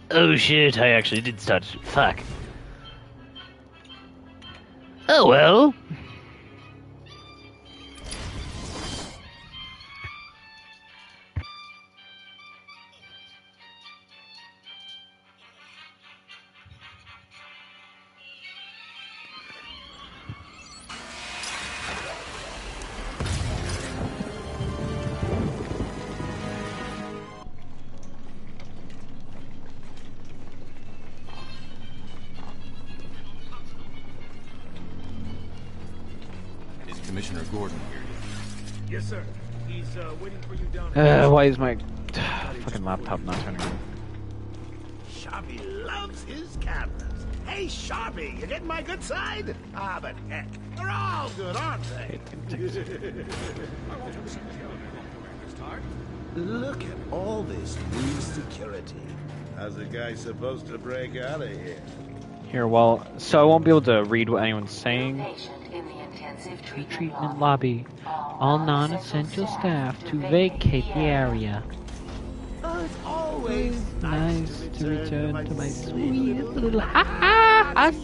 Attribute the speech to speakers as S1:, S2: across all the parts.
S1: Oh shit, I actually did start to... Fuck. Oh well.
S2: Commissioner Gordon here.
S3: Yes, sir. He's waiting for you down.
S4: Why is my fucking laptop not turning on?
S3: Sharpie loves his cameras. Hey, Sharpie, you getting my good side? Ah, but heck, they're all good, aren't they? Look at all this new security. How's a guy supposed to break out of here?
S4: Here, well, so I won't be able to read what anyone's saying. Treatment lobby. All non-essential staff to vacate the area.
S3: Oh, it's always
S4: Nice to return to my sweet little hacienda.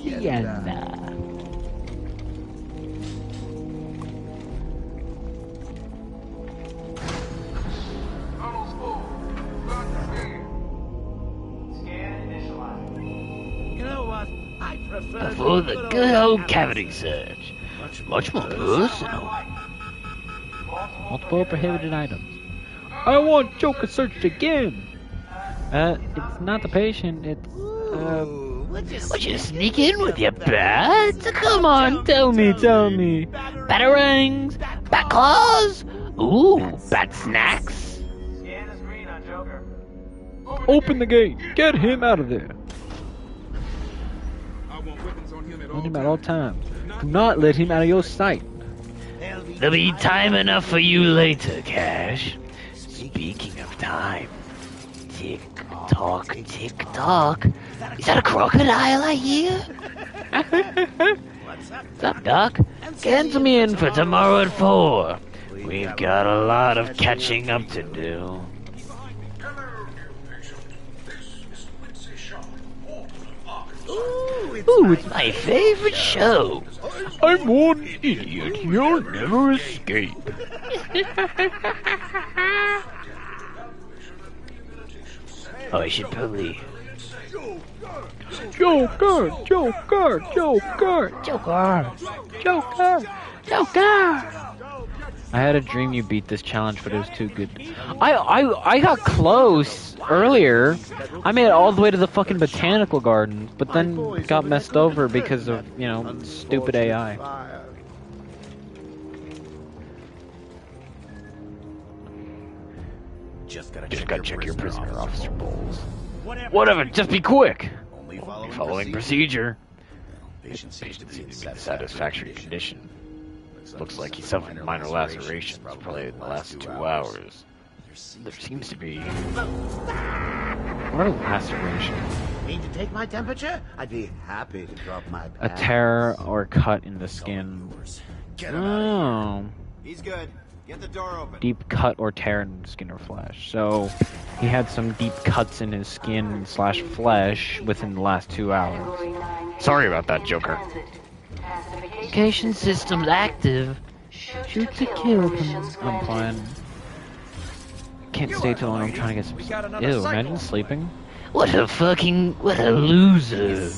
S3: You know what? I prefer
S1: For the good old cavity search. Much more personal.
S4: Multiple prohibited items. I want Joker searched again. It's not the patient. It's
S1: Would you sneak in with your bats? Come on, tell me. Batarangs? Bat claws? Ooh, bat snacks?
S4: open the gate. Get him out of there. Want him at all times. Do not let him out of your sight.
S1: There'll be time enough for you later, Cash. Speaking of time, tick tock, tick tock. Is that a crocodile I hear? What's up, Doc? Cancel me in for tomorrow at 4. We've got a lot of catching up to do. Ooh, it's my favorite show.
S4: I'm one idiot. You'll never escape.
S1: Oh, I should probably...
S4: Joker! I had a dream you beat this challenge, but it was too good. I got close earlier. I made it all the way to the fucking botanical gardens, but then got messed over because of, you know, stupid AI.
S2: Just gotta
S1: check your prisoner officer bowls. Whatever, just be quick. Only following procedure. Patient seems to be in satisfactory condition. Looks like he suffered minor lacerations, probably in the last 2 hours. There seems to be...
S4: What are lacerations?
S3: Need to take my temperature? I'd be happy to drop my
S4: A
S3: pants.
S4: tear or cut in the skin. Oh.
S2: He's good. Get the door open.
S4: Deep cut or tear in the skin or flesh. So, he had some deep cuts in his skin / flesh within the last 2 hours. Sorry about that, Joker.
S1: Communication system's active.
S4: Shoot to kill. I'm fine. Can't stay too long. I'm trying to get some. Ew, imagine sleeping.
S1: What a loser.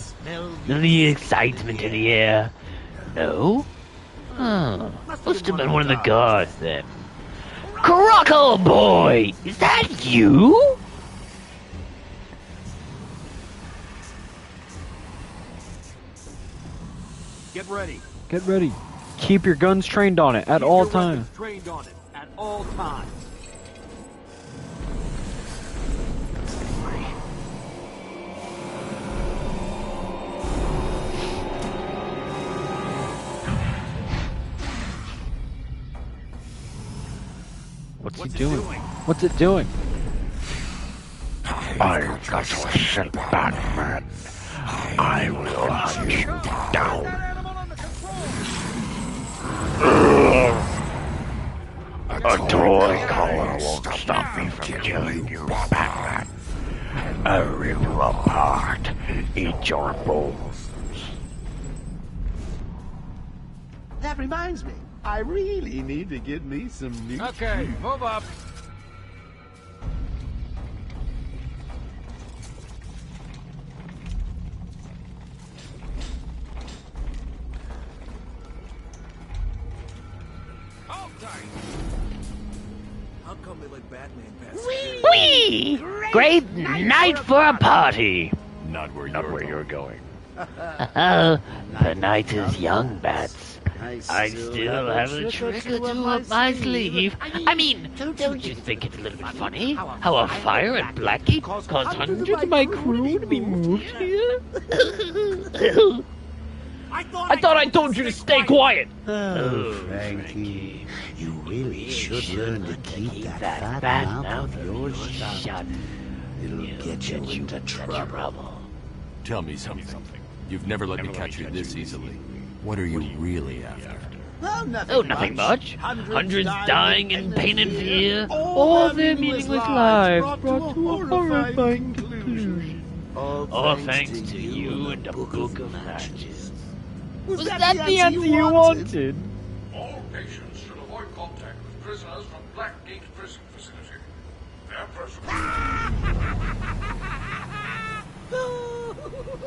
S1: The excitement in the air. No? Oh, must have been one of the guards then. Croco boy! Is that you?
S2: Get ready.
S4: Get ready. Keep your guns trained on it at all times.
S2: Trained on it at all times.
S4: What's he doing? What's it doing?
S1: I got to send Batman. I will hunt you down. A toy collar won't stop me from killing you, Batman. I rip you apart. Eat your bones.
S3: That reminds me, I really need to get me some new
S2: Okay, move up.
S3: How come they let Batman pass?
S1: Whee! Great night for a party. Not where you're going. The night is young, Bats. I still have a trick or two up my sleeve. I mean, don't you think it's a little bit funny how a fire at Blackgate caused hundreds of my crew to be moved here?
S2: I
S1: thought I told you to stay quiet.
S3: Oh, Frankie, you really should learn to keep that fat mouth of yours shut. It'll get you into trouble.
S5: Tell me something. You've never let me catch you this easily. What are you really after?
S3: Oh,
S1: Nothing much. Hundreds dying in pain and fear.
S3: All their meaningless lives brought to a horrifying conclusion.
S1: All thanks to you and the Book of Matches.
S3: Was that the answer you wanted?
S6: All patients should avoid contact with prisoners from Blackgate Prison Facility. Their personal...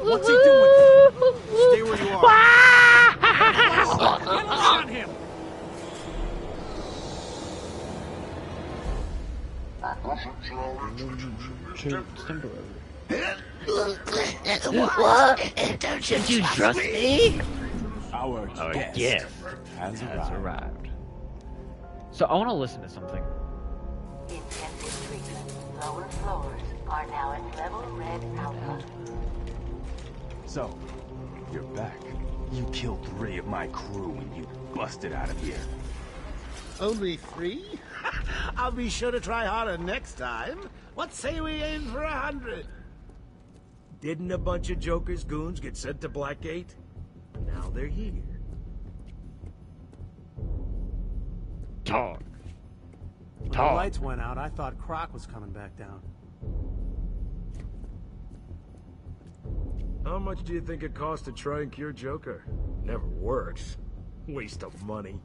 S2: What's he doing? Stay where you are. Get on him.
S1: What? Don't you trust me?
S5: Our
S1: Yes.
S5: has arrived.
S4: So I want to listen to something.
S7: Intensive treatment. Lower floors are now at level red alpha.
S8: So, you're back. You killed 3 of my crew and you busted out of here.
S3: Only 3? I'll be sure to try harder next time. What say we aim for 100?
S2: Didn't a bunch of Joker's goons get sent to Blackgate? Now they're here.
S1: Talk.
S9: When the lights went out, I thought Croc was coming back down.
S2: How much do you think it costs to try and cure Joker? Never works. Waste of money.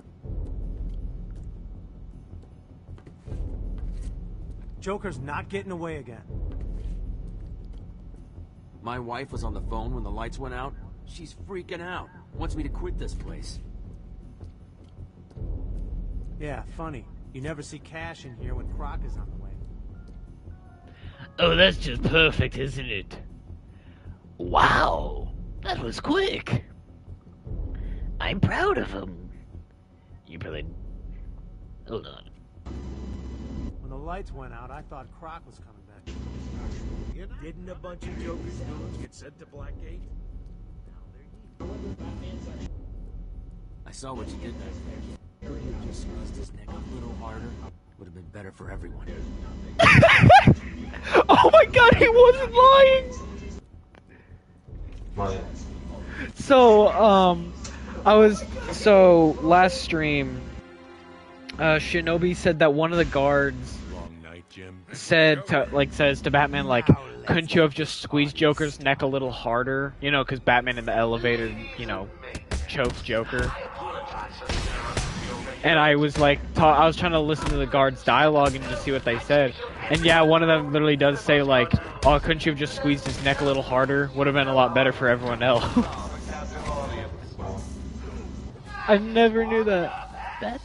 S9: Joker's not getting away again.
S10: My wife was on the phone when the lights went out. She's freaking out. Wants me to quit this place.
S9: Yeah, funny. You never see Cash in here when Croc is on the way.
S1: Oh, that's just perfect, isn't it? Wow, that was quick. I'm proud of him. You probably... Hold on.
S9: When the lights went out, I thought Croc was coming back.
S2: Didn't a bunch of Joker's goons get sent to Blackgate? Now they're here.
S10: I saw what you did there. Could you have just squeezed his neck a little harder? Would have been better for everyone.
S4: Oh my god, he wasn't lying! So, last stream, Shinobi said that one of the guards says to Batman, like, couldn't you have just squeezed Joker's neck a little harder? You know, because Batman in the elevator, you know, chokes Joker. And I was like, I was trying to listen to the guards' dialogue and just see what they said. And yeah, one of them literally does say, like, oh, couldn't you have just squeezed his neck a little harder? Would have been a lot better for everyone else. I never knew that. That's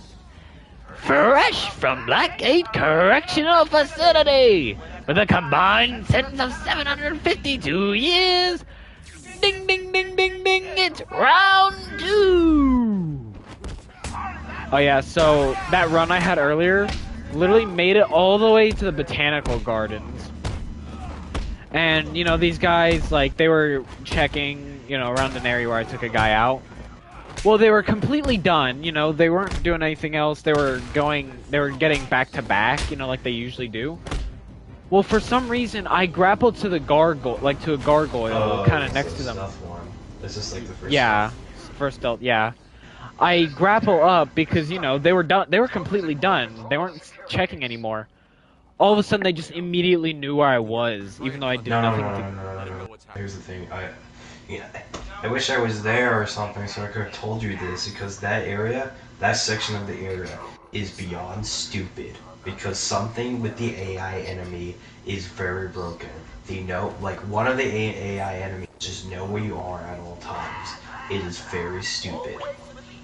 S1: Fresh from Blackgate Correctional Facility with a combined sentence of 752 years. Ding, ding, ding, ding, ding. It's round 2.
S4: Oh yeah, so that run I had earlier literally made it all the way to the botanical gardens. And, you know, these guys, like, they were checking, you know, around an area where I took a guy out. Well, they were completely done, you know, they weren't doing anything else. They were getting back to back, you know, like they usually do. Well, for some reason, I grappled to the gargoyle, like to a gargoyle, kind of next to them.
S11: Is this like the first?
S4: Yeah, first stealth, yeah. I grapple up because, you know, they were done. They were completely done. They weren't checking anymore. all of a sudden they just immediately knew where I was, even though I did nothing
S11: No. Here's the thing. I wish I was there or something so I could have told you this, because that area, that section of the area, is beyond stupid. Because something with the AI enemy is very broken. They know, like, one of the AI enemies just know where you are at all times. It is very stupid.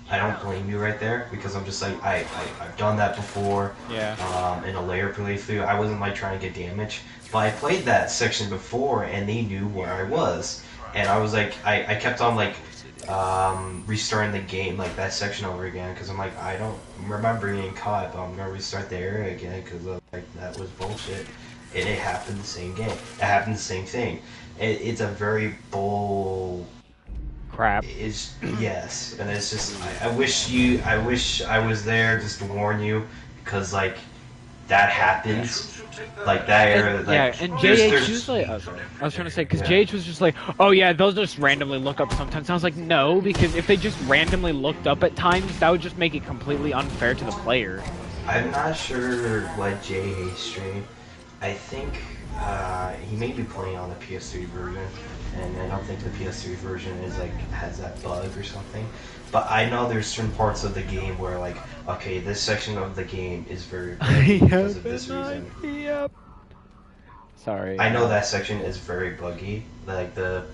S11: I don't blame you right there, because I'm just like, I've done that before.
S4: Yeah.
S11: In a layer playthrough, I wasn't like trying to get damage, but I played that section before, and they knew where I was, and I was like, I kept on like, restarting the game, like that section over again, because I'm like, I don't remember getting caught, but I'm gonna restart the area again, because like that was bullshit, and it happened the same game. It happened the same thing. It's a very bull.
S4: Crap.
S11: Is yes, and it's just I wish I was there just to warn you, because like that happens, like that area.
S4: And,
S11: like,
S4: yeah, and JH was like, oh, sorry. I was trying to say, because JH was just like, oh yeah, they'll just randomly look up sometimes. And I was like, no, because if they just randomly looked up at times, that would just make it completely unfair to the player.
S11: I'm not sure what JH stream. I think he may be playing on the PS3 version, and I don't think the PS3 version is like has that bug or something. But I know there's certain parts of the game where like, okay, this section of the game is very buggy because of this reason.
S4: Yep. Sorry.
S11: I know that section is very buggy. Like the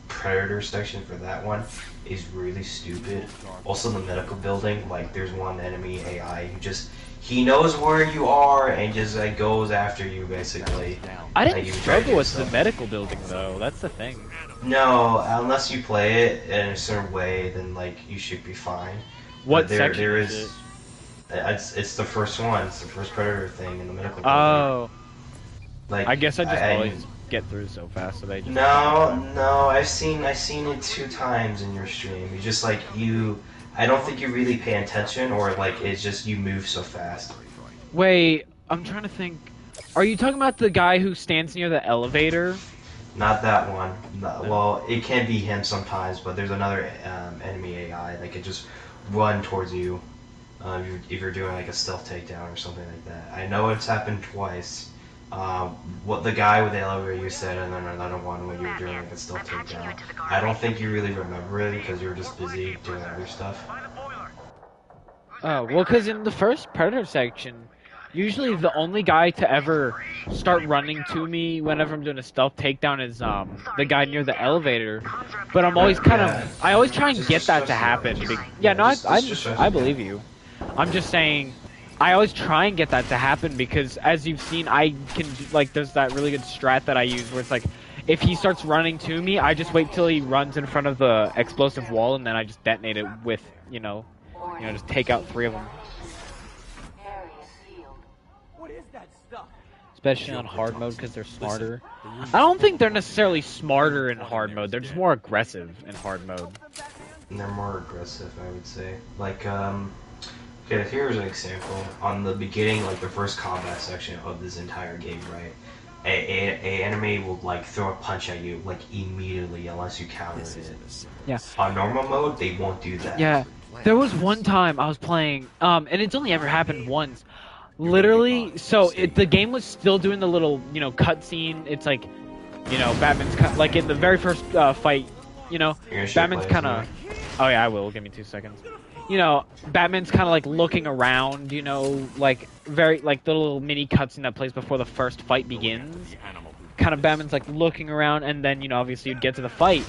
S11: Predator section for that one is really stupid. Also the medical building, like there's one enemy AI who just he knows where you are and just like goes after you basically.
S4: I didn't struggle with the medical building though. That's the thing.
S11: No, unless you play it in a certain way, then like you should be fine.
S4: What
S11: section
S4: is it?
S11: It's the first one. It's the first Predator thing in the medical building.
S4: Oh.
S11: Like
S4: I guess I just always get through so fast, so they just.
S11: No, I've seen it 2 times in your stream. You just like I don't think you really pay attention, or like it's just you move so fast.
S4: Wait, I'm trying to think. Are you talking about the guy who stands near the elevator?
S11: Not that one. No, well, it can be him sometimes, but there's another enemy AI that could just run towards you if you're doing like a stealth takedown or something like that. I know it's happened twice. What the guy with the elevator you said, and then another one when you were doing like a stealth takedown. I don't think you really remember it because you were just busy doing other stuff.
S4: Oh, well, because in the first Predator section, usually the only guy to ever start running to me whenever I'm doing a stealth takedown is the guy near the elevator. But I'm always I always try and get that to happen. Yeah, no, I believe you. I'm just saying, I always try and get that to happen because, as you've seen, I can, like, there's that really good strat that I use where it's like, if he starts running to me, I just wait till he runs in front of the explosive wall and then I just detonate it with, just take out 3 of them. Especially on hard mode because they're smarter. I don't think they're necessarily smarter in hard mode, they're just more aggressive in hard mode.
S11: And they're more aggressive, I would say. Like, okay, here's an example. On the beginning, like the first combat section of this entire game, right? A enemy will like throw a punch at you like immediately unless you counter it.
S4: Yeah.
S11: On normal mode, they won't do that.
S4: Yeah. There was one time I was playing, and it's only ever happened once. Literally, so the game was still doing the little, cutscene. It's like, Batman's like in the very first fight, Batman's kind of. Oh yeah, I will. Give me 2 seconds. Batman's kind of like looking around, like very like the little mini cutscene that plays before the first fight begins. Kind of Batman's like looking around, and then obviously you'd get to the fight.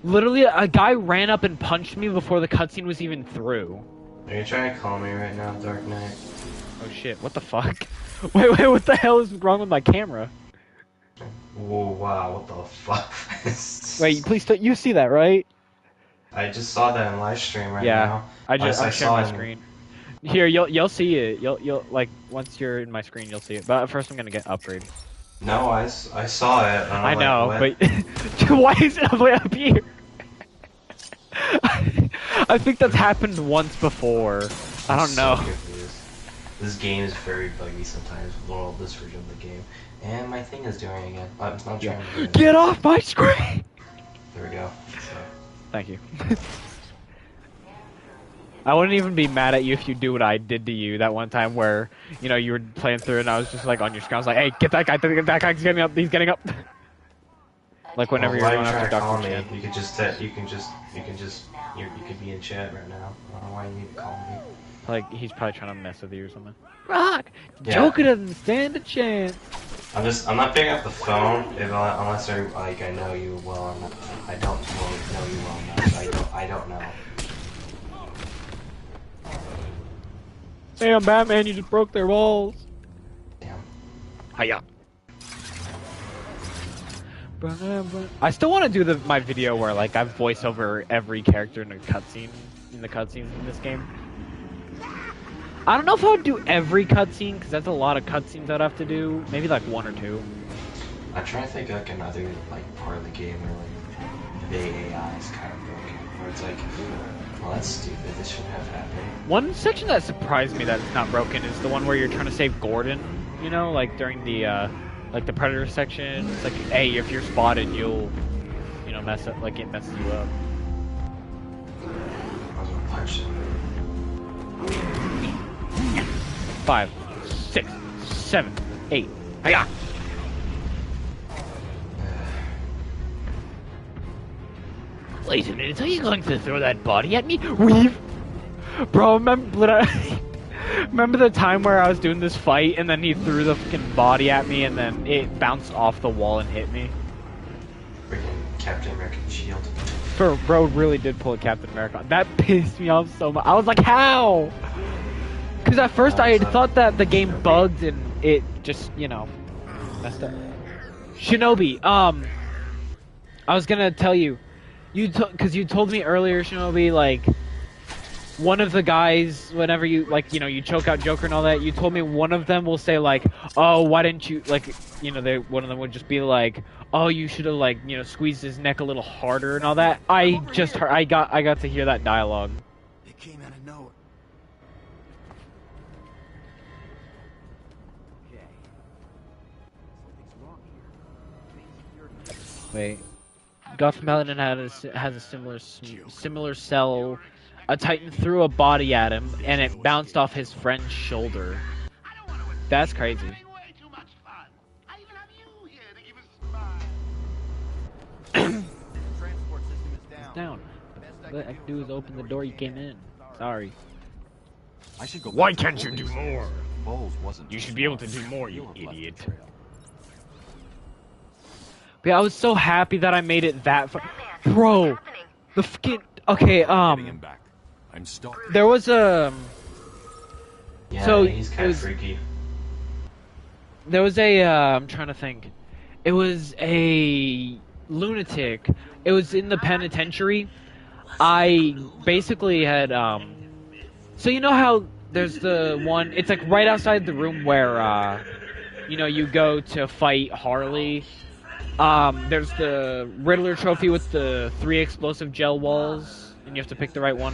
S4: Literally, a guy ran up and punched me before the cutscene was even through.
S11: Are you trying to call me right now, Dark Knight?
S4: Oh shit! What the fuck? Wait, what the hell is wrong with my camera?
S11: Whoa, wow, what the fuck?
S4: Wait, please, you see that, right?
S11: I just saw that in live stream right now.
S4: Yeah, I'm sharing my screen. Here, you'll see it. You'll like once you're in my screen, you'll see it. But first, I'm gonna get upgrade.
S11: No, I saw it.
S4: I know, like, but why is it way up here? I think that's happened once before. I don't know.
S11: This game is very buggy sometimes. Well, this version of the game, and my thing is doing it again. I'm not trying to do it.
S4: Get off my screen!
S11: There we go. So.
S4: Thank you. I wouldn't even be mad at you if you do what I did to you that one time where, you know, you were playing through and I was just like on your screen. I was like, hey, get that guy, that guy's getting up, he's getting up. Like whenever you're going after Dr. Chan.
S11: You could just, you could be in chat right now. I don't know why you need to call me.
S4: Like, he's probably trying to mess with you or something. Rock! Yeah. Joker doesn't stand a chance.
S11: I'm not picking up the phone unless I know you well enough. I don't really know you well enough. I don't know.
S4: Damn, Batman, you just broke their walls.
S11: Damn.
S4: Hiya. I still want to do my video where like I voice over every character in the cutscenes in this game. I don't know if I would do every cutscene because that's a lot of cutscenes I'd have to do. Maybe like 1 or 2.
S11: I'm trying to think of like another like part of the game where like the AI is kind of broken, where it's like, well, that's stupid. This shouldn't have happened.
S4: One section that surprised me that it's not broken is the one where you're trying to save Gordon. You know, like during the like the Predator section. It's like, hey, if you're spotted, you'll, you know, mess up. Like it messes you up.
S11: I was gonna punch it.
S4: 5, 6, 7, 8. Hiya! Wait a minute, are you going to throw that body at me? Weave! Bro, remember the time where I was doing this fight and then he threw the fucking body at me and then it bounced off the wall and hit me?
S11: Freaking Captain American shield.
S4: Bro really did pull a Captain America. That pissed me off so much. I was like, how? Because at first I had thought that the game bugged and it just, you know, messed up. Shinobi, I was gonna tell you, because you told me earlier, Shinobi, like, one of the guys, whenever you, like, you know, you choke out Joker and all that, you told me one of them will say, like, oh, why didn't you, like, you know, one of them would just be like, oh, you should have, like, you know, squeezed his neck a little harder and all that. I just heard, I got to hear that dialogue.
S2: It came out of nowhere. Okay. Something's wrong here.
S4: Wait. Gotham Paladin has a similar cell. A Titan threw a body at him, and it bounced off his friend's shoulder. That's crazy. Down. What I can do is open the door you came in. Sorry.
S1: Why can't you do more? You should be able to do more, you idiot.
S4: But yeah, I was so happy that I made it that far. Bro, the fucking... Okay, there was a...
S11: Yeah,
S4: so
S11: he's kind of freaky.
S4: There was a, I'm trying to think. It was a lunatic. It was in the penitentiary. I basically had, so you know how there's the one, it's like right outside the room where, you know, you go to fight Harley. There's the Riddler trophy with the 3 explosive gel walls, and you have to pick the right one.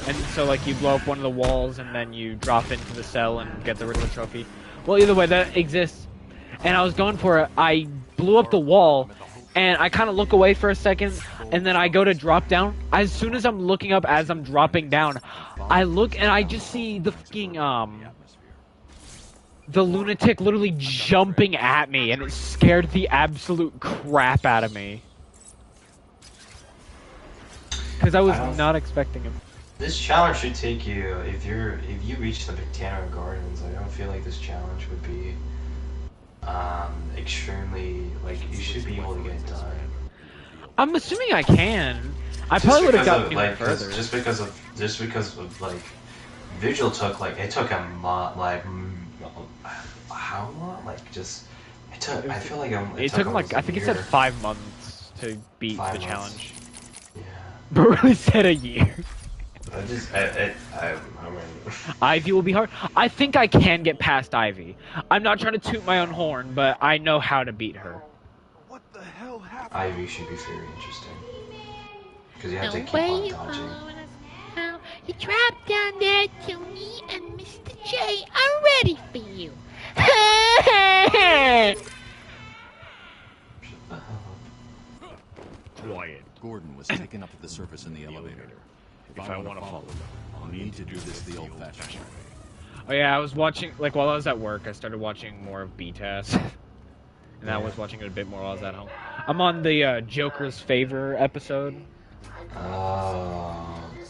S4: And so, like, you blow up one of the walls, and then you drop into the cell and get the Riddler trophy. Well, either way, that exists. And I was going for it. I blew up the wall, and I kind of look away for a second, and then I go to drop down. As soon as I'm looking up as I'm dropping down, I look, and I just see the fucking, the lunatic literally jumping at me, and it scared the absolute crap out of me. Because I was not expecting him.
S11: This challenge should take you, if you reach the Botanical Gardens, I don't feel like this challenge would be extremely, like, you should be able to get it done.
S4: I'm assuming I can. I probably would have gotten even further.
S11: Just because of like, Vigil took, like, it took a month, like, how long? Like, just, it took, I feel like
S4: it took him, like, I think it said 5 months to beat the challenge.
S11: Yeah.
S4: But really said a year.
S11: I mean...
S4: Ivy will be hard. I think I can get past Ivy. I'm not trying to toot my own horn, but I know how to beat her.
S2: What the hell happened?
S11: Ivy should be very interesting. Because you have to keep on dodging.
S12: You dropped down there to me and Mr. J are ready for you.
S1: Quiet. Gordon was
S13: was taken up to the surface in the elevator. If I want to follow them, I'll need to do this the old-fashioned way.
S4: Oh yeah, I was watching, like, while I was at work, I started watching more of BTAS. And I was watching it a bit more while I was at home. I'm on the Joker's Favor episode.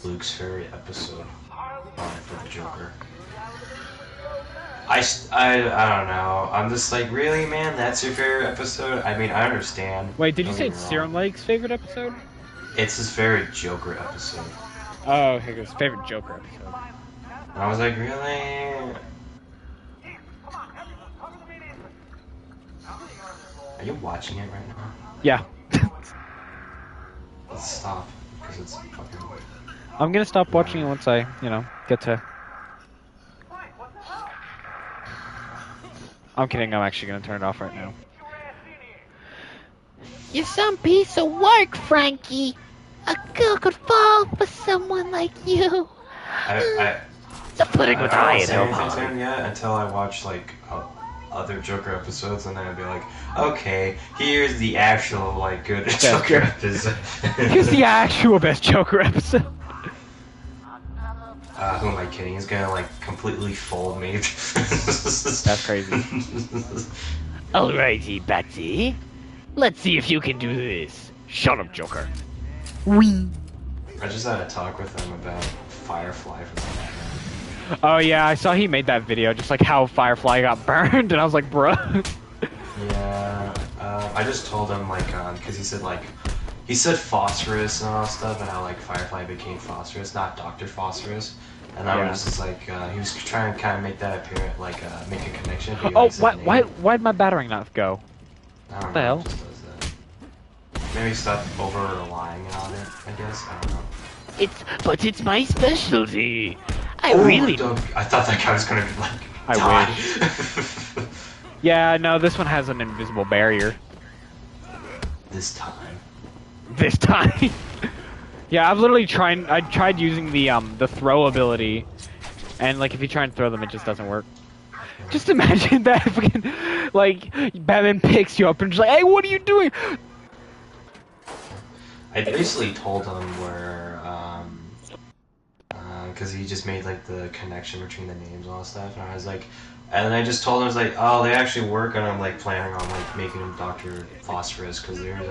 S11: Luke's favorite episode for the Joker. I don't know. I'm just like, really, man? That's your favorite episode? I mean, I understand.
S4: Wait, did you say it's Serum Lake's favorite episode?
S11: It's his favorite Joker episode.
S4: Oh, okay, his favorite Joker episode.
S11: And I was like, really? Are you watching it right now?
S4: Yeah.
S11: Let's stop, because it's fucking...
S4: I'm gonna stop watching it once I, get to... I'm kidding, I'm actually gonna turn it off right now.
S12: You're some piece of work, Frankie. A girl could fall for someone like you.
S11: The pudding with I don't say anything to him yet until I watch, like, other Joker episodes, and then I'd be like, okay, here's the actual, like, good Joker episode.
S4: Here's the actual best Joker episode.
S11: Who am I kidding? He's gonna, like, completely fold me.
S4: That's crazy.
S1: Alrighty, Batsy. Let's see if you can do this. Shut up, Joker.
S12: Wee.
S11: I just had a talk with him about Firefly for some reason.
S4: Oh yeah, I saw he made that video, just like how Firefly got burned, and I was like, bruh.
S11: Yeah, I just told him, like, because he said phosphorus and all that stuff, and how, like, Firefly became phosphorus, not Dr. Phosphorus. And I was just like, he was trying to kind of make that appearance, like, make a connection.
S4: Oh, why'd my battering not go?
S11: I don't
S4: what the
S11: know,
S4: hell?
S11: it just does that. Maybe stop over-relying on it, I guess, I don't know.
S1: But it's my specialty. I
S11: thought that guy was gonna be like,
S4: I wish. Yeah, no, this one has an invisible barrier.
S11: This time.
S4: This time. Yeah, I've literally tried using the throw ability, and like if you try and throw them, it just doesn't work. Just imagine that fucking, like, Batman picks you up and just like, hey, what are you doing?
S11: I basically told him where, because he just made, like, the connection between the names and all that stuff, and I was like, and then I just told him, I was like, oh, they actually work, and I'm, like, planning on, like, making him Dr. Phosphorus, because there's,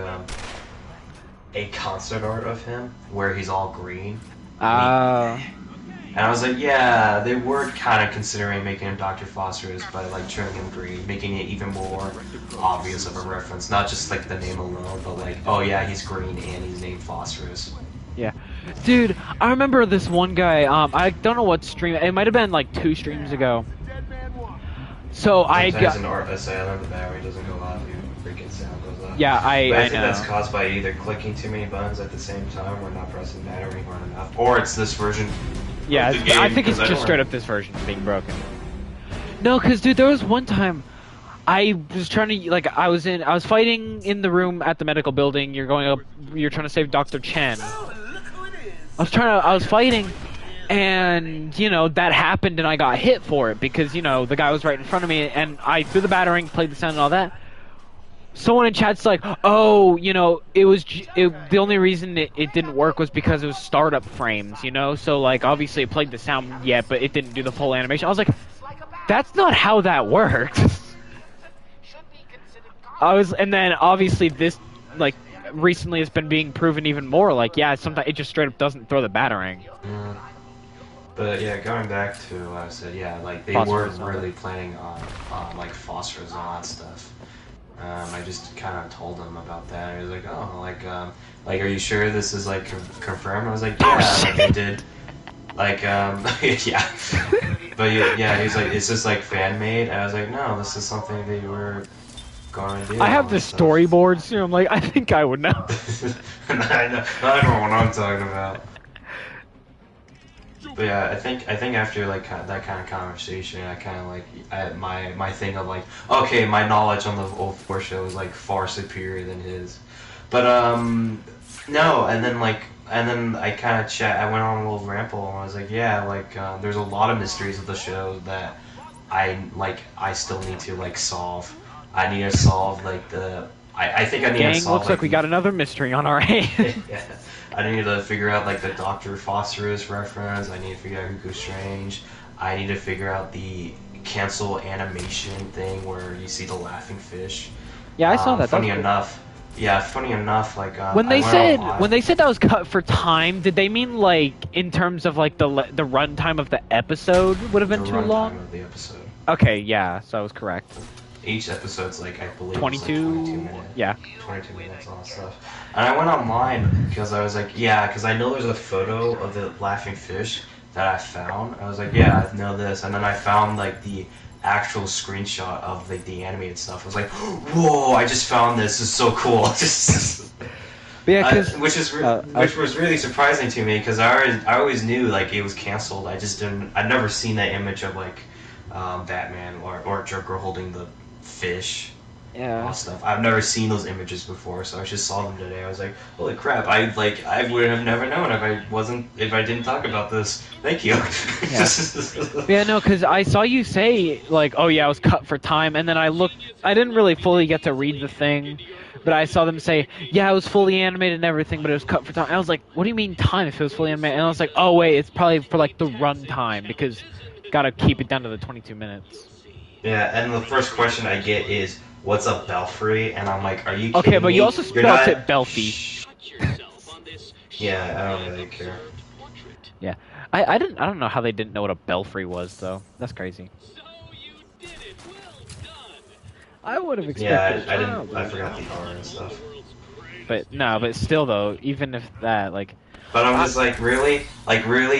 S11: a concept art of him, where he's all green. And I was like, yeah, they were kind of considering making him Dr. Phosphorus, but, like, turning him green, making it even more obvious of a reference, not just, like, the name alone, but, like, oh, yeah, he's green, and he's named Phosphorus.
S4: Yeah. Dude, I remember this one guy, I don't know what stream, it might have been like 2 streams ago. So
S11: Sometimes in Arkham Asylum, the battery doesn't go off, your freaking sound goes off.
S4: Yeah, I
S11: think
S4: know.
S11: that's caused by either clicking too many buttons at the same time or not pressing battery hard enough. Or it's this version.
S4: Yeah,
S11: of the game,
S4: I think it's just straight up this version being broken. No, cause dude, there was one time I was trying to, like, I was fighting in the room at the medical building. You're trying to save Dr. Chen. I was fighting, and, that happened, and I got hit for it, because, the guy was right in front of me, and I threw the battering, played the sound and all that. Someone in chat's like, oh, the only reason it didn't work was because it was startup frames, so, like, obviously it played the sound, yeah, but it didn't do the full animation. I was like, that's not how that works. And then, obviously, this, like, recently it's been being proven even more, like, yeah, sometimes it just straight up doesn't throw the battering.
S11: But yeah, going back to what I said, yeah, like, they weren't really planning on like, phosphorus and all that stuff. I just kind of told him about that, and he was like, oh, like, are you sure this is, like, confirmed? I was like, yeah, like, they did, like, yeah. But yeah, he was like, it's just, like, fan-made, and I was like, no, this is something they were going to do.
S4: I have the storyboards, I'm like, I think I would know.
S11: I know what I'm talking about. But yeah, I think after, like, that kind of conversation, I kind of, like, my thing of, like, okay, my knowledge on the old 4 show is, like, far superior than his. But no, and then I kind of I went on a little ramble, and I was like, yeah, like, there's a lot of mysteries of the show that I still need to, like, solve. I need to solve, like, the I think I need to
S4: Gang,
S11: solve.
S4: looks like we got another mystery on our hands.
S11: Yeah. I need to figure out like the Dr. Phosphorus reference. I need to figure out Hugo Strange. I need to figure out the cancel animation thing where you see the laughing fish.
S4: Yeah, I saw that.
S11: Funny enough, like
S4: when they said that was cut for time, did they mean like in terms of like the runtime of the episode would have been too long?
S11: Of the episode.
S4: Okay, yeah, so I was correct.
S11: Each episode's like, I believe
S4: 22,
S11: like 22 minutes.
S4: Yeah.
S11: 22 minutes, all that stuff. And I went online because I was like, yeah, because I know there's a photo of the laughing fish that I found. I was like, yeah, I know this. And then I found like the actual screenshot of like the animated stuff. I was like, whoa, I just found this. This is so cool.
S4: Yeah, cause,
S11: which was really surprising to me because I always knew like it was canceled. I just didn't. I'd never seen that image of like Batman or Joker holding the fish.
S4: Yeah.
S11: Stuff. I've never seen those images before, so I just saw them today. I was like, holy crap! I would have never known if I didn't talk about this. Thank you.
S4: Yeah. Yeah, no, because I saw you say like, oh yeah, I was cut for time, and then I didn't really fully get to read the thing, but I saw them say, yeah, it was fully animated and everything, but it was cut for time. And I was like, what do you mean time if it was fully animated? And I was like, oh wait, it's probably for like the run time because gotta keep it down to the 22 minutes.
S11: Yeah, and the first question I get is, what's a belfry? And I'm like, are you kidding
S4: Okay, but
S11: me?
S4: you also spelled it Belfie.
S11: Yeah, I don't really care.
S4: Yeah, I don't know how they didn't know what a belfry was though. That's crazy. I would have expected.
S11: Yeah, I forgot the R and stuff.
S4: But no, but still though, even if that like.
S11: But I'm just like, really,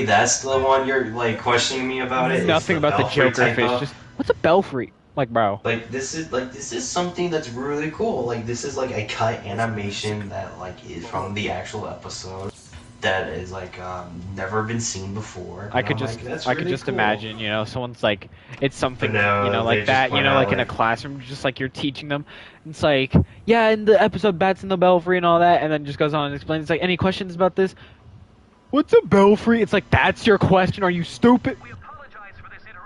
S11: that's the one you're like questioning me about it.
S4: Nothing about the Joker fish. Just what's a belfry? Like, bro.
S11: Like this is something that's really cool. Like this is like a cut animation that like is from the actual episode that is like never been seen before.
S4: I could just
S11: cool.
S4: imagine, you know, someone's like it's something
S11: no,
S4: you know like that, you know, like in a classroom, just like you're teaching them. It's like, yeah, in the episode Bats in the Belfry and all that, and then just goes on and explains. It's like, any questions about this? What's a belfry? It's like, that's your question? Are you stupid?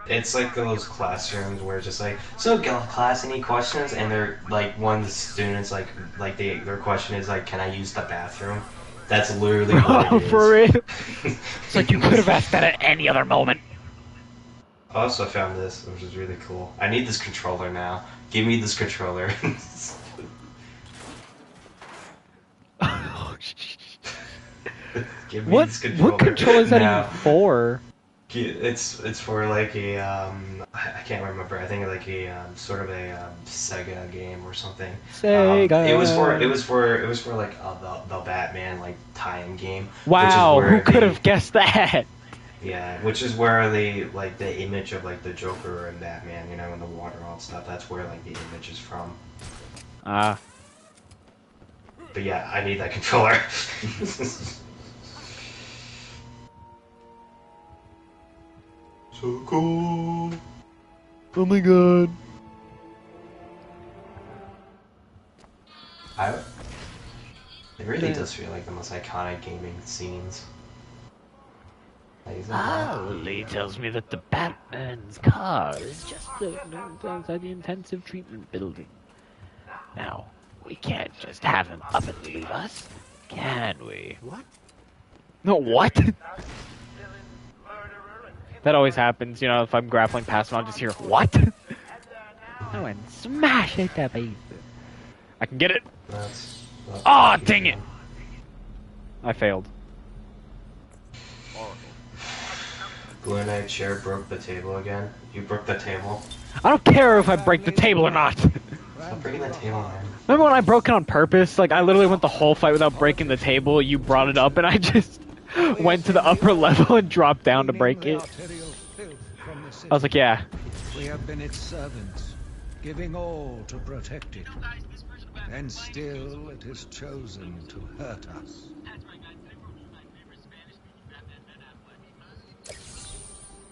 S11: It's like those classrooms where it's just like, so class, any questions? And they're like, one of the students their question is like, can I use the bathroom? That's literally what it is.
S4: For real? It's like you could have asked that at any other moment.
S11: I also found this, which is really cool. I need this controller now. Give me this controller. Give me this controller.
S4: What controller is that even for?
S11: It's for like a I can't remember. I think like a sort of a Sega game or something.
S4: Sega.
S11: It was for like the Batman like tie-in game.
S4: Wow, who could have guessed that?
S11: Yeah, which is where the image of like the Joker and Batman, you know, in the water and all that stuff. That's where like the image is from.
S4: Ah.
S11: But yeah, I need that controller. So cool.
S4: Oh my god.
S11: It really does feel like the most iconic gaming scenes.
S1: Lee tells me that the Batman's car is just outside the intensive treatment building. Now, we can't just have him up and leave us, can we?
S9: What?
S4: No, what? That always happens, you know, if I'm grappling past him, I'll just hear, what? Oh, and smash it, that baby. I can get it. Aw, dang it! I failed.
S11: Blue Knight chair broke the table again. You broke the table.
S4: I don't care if I break the table or not.
S11: I'm breaking the table, man.
S4: Remember when I broke it on purpose? Like, I literally went the whole fight without breaking the table. You brought it up, and I just went to the upper level and dropped down to break it. I was like, yeah.
S14: We have been its servants, giving all to protect it. And still it has chosen to hurt us.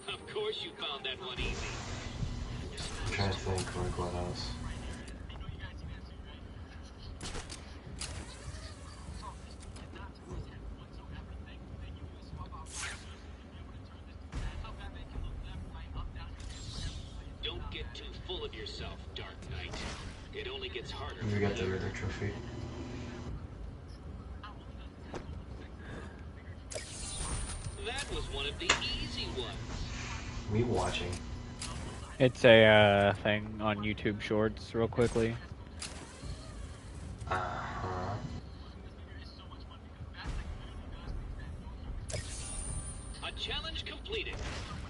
S15: Of course you found that one easy.
S11: I'm trying to think like what else.
S15: Don't get too full of yourself, Dark Knight. It only gets harder.
S11: You get the Riddler trophy.
S15: That was one of the easy ones.
S11: Me watching.
S4: It's a thing on YouTube Shorts, real quickly.
S11: Uh-huh.
S15: A challenge completed.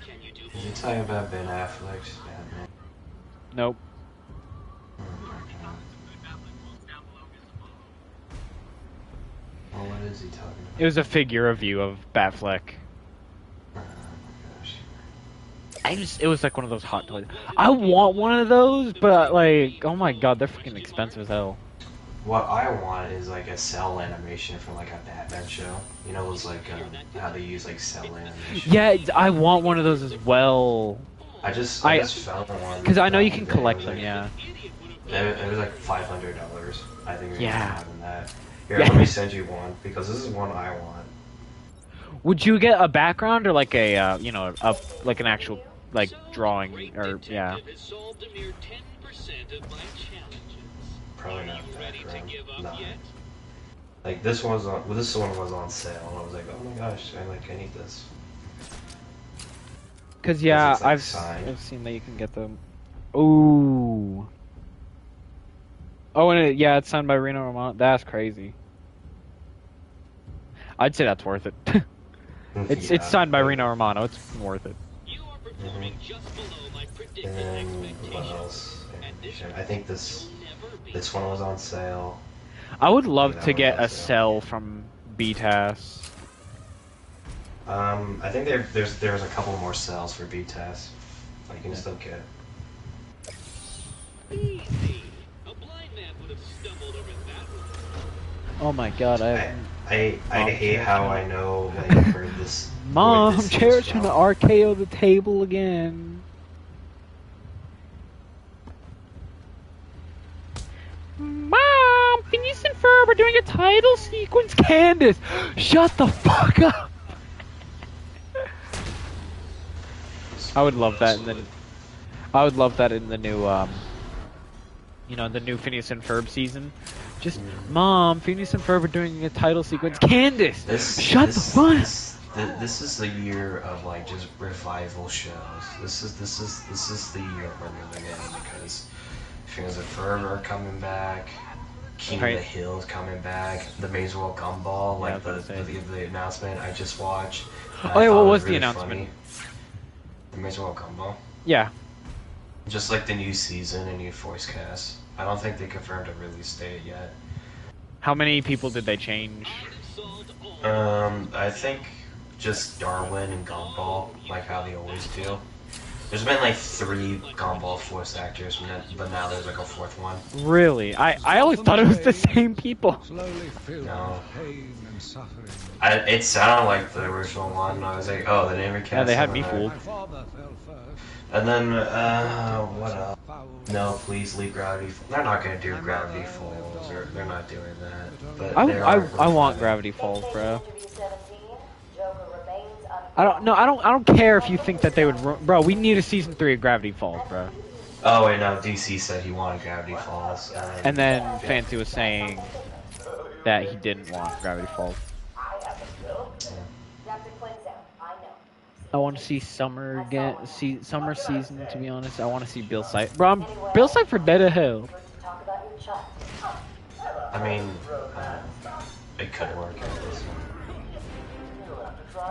S15: Can you do
S11: Is he talking about Ben Affleck's Batman?
S4: Nope.
S11: Well, what is he talking about?
S4: It was a figure review of Batfleck. It was like one of those hot toys. I want one of those, but like, oh my god, they're freaking expensive as hell.
S11: What I want is like a cell animation from like a Batman show. You know, those like how they use like cell animation.
S4: Yeah, I want one of those as well.
S11: I just found one.
S4: Because I know you can collect them, yeah.
S11: It was like $500. I think it was
S4: Yeah.
S11: more than that. Here, let me send you one because this is one I want.
S4: Would you get a background or like a you know, like an actual like drawing or yeah?
S11: Probably not background. No. Like this one was on sale, and I was like, oh my gosh, I need this.
S4: Cause yeah,
S11: like
S4: I've seen that you can get them. Ooh. Oh, and yeah, it's signed by Reno Romano. That's crazy. I'd say that's worth it. It's signed by Reno Romano. It's worth it.
S11: And what else? I think this one was on sale.
S4: I would love to get a cell from BTAS.
S11: I think there's a couple more cells for BTAS. You can still get.
S4: Oh my god,
S11: I hate how I know like for this.
S4: Mom, Chair's trying to RKO the table again. Mom, Phineas and Ferb are doing a title sequence. Candace, shut the fuck up. I would love that in the new you know, the new Phineas and Ferb season. Just, Mom, Phineas and Ferb are doing a title sequence. Candace, shut the fuck up.
S11: This is the year of like just revival shows. This is the year we're living in because Phineas and Ferb are coming back. King of the Hill's coming back. The Maze World Gumball, like the announcement I just watched.
S4: Oh yeah, what was the announcement?
S11: Funny. The Maze World Gumball.
S4: Yeah.
S11: Just like the new season and new voice cast. I don't think they confirmed a release date yet.
S4: How many people did they change?
S11: I think just Darwin and Gumball, like how they always do. There's been like 3 Gumball voice actors, but now there's like a 4th one.
S4: Really? I always thought it was the same people.
S11: No. It sounded like the original one. I was like, oh, the name of cast.
S4: Yeah, they had me fooled.
S11: And then, what else? No, please leave Gravity Falls. They're not gonna do Gravity Falls, or they're not doing that. But
S4: I want Gravity Falls, bro. I don't care if you think that they would, bro. We need a season 3 of Gravity Falls, bro.
S11: Oh wait, no. DC said he wanted Gravity Falls.
S4: And then Fancy was saying that he didn't want Gravity Falls. I want to see Summer again. Summer season. To be honest, I want to see Bill Cipher. Bro, Bill Cipher dead as hell.
S11: I mean, it could work.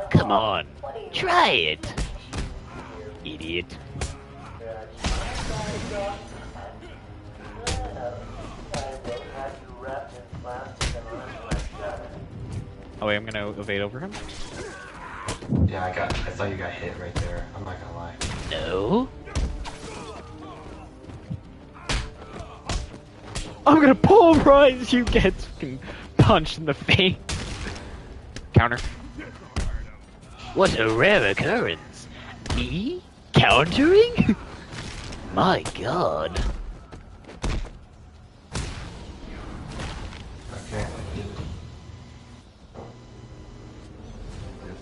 S12: Come on, try it, idiot.
S4: Oh wait, I'm gonna evade over him.
S11: Yeah, I thought you got hit right there. I'm not gonna lie.
S12: No.
S4: I'm gonna pulverize you. Get fucking punched in the face. Counter.
S12: What a rare occurrence. Me? Countering? My god.
S11: Okay.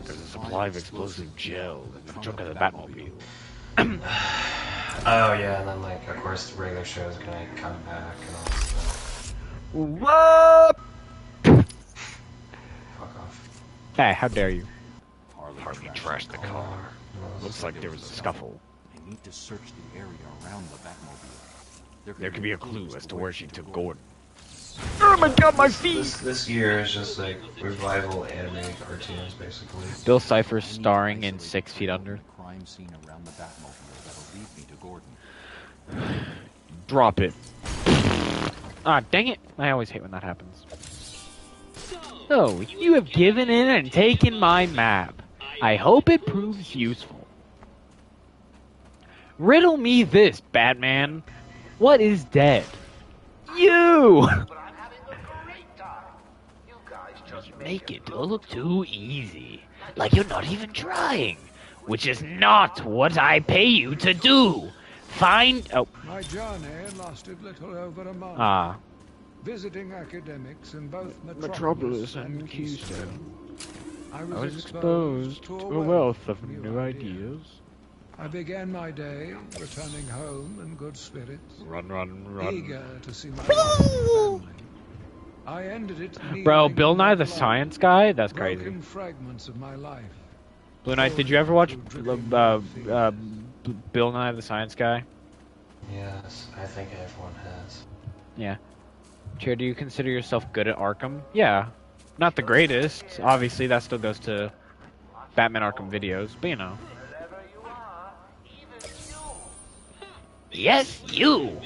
S1: There's a supply of explosive gel in the trunk of the Batmobile.
S11: Oh yeah, and then like of course the regular show is gonna come back and all that stuff.
S4: What?
S11: Fuck off.
S4: Hey, how dare you?
S1: Harley trashed the car. Looks like there was a scuffle.
S13: I need to search the area around the Batmobile.
S1: There could be a clue as to where she took Gordon.
S4: Oh my god, my feet!
S11: This year is just like revival anime cartoons, basically.
S4: Bill Cipher starring in 6 Feet Under.
S13: Crime scene around the Batmobile that'll lead me to Gordon.
S4: Drop it. Ah, dang it. I always hate when that happens. So, you have given in and taken my map. I hope it proves useful. Riddle me this, Batman. What is dead? You! You make it look too easy. Like you're not even trying. Which is not what I pay you to do. Find... Oh.
S14: My journey lasted little over a month.
S4: Ah.
S14: Visiting academics in both
S4: Metropolis and Keystone. I was exposed to a wealth of new ideas.
S14: I began my day returning home in good spirits.
S1: Run.
S14: Eager to see my family. I ended it.
S4: Bro, Bill Nye the Science Guy? That's crazy.
S14: Fragments of my life.
S4: Blue Knight, did you ever watch Bill Nye the Science Guy?
S11: Yes, I think everyone has.
S4: Yeah. Chair, do you consider yourself good at Arkham? Yeah. Not the greatest. Obviously, that still goes to Batman Arkham videos, but you know.
S12: Yes, you!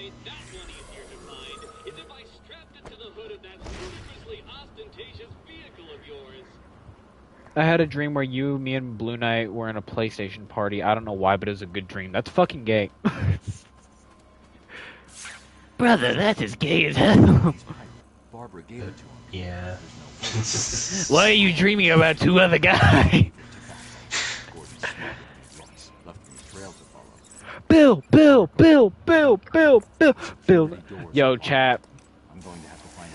S4: I had a dream where you, me, and Blue Knight were in a PlayStation party. I don't know why, but it was a good dream. That's fucking gay.
S12: Brother, that's as gay as hell.
S13: Barbara gave it to him.
S11: Yeah.
S12: Why are you dreaming about two other guys?
S4: Bill. Yo, chat.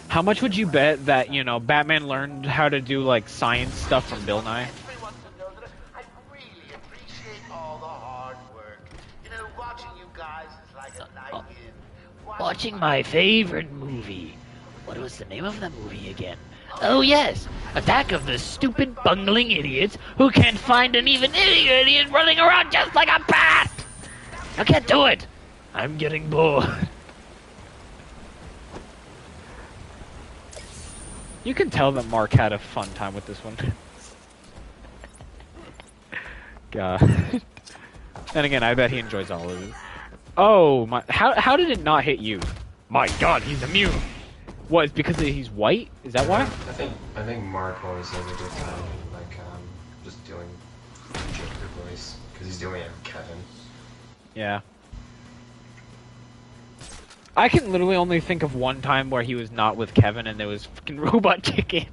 S4: How much would you bet that, you know, Batman learned how to do, like, science stuff from Bill Nye?
S12: Watching my favorite movie. What was the name of that movie again? Oh yes, Attack of the Stupid Bungling Idiots Who Can't Find an Even Idiot Running Around Just Like a Bat! I can't do it! I'm getting bored.
S4: You can tell that Mark had a fun time with this one. God. And again, I bet he enjoys all of it. Oh my! How did it not hit you? My God, he's immune. What? It's because he's white? Is that why?
S11: I think Mark always has a good time, like just doing Joker voice because he's doing it with Kevin.
S4: Yeah. I can literally only think of one time where he was not with Kevin and there was fucking Robot Chicken.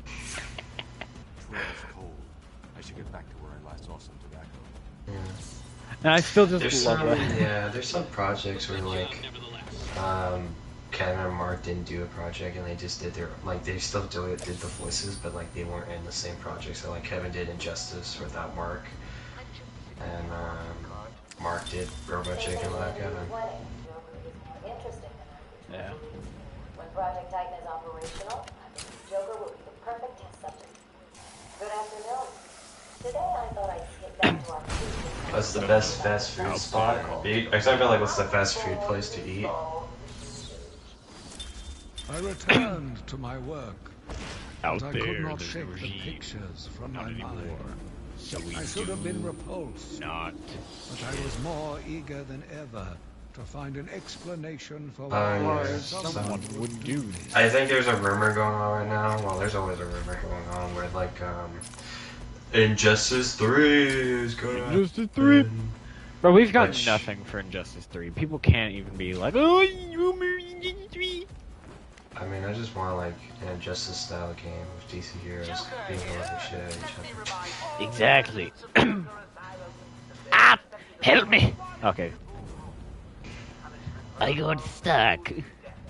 S13: I should get back to where I last saw some tobacco.
S11: Yeah.
S4: And I still just
S11: There's
S4: love
S11: some,
S4: that.
S11: Yeah, there's some projects where like Kevin and Mark didn't do a project and they just did their they still did the voices, but like they weren't in the same project. So like Kevin did Injustice without Mark, and Mark did Robot Chicken without Kevin.
S4: Yeah.
S7: When Project Titan is operational, Joker will be the perfect test subject. Good afternoon. Today I thought I'd skip back to our food.
S11: What's the best fast food spot? Except for like, what's the fast food place to eat?
S14: I returned to my work.
S1: Out
S14: but I
S1: there,
S14: could not
S1: there's
S14: shake
S1: no
S14: the
S1: regime.
S14: pictures from
S1: Not
S14: my
S1: anymore.
S14: mind.
S1: So we
S14: I should have been repulsed.
S1: Not.
S14: But I was more eager than ever to find an explanation for
S11: Yeah,
S14: why someone
S4: would do this.
S11: I think there's a rumor going on right now. Well, there's always a rumor going on where like Injustice 3 is gonna
S4: Injustice 3. Bro, we've got
S11: Which-
S4: nothing for Injustice 3. People can't even be like, oh, rumor Injustice 3.
S11: I mean, I just want like an Injustice style game with DC heroes being able to shit at each other.
S12: Exactly. Ah! Help me!
S4: Okay.
S12: I got stuck.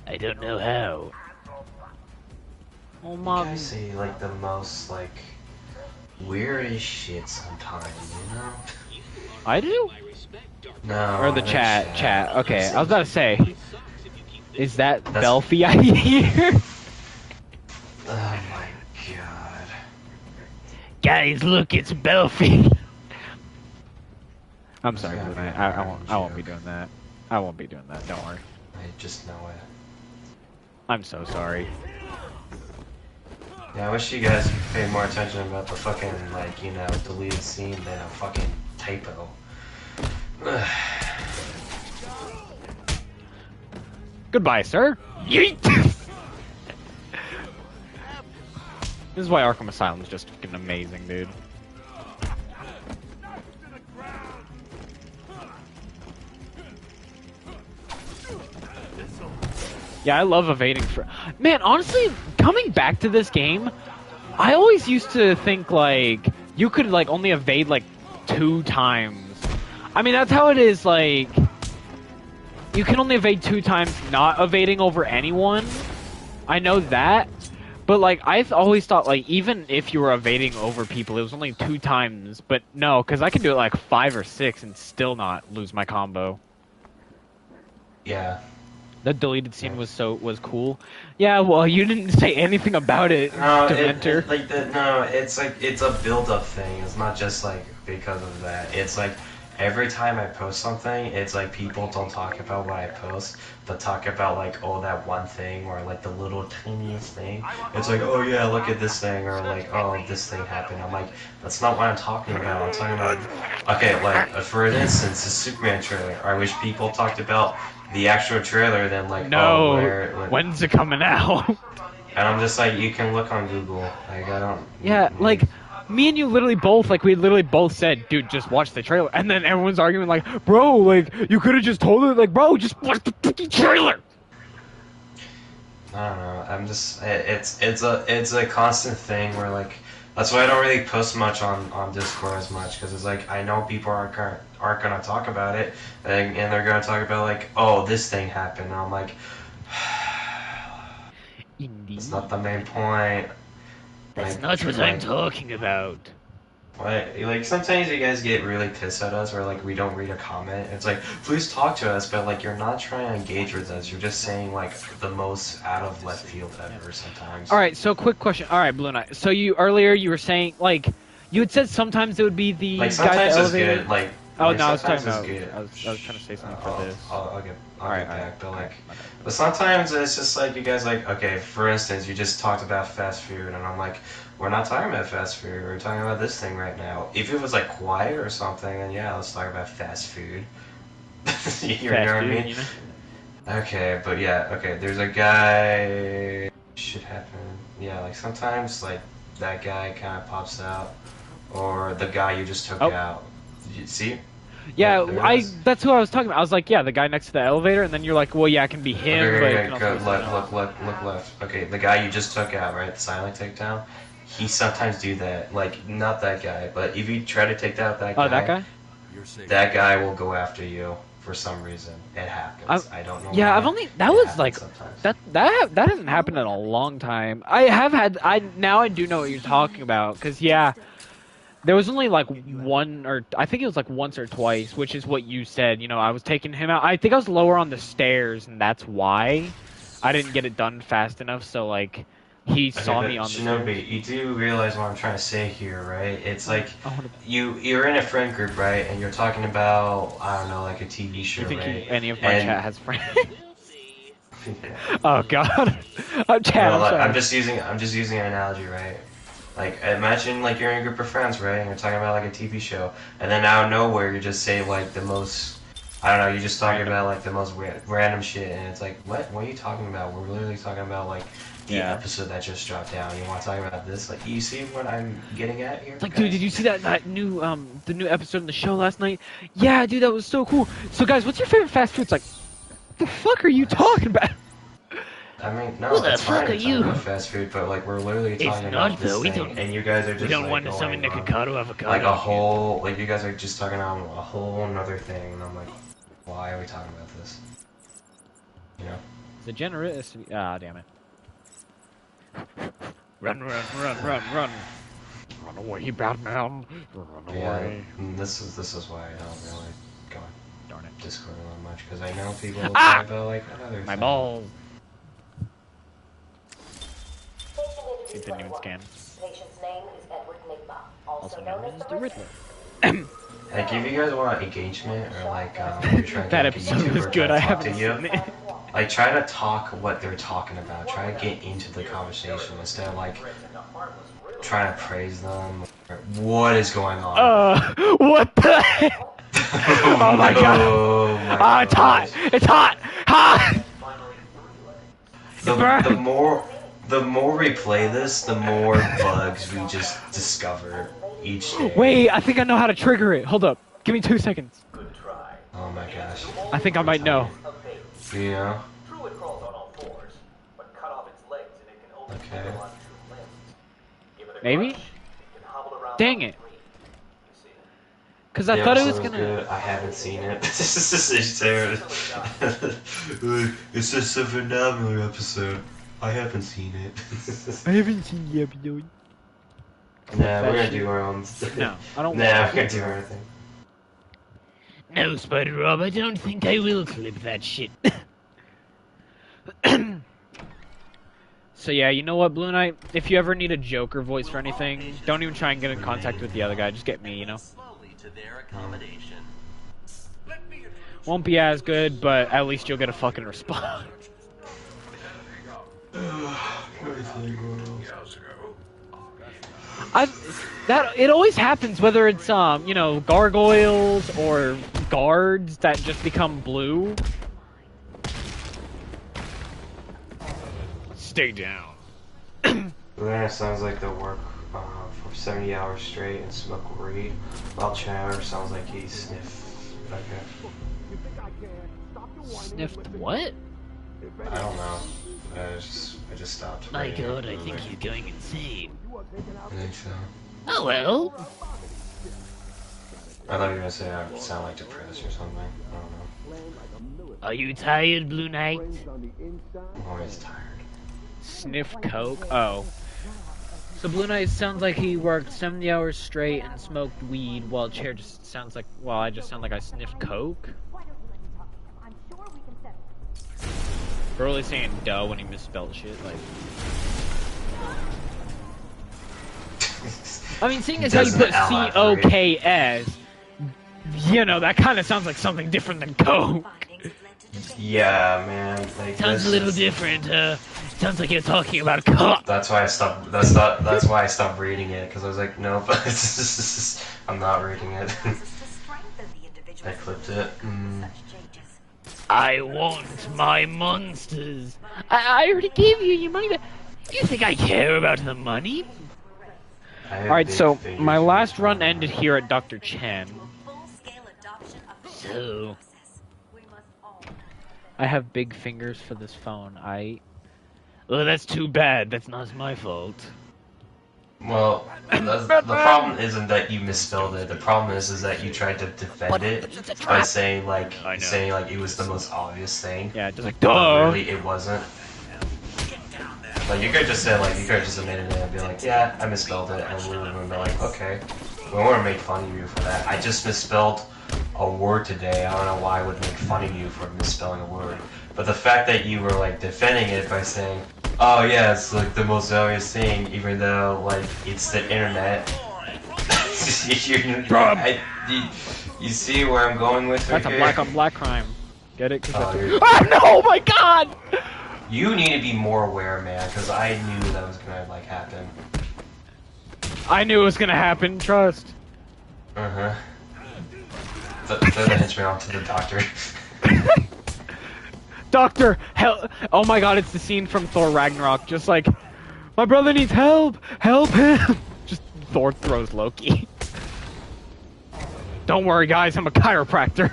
S12: I don't know how.
S4: Oh
S11: You
S4: my.
S11: guys say like the most like weirdest shit sometimes, you know?
S4: I do?
S11: No.
S4: Or the chat. Chat. Okay, I was about to say. Is that
S11: That's...
S4: Belfie I hear?
S11: Oh my god.
S12: Guys, look, it's Belfie.
S4: I'm sorry, Blue Knight. I won't be doing that. I won't be doing that. Don't worry.
S11: I just know it.
S4: I'm so sorry.
S11: Yeah, I wish you guys paid more attention about the fucking, like, you know, deleted scene than a fucking typo.
S4: Goodbye, sir. Yeet! This is why Arkham Asylum is just fucking amazing, dude. Yeah, I love evading for... Man, honestly, coming back to this game, I always used to think, like, you could, like, only evade, like, 2 times. I mean, that's how it is, like... You can only evade 2 times not evading over anyone. I know that. But, like, I've always thought, like, even if you were evading over people, it was only 2 times. But no, because I can do it, like, 5 or 6 and still not lose my combo.
S11: Yeah.
S4: The deleted scene was cool. Yeah, well, you didn't say anything about it,
S11: No,
S4: Dementor.
S11: it's like it's a build-up thing. It's not just like because of that. It's like every time I post something, it's like people don't talk about what I post, but talk about like, oh, that one thing or like the little tiniest thing. It's like, oh yeah, look at this thing, or like, oh, this thing happened. I'm like, that's not what I'm talking about. I'm talking about, okay, like for instance, the Superman trailer. I wish people talked about the actual trailer than like,
S4: no,
S11: oh,
S4: when's it coming out?
S11: And I'm just like, you can look on Google. Like, I don't.
S4: Yeah, like, me and you literally both, like, we literally both said, dude, just watch the trailer. And then everyone's arguing, like, bro, like, you could have just told it, like, bro, just watch the fucking trailer.
S11: I don't know. I'm just, it's a constant thing where like, that's why I don't really post much on Discord as much, because it's like I know people aren't gonna talk about it, and they're gonna talk about like, oh, this thing happened. And I'm like, it's not the main point.
S12: That's
S11: like,
S12: not what
S11: like,
S12: I'm talking about.
S11: Like sometimes you guys get really pissed at us, or like we don't read a comment. It's like, please talk to us, but like you're not trying to engage with us. You're just saying like the most out of left field ever sometimes.
S4: All right, so quick question. All right, Blue Knight. So earlier you were saying, like, you had said sometimes it would be the
S11: like
S4: guy at the elevator.
S11: Good. Like,
S4: oh no, I was
S11: sometimes
S4: talking
S11: it's
S4: about.
S11: good.
S4: I was trying to say something for this.
S11: I'll get
S4: Alright,
S11: back, but like, but sometimes it's just like you guys like, okay, for instance, you just talked about fast food, and I'm like, we're not talking about fast food. We're talking about this thing right now. If it was like quiet or something, then yeah, let's talk about fast food. You know what I mean? You know? Okay, but yeah, okay. There's a guy. Shit happen. Yeah, like sometimes like that guy kind of pops out, or the guy you just took out. Did you see?
S4: Yeah, that's who I was talking about. I was like, yeah, the guy next to the elevator, and then you're like, well, yeah, it can be him.
S11: Okay, look left. Okay, the guy you just took out, right? The silent takedown. He sometimes do that. Like, not that guy, but if you try to take out that guy,
S4: that guy?
S11: That guy will go after you for some reason. It happens. I don't know.
S4: Yeah,
S11: why.
S4: I've only that was like sometimes. that hasn't happened in a long time. I do know what you're talking about, because yeah. There was only like one, or I think it was like once or twice, which is what you said. You know, I was taking him out. I think I was lower on the stairs, and that's why I didn't get it done fast enough. So like, he saw me on the stairs.
S11: Shinobi, you do realize what I'm trying to say here, right? It's like you're in a friend group, right? And you're talking about, I don't know, like a TV show,
S4: right? You think
S11: right?
S4: any of my chat has friends? Oh God, I'm
S11: just using an analogy, right? Like, imagine, like, you're in a group of friends, right, and you're talking about, like, a TV show, and then out of nowhere, you just say, like, the most, I don't know, you're just talking about, like, the most random shit, and it's like, what are you talking about? We're literally talking about, like, the episode that just dropped down. You want to talk about this? Like, you see what I'm getting at here?
S4: Like, dude, did you see that new, the new episode of the show last night? Yeah, dude, that was so cool. So, guys, what's your favorite fast food? It's like, what the fuck are you talking about?
S11: I mean, no,
S12: who the fuck are you?
S11: Fast food, but like we're literally talking about this thing, and you guys are just
S12: we don't
S11: like,
S12: want to summon avocado.
S11: Like a whole, like you guys are just talking on a whole another thing, and I'm like, why are we talking about this? You know?
S4: The generous. Ah, damn it!
S12: Run! Run away, Batman! Run away!
S11: This is why I don't really go on. Discord that much because I know people talk about like another.
S4: My
S11: thing.
S4: balls. It didn't even scan.
S7: Patient's name is Edward Nigma, also
S4: known
S7: known as
S4: the Riddler.
S11: Like, if you guys want engagement or like you're trying to
S4: That
S11: like, a
S4: episode was
S11: YouTuber
S4: good.
S11: to
S4: I
S11: talk to
S4: haven't
S11: you,
S4: seen it.
S11: like try to talk what they're talking about. Try to get into the conversation instead of like trying to praise them. Or, what is going on?
S4: What the heck? Oh my god!
S11: Oh my
S4: It's hot! It's hot! Hot!
S11: The more we play this, the more bugs we just discover each day.
S4: Wait, I think I know how to trigger it. Hold up. Give me 2 seconds.
S11: Oh my gosh.
S4: I think I might know.
S11: You know?
S2: Druid crawls on all fours, but cut off its legs and it can only
S11: Okay.
S2: on two limbs. Give it a
S4: Maybe?
S2: crush, it can hobble around
S4: Dang
S2: on
S4: it.
S2: three.
S4: Because I
S11: The
S4: thought it was
S11: episode
S4: gonna.
S11: Good. I haven't seen it. It's just a phenomenal episode. I haven't seen it.
S4: I haven't seen the episode.
S11: Nah, we're gonna do our own.
S4: No, I don't
S11: Nah,
S4: want
S11: we're gonna do our thing.
S12: No, Spider Rob, I don't think I will clip that shit.
S4: So yeah, you know what, Blue Knight? If you ever need a Joker voice for anything, don't even try and get in contact with the other guy. Just get me, you know? Won't be as good, but at least you'll get a fucking response. It always happens, whether it's you know, gargoyles or guards that just become blue. Stay down.
S11: Luna sounds like they'll work for 70 hours straight and smoke weed, while Chandler sounds like he sniffed.
S4: Sniffed what?
S11: I don't know. I just stopped.
S12: My
S11: reading
S12: god,
S11: it.
S12: I think you're going insane.
S11: I think so.
S12: Oh well.
S11: I thought you were gonna say I sound like depressed or something. I don't know.
S12: Are you tired, Blue Knight?
S11: I'm always tired.
S4: Sniff coke? Oh. So Blue Knight sounds like he worked 70 hours straight and smoked weed, while Chair just sounds like, well, I just sound like I sniffed coke? We're really saying duh when he misspelled shit, like... I mean, seeing as how you put C-O-K-S, you know, that kind of sounds like something different than coke.
S11: Yeah, man. Like,
S12: Sounds a little different, sounds like you're talking about cock.
S11: That's why I stopped. That's why I stopped reading it, because I was like, nope, I'm not reading it. I clipped it.
S12: I want my monsters. I already gave you your money back. Do you think I care about the money?
S4: Alright, so my last run ended here at Dr. Chen.
S12: So...
S4: I have big fingers for this phone.
S12: Well, that's too bad. That's not my fault.
S11: Well, the problem isn't that you misspelled it. The problem is that you tried to defend it by saying like it was the most obvious thing.
S4: Yeah, just like
S11: but
S4: duh.
S11: really it wasn't. Like you could just say like you could have just admitted it and be like, yeah, I misspelled it, and we would have been like, okay, we don't want to make fun of you for that. I just misspelled a word today. I don't know why I would make fun of you for misspelling a word. But the fact that you were like defending it by saying, oh yeah, it's like the most obvious thing, even though like it's the internet. You see where I'm going with it?
S4: That's a black on black crime. Get it?
S11: Oh
S4: no, my god!
S11: You need to be more aware, man, because I knew that was gonna like happen.
S4: I knew it was gonna happen, trust.
S11: Uh-huh. Throw the henchman off to the doctor.
S4: Doctor, help! Oh my god, it's the scene from Thor Ragnarok. Just like, my brother needs help! Help him! Just Thor throws Loki. Don't worry, guys, I'm a chiropractor.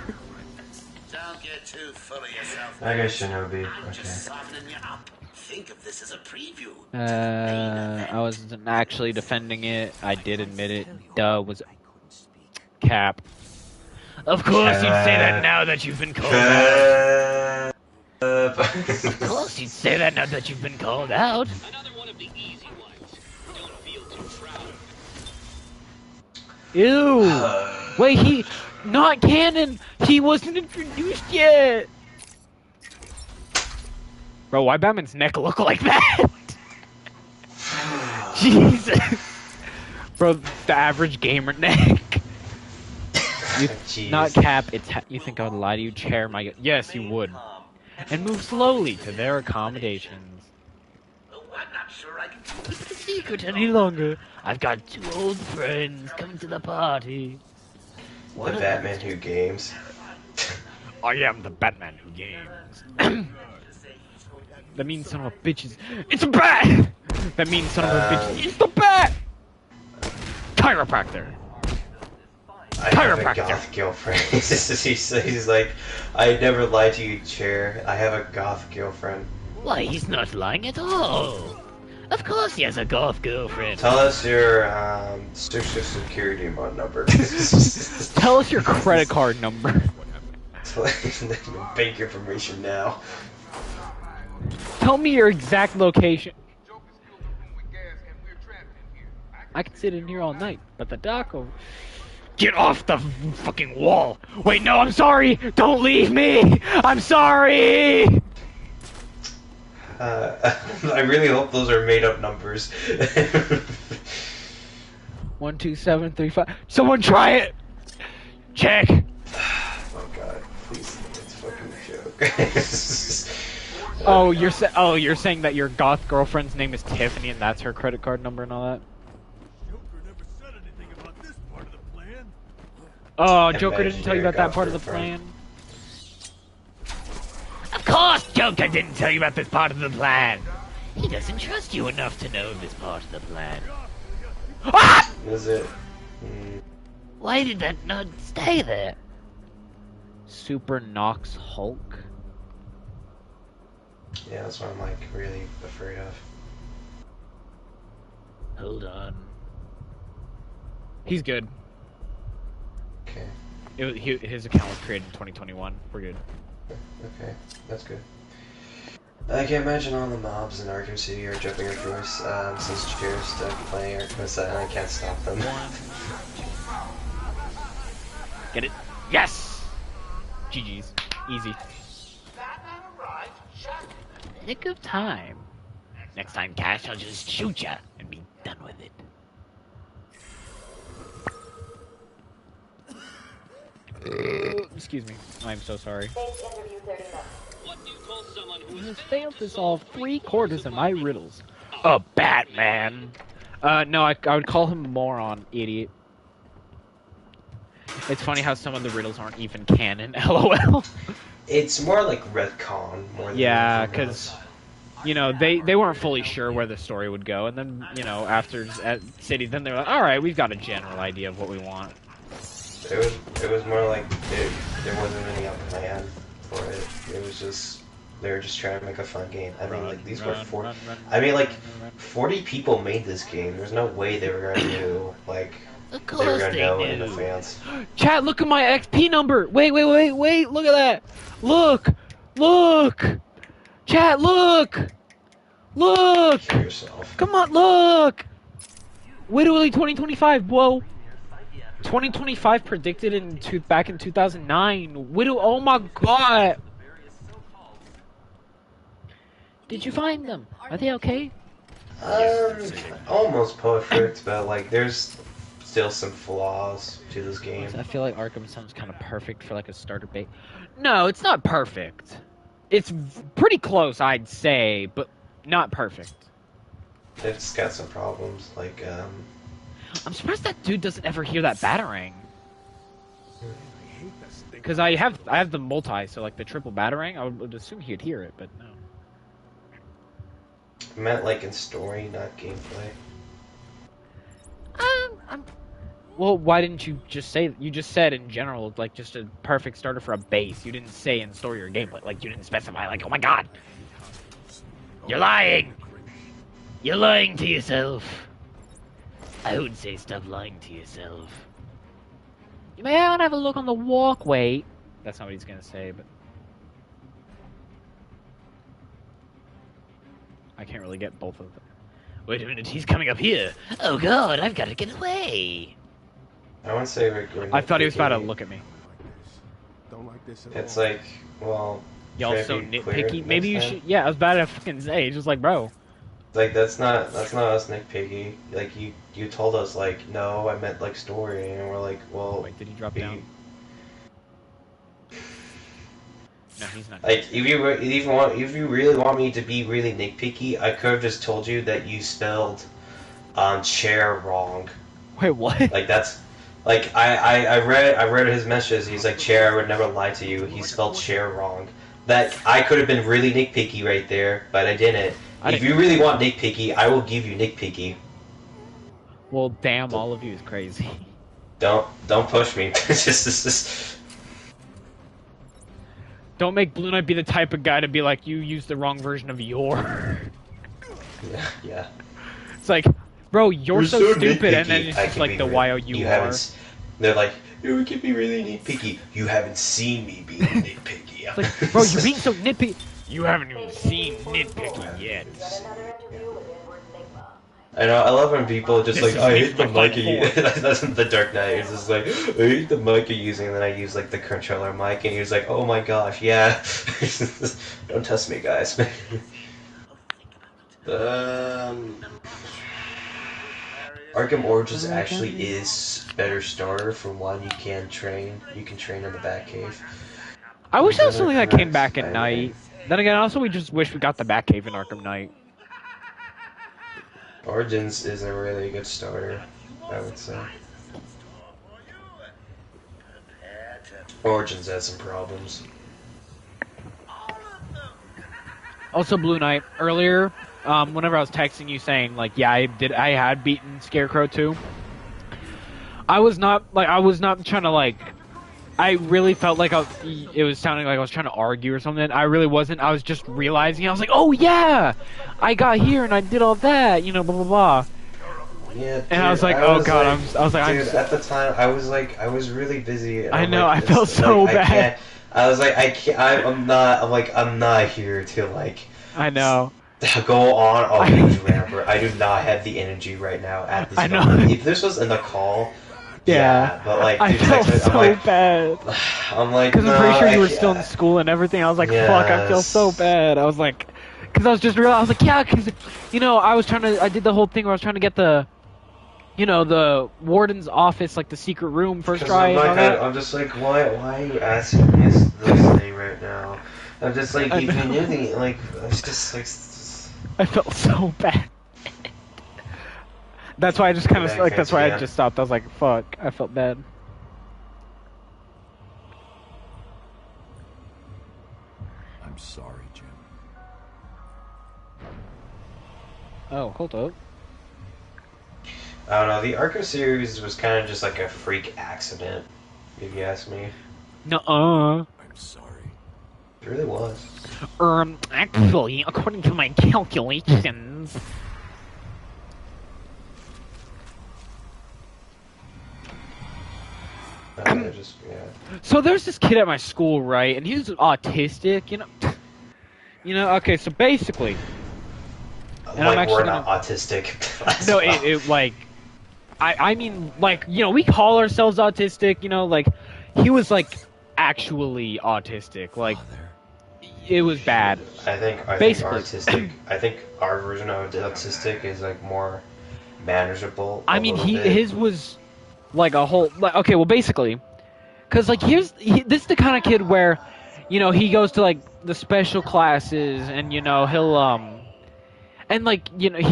S16: Don't get too full of yourself.
S11: I guess Shinobi.
S16: Just softening you up. Think of this as a preview.
S4: I wasn't actually defending it. I did admit it. Duh, was Cap.
S12: Of course you'd say that now that you've been called out. Of course you'd say that now that you've been called out.
S15: Another one of the easy ones. Don't feel too proud.
S4: Ew! Wait, Not canon! He wasn't introduced yet! Bro, why Batman's neck look like that? Jesus! Bro, the average gamer neck. Not cap, it's you think I would lie to you, chair my... Yes, you would. And move slowly to their accommodations.
S16: I'm not sure I can
S12: Keep it a secret any longer. I've got 2 old friends coming to the party.
S11: The Batman who games.
S1: I am the Batman who games.
S4: That means son of a bitches. It's a bat! That means son of a bitches. It's the bat!
S1: Chiropractor.
S11: I have a goth girlfriend. he's like, I never lied to you, chair. I have a goth girlfriend.
S12: Why, he's not lying at all. Of course he has a goth girlfriend.
S11: Tell us your social security number.
S4: Tell us your credit card number.
S11: Bank information now.
S4: Tell me your exact location. I can sit in here all night, but the doc will...
S1: Get off the fucking wall! Wait, no, I'm sorry! Don't leave me! I'm sorry!
S11: I really hope those are made up numbers.
S4: 1, 2, 7, 3, 5. Someone try it! Check!
S11: Oh god, please, it's fucking a joke.
S4: You're saying that your goth girlfriend's name is Tiffany and that's her credit card number and all that? Oh, Joker didn't tell you about that part of the plan?
S12: Of course Joker didn't tell you about this part of the plan. He doesn't trust you enough to know this part of the plan.
S4: Ah!
S11: Is it?
S12: Why did that not stay there?
S4: Super Nox Hulk?
S11: Yeah, that's what I'm like really afraid of.
S12: Hold on.
S4: He's good.
S11: Okay.
S4: His account was created in 2021. We're good.
S11: Okay, that's good. I can imagine all the mobs in Arkham City are jumping at Joyce since Chair's stuck playing Arkham Asylum and I can't stop them.
S4: Get it? Yes! GG's. Easy.
S12: Nick of time. Next time, Cash, I'll just shoot ya and be done with it.
S4: Excuse me. I'm so sorry.
S15: What do you call someone who
S4: has failed to solve 3/4 of my riddles. A Batman. No, I would call him moron, idiot. It's funny how some of the riddles aren't even canon. LOL.
S11: It's more like retcon more than
S4: yeah, because you know they weren't fully sure where the story would go, and then after City, then they're like, all right, we've got a general idea of what we want.
S11: It was more like there wasn't really a plan for it. It was just they were just trying to make a fun game. I mean, like these were 40. I mean, like 40 people made this game. There's no way they were gonna do like they were gonna know in advance.
S4: Chat, look at my XP number. Wait, look at that. Look. Chat, look.
S11: Kill yourself.
S4: Come on, look. Literally 2025, whoa. 2025 predicted back in 2009. Widow, oh my god. Did you find them? Are they okay?
S11: Almost perfect, but like there's still some flaws to this game.
S4: I feel like Arkham sounds kind of perfect for like a starter bait. No, it's not perfect. It's pretty close, I'd say, but not perfect.
S11: It's got some problems, like
S4: I'm surprised that dude doesn't ever hear that batarang. Because I have the multi, so like the triple batarang, I would assume he'd hear it, but no.
S11: I meant like in story, not gameplay.
S4: Well, why didn't you just say? You just said in general, like just a perfect starter for a base. You didn't say in story or gameplay. Like you didn't specify. Like, oh my god,
S12: you're lying. You're lying to yourself. I would say stop lying to yourself.
S4: You may want to have a look on the walkway. That's not what he's gonna say, but I can't really get both of them.
S12: Wait a minute, he's coming up here. Oh god, I've got to get away.
S11: I want to say
S4: I thought he was about to look at me.
S11: It's like, well,
S4: Y'all
S11: should I
S4: so
S11: be clear
S4: nitpicky. Maybe you
S11: next time?
S4: should. Yeah, I was about to fucking say. Just like, bro.
S11: Like that's not us nitpicky. Like you told us like no, I meant like story, and we're like, well,
S4: Wait, did he drop down? No, he's not.
S11: Like if you really want me to be really nitpicky, I could have just told you that you spelled chair wrong.
S4: Wait, what?
S11: Like that's like I read his messages. He's like, chair, I would never lie to you. He spelled chair wrong. That I could have been really nitpicky right there, but I didn't. If you really want nitpicky, I will give you nitpicky.
S4: Well, damn, all of you is crazy.
S11: Don't push me. just.
S4: Don't make Blue Knight be the type of guy to be like, you used the wrong version of your.
S11: Yeah.
S4: It's like, bro, you're so stupid, and then
S11: nitpicky.
S4: it's
S11: I
S4: just
S11: can
S4: like
S11: be
S4: the YOUR.
S11: They're like, you can be really nitpicky. You haven't seen me being nitpicky.
S4: It's like, bro, you're being so nitpicky. You haven't even seen nitpicky yet.
S11: I know, I love when people just
S4: This
S11: like, I
S4: is
S11: hate the
S4: my
S11: mic you That's the Dark Knight. It's just like, I hate the mic you're using, and then I use like the controller mic, and he's like, oh my gosh, yeah. Don't test me, guys. Arkham Origins actually is better starter. For one, you can train in the Batcave.
S4: I wish that was something that came back at night. Then again, also we just wish we got the Batcave in Arkham Knight.
S11: Origins is a really good starter, I would say. Origins has some problems.
S4: Also, Blue Knight, earlier, whenever I was texting you saying, like, yeah, I had beaten Scarecrow too. I was not trying to, like, I really felt like it was sounding like I was trying to argue or something. I really wasn't. I was just realizing. I was like, oh yeah, I got here and I did all that, you know, blah blah blah.
S11: Yeah, dude,
S4: and I was like, oh god, I was like,
S11: dude, at the time, I was really busy. And
S4: I know,
S11: like,
S4: I felt so bad.
S11: I was like, I can't, I'm not here to like.
S4: I know.
S11: Go on a huge rant. I do not have the energy right now at this moment. If this was in the call. Yeah, but like,
S4: I felt so bad.
S11: I'm like,
S4: because I'm pretty sure you were still in school and everything. I was like, fuck, I feel so bad. I was like, because I was just realizing, I was like, yeah, because, you know, I did the whole thing where I was trying to get the, you know, the warden's office, like the secret room first try.
S11: I'm just like, why are you asking me this thing right now? I'm just like, if you knew the, like, it's just like.
S4: I felt so bad. That's why I just kind of like. That's why I just stopped. I was like, "Fuck!" I felt bad.
S13: I'm sorry, Jim.
S4: Oh, hold up.
S11: I don't know. The Arkham series was kind of just like a freak accident, if you ask me.
S4: Nuh-uh.
S13: I'm sorry.
S11: It really was.
S12: Actually, according to my calculations.
S4: So there's this kid at my school, right? And he's autistic, you know. You know, okay, so basically. And
S11: like,
S4: I'm actually
S11: we're not autistic.
S4: No, it like. I mean, like, you know, we call ourselves autistic, you know, like, he was, like, actually autistic. Like, it was bad.
S11: I think autistic. I think our version of autistic is, like, more manageable.
S4: I mean, his was. Like a whole, like, okay, well, basically, because like this is the kind of kid where, you know, he goes to like the special classes, and you know he'll and like, you know, I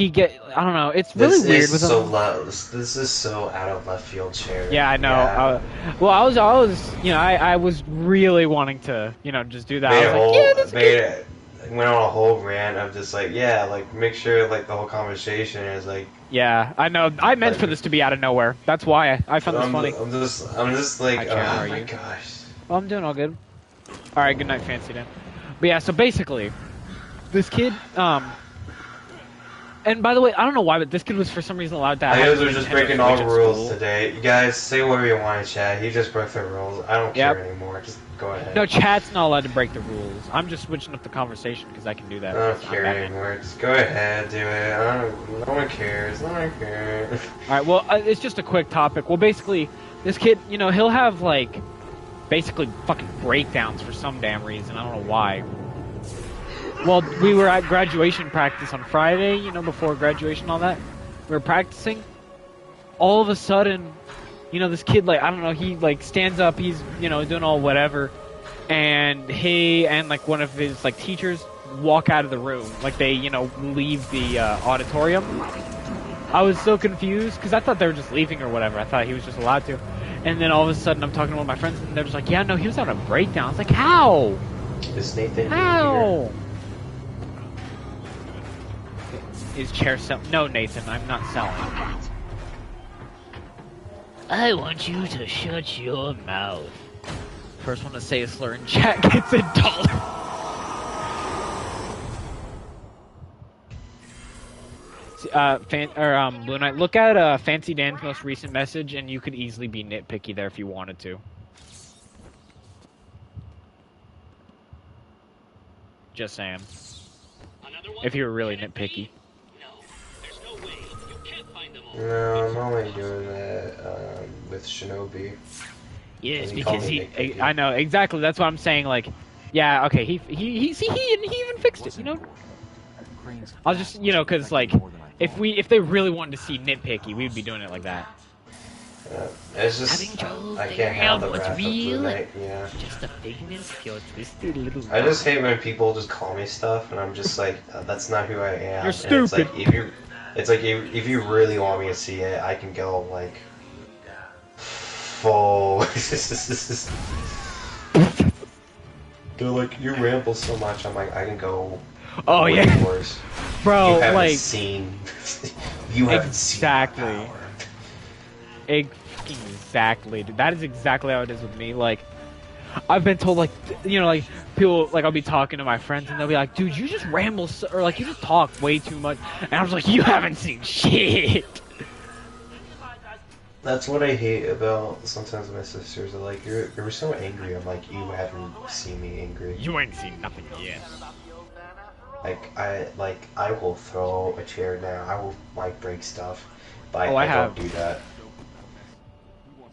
S4: don't know, it's really weird with him.
S11: This is so out of left field, chair.
S4: Yeah, I know. Yeah. Well, I was, you know, I was really wanting to, you know, just do that.
S11: Went on a whole rant of just like, yeah, like make sure like the whole conversation is like.
S4: Yeah, I know. I meant for this to be out of nowhere. That's why I found this funny.
S11: I'm just like, oh my gosh.
S4: Well, I'm doing all good. All right, good night, Fancy Dan. But yeah, so basically, this kid, and by the way, I don't know why, but this kid was for some reason allowed to have.
S11: I guys are just breaking all the rules today. You guys say whatever you want to chat. He just broke the rules. I don't care anymore. Just go ahead.
S4: No, chat's not allowed to break the rules. I'm just switching up the conversation because I can do that.
S11: I don't care anymore. Just go ahead, do it. No one cares. No one cares.
S4: Alright, well, it's just a quick topic. Well, basically, this kid, you know, he'll have, like, basically fucking breakdowns for some damn reason. I don't know why. Well, we were at graduation practice on Friday, you know, before graduation and all that. We were practicing. All of a sudden, you know, this kid, like, I don't know, he, like, stands up, he's, you know, doing all whatever, and he and, like, one of his, like, teachers walk out of the room. Like, they, you know, leave the auditorium. I was so confused, because I thought they were just leaving or whatever. I thought he was just allowed to. And then all of a sudden, I'm talking to one of my friends, and they're just like, yeah, no, he was on a breakdown. I was like, how?
S11: Is Nathan
S4: How? Is chair selling? No, Nathan, I'm not selling.
S12: I want you to shut your mouth.
S4: First one to say a slur in chat gets $1. Blue Knight, look at Fancy Dan's most recent message, and you could easily be nitpicky there if you wanted to. Just saying. If you were really nitpicky.
S11: No, I'm only doing that with Shinobi.
S12: Yes,
S11: because
S4: I know exactly. That's what I'm saying. Like, yeah, okay. He even fixed it. You know. I'll just, you know, because like, if they really wanted to see nitpicky, we'd be doing it like that.
S11: It's just I can't handle the wrath of Blue Knight. Yeah.
S12: Just a figment of your twisted little.
S11: I just hate when people just call me stuff, and I'm just like, that's not who I am.
S4: You're stupid.
S11: It's like if you really want me to see it, I can go like full. They're like, you ramble so much. I'm like, I can go.
S4: Oh yeah,
S11: worse.
S4: Bro.
S11: You haven't
S4: like
S11: seen. You haven't
S4: exactly. Exactly, dude. That is exactly how it is with me. Like, I've been told, like, you know, like, people, like, I'll be talking to my friends, and they'll be like, dude, you just ramble, or, like, you just talk way too much. And I was like, you haven't seen shit.
S11: That's what I hate about sometimes my sisters. Are like, you're so angry. I'm like, you haven't seen me angry.
S4: You ain't seen nothing yet.
S11: I will throw a chair down. I will, like, break stuff. But
S4: I
S11: don't do that.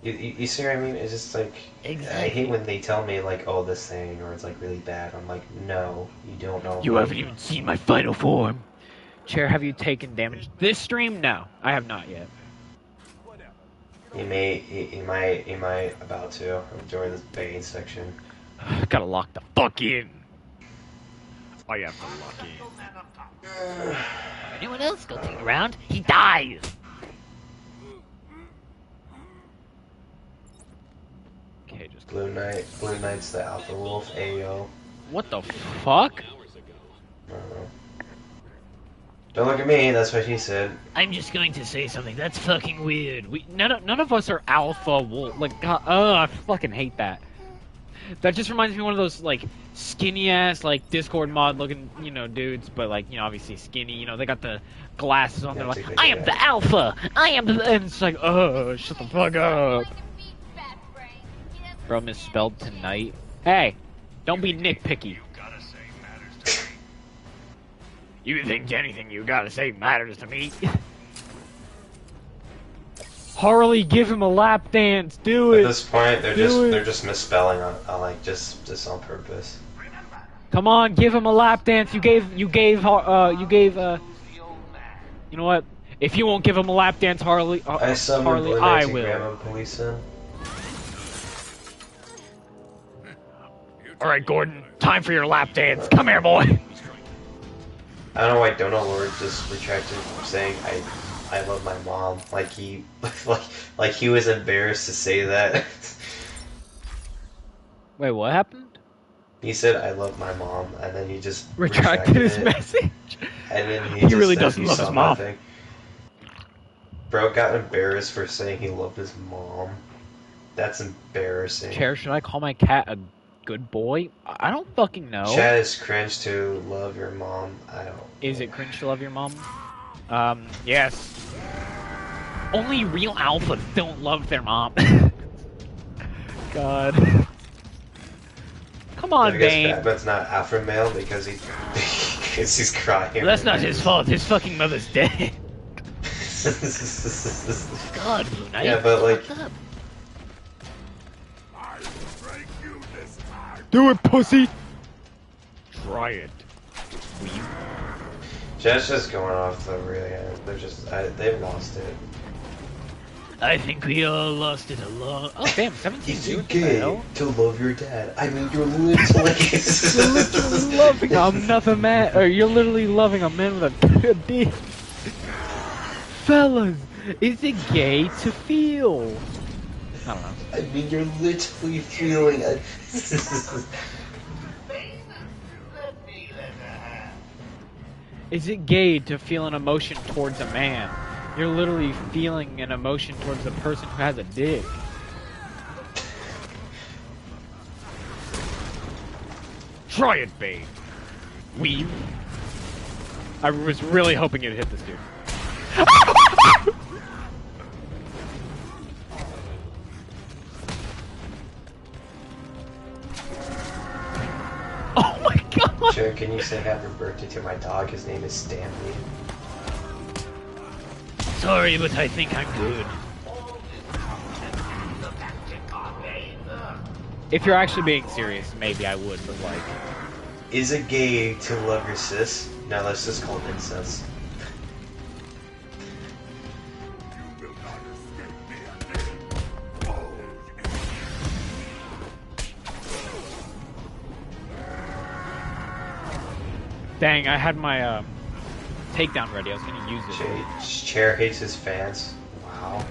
S11: You see what I mean? It's just like, I hate when they tell me, like, oh, this thing, or it's, like, really bad. I'm like, no, you don't know.
S12: You haven't even seen my final form.
S4: Chair, have you taken damage this stream? No, I have not yet.
S11: You might about to during this Bane section.
S4: Gotta lock the fuck in. Oh, you have to lock in.
S12: Anyone else go take a round? He dies!
S4: Okay, just
S11: Blue Knight's the Alpha Wolf, Ayo.
S4: What the fuck?
S11: I don't know. Don't look at me, that's what he said.
S12: I'm just going to say something, that's fucking weird.
S4: None of us are Alpha Wolf. Like, God, I fucking hate that. That just reminds me of one of those, like, skinny-ass, like, Discord mod-looking, you know, dudes, but, like, you know, obviously skinny, you know, they got the glasses on, they're like, I am the Alpha! I am the... And it's like, oh, shut the fuck up. Bro, misspelled tonight. Hey, don't be nitpicky. You think anything you gotta say matters to me? Harley, give him a lap dance. Do it.
S11: At this point, they're just misspelling on like just on purpose.
S4: Come on, give him a lap dance. You gave you know what? If you won't give him a lap dance, Harley, I will. All right, Gordon, time for your lap dance. Come here, boy.
S11: I don't know why Donut Lord just retracted saying I love my mom. Like he like he was embarrassed to say that.
S4: Wait, what happened?
S11: He said I love my mom, and then he just
S4: retracted his message.
S11: And then
S4: he really doesn't love his mom.
S11: Nothing. Bro got embarrassed for saying he loved his mom. That's embarrassing.
S4: Chair, should I call my cat a good boy? I don't fucking know.
S11: Chad is cringe to love your mom. I don't.
S4: Is it cringe to love your mom? Yes. Only real alphas don't love their mom. God. Come on, Bane.
S11: Batman's not alpha male because he's crying.
S12: Well, that's not his fault. His fucking mother's dead.
S11: God, Blue Knight. Yeah, but like.
S4: Do it, pussy! Try it.
S11: Jet's just going off the real end. They're just, they've lost it.
S12: I think we all lost it a long.
S4: Oh damn, 17
S11: Is it
S4: dude,
S11: gay to love your dad? I mean, you're literally
S4: You're literally loving another man, or you're literally loving a man with a dick. Fellas, is it gay to feel? I don't know.
S11: I mean, you're literally feeling it.
S4: Is it gay to feel an emotion towards a man? You're literally feeling an emotion towards the person who has a dick. Try it, babe. Weave. I was really hoping you'd hit this dude. Oh my god!
S11: Sure, can you say happy birthday to my dog? His name is Stanley.
S12: Sorry, but I think I'm good.
S4: If you're actually being serious, maybe I would, but like...
S11: Is it gay to love your sis? No, let's just call it incest.
S4: Dang, I had my takedown ready. I was gonna use it.
S11: Chair hates his fans. Wow.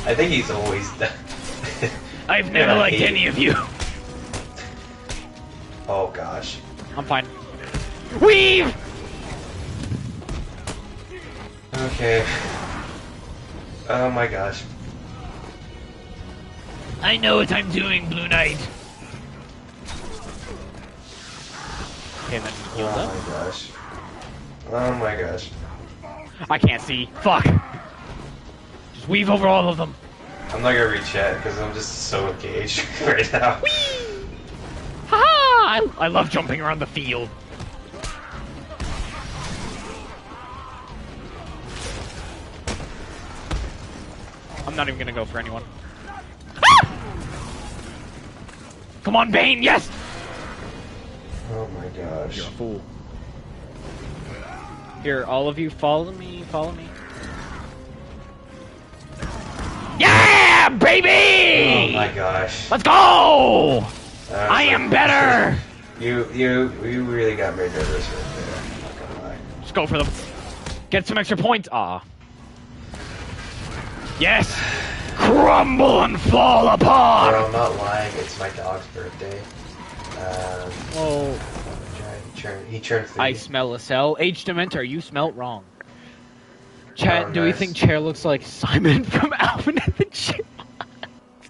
S11: I think he's always done.
S12: I've never liked any of you.
S11: Oh gosh.
S4: I'm fine. Weave!
S11: Okay. Oh my gosh.
S12: I know what I'm doing, Blue Knight.
S4: Okay, then heal
S11: Oh
S4: up.
S11: my gosh. Oh my gosh.
S4: I can't see. Fuck. Just weave over all of them.
S11: I'm not gonna read chat because I'm just so engaged right now.
S4: Haha! I love jumping around the field. I'm not even gonna go for anyone. Come on, Bane, yes!
S11: Oh my gosh.
S4: You're a fool. Here, all of you, follow me, follow me. Yeah, baby!
S11: Oh my gosh.
S4: Let's go! I am better!
S11: You really got me nervous right there. I'm not gonna lie.
S4: Just go for them. Get some extra points. Aw. Yes! Crumble and fall apart!
S11: Bro, I'm not lying. It's my dog's birthday.
S4: Whoa.
S11: He turned 3.
S4: I smell a cell. H. Dementor, you smelt wrong. Chat,
S11: Oh,
S4: do we
S11: nice.
S4: think Chair looks like Simon from Alvin and the Chipmunks?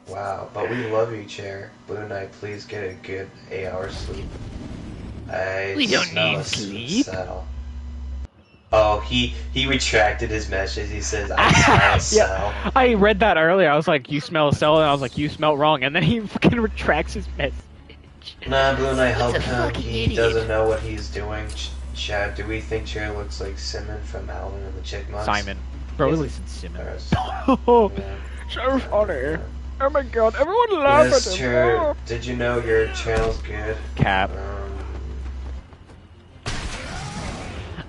S11: Wow, but we love you, Chair. Blue Knight, please get a good 8 hours sleep.
S12: We don't
S11: smell
S12: need
S11: a
S12: sleep.
S11: cell. Oh, he retracted his message. He says, I smell a cell.
S4: Yeah, I read that earlier. I was like, you smell a cell, and I was like, you smell wrong. And then he fucking retracts his message.
S11: Nah, Blue Knight, how
S12: That's a
S11: come
S12: fucking
S11: he
S12: idiot.
S11: doesn't know what he's doing? Chad, do we think Chair looks like Simon from Alvin and the Chipmunks?
S4: Simon. Bro,
S11: Yes.
S4: listen, Simon.
S11: Oh,
S4: So funny. Oh my god, everyone laugh
S11: yes,
S4: at him.
S11: Chair.
S4: Oh.
S11: Did you know your channel's good?
S4: Cap.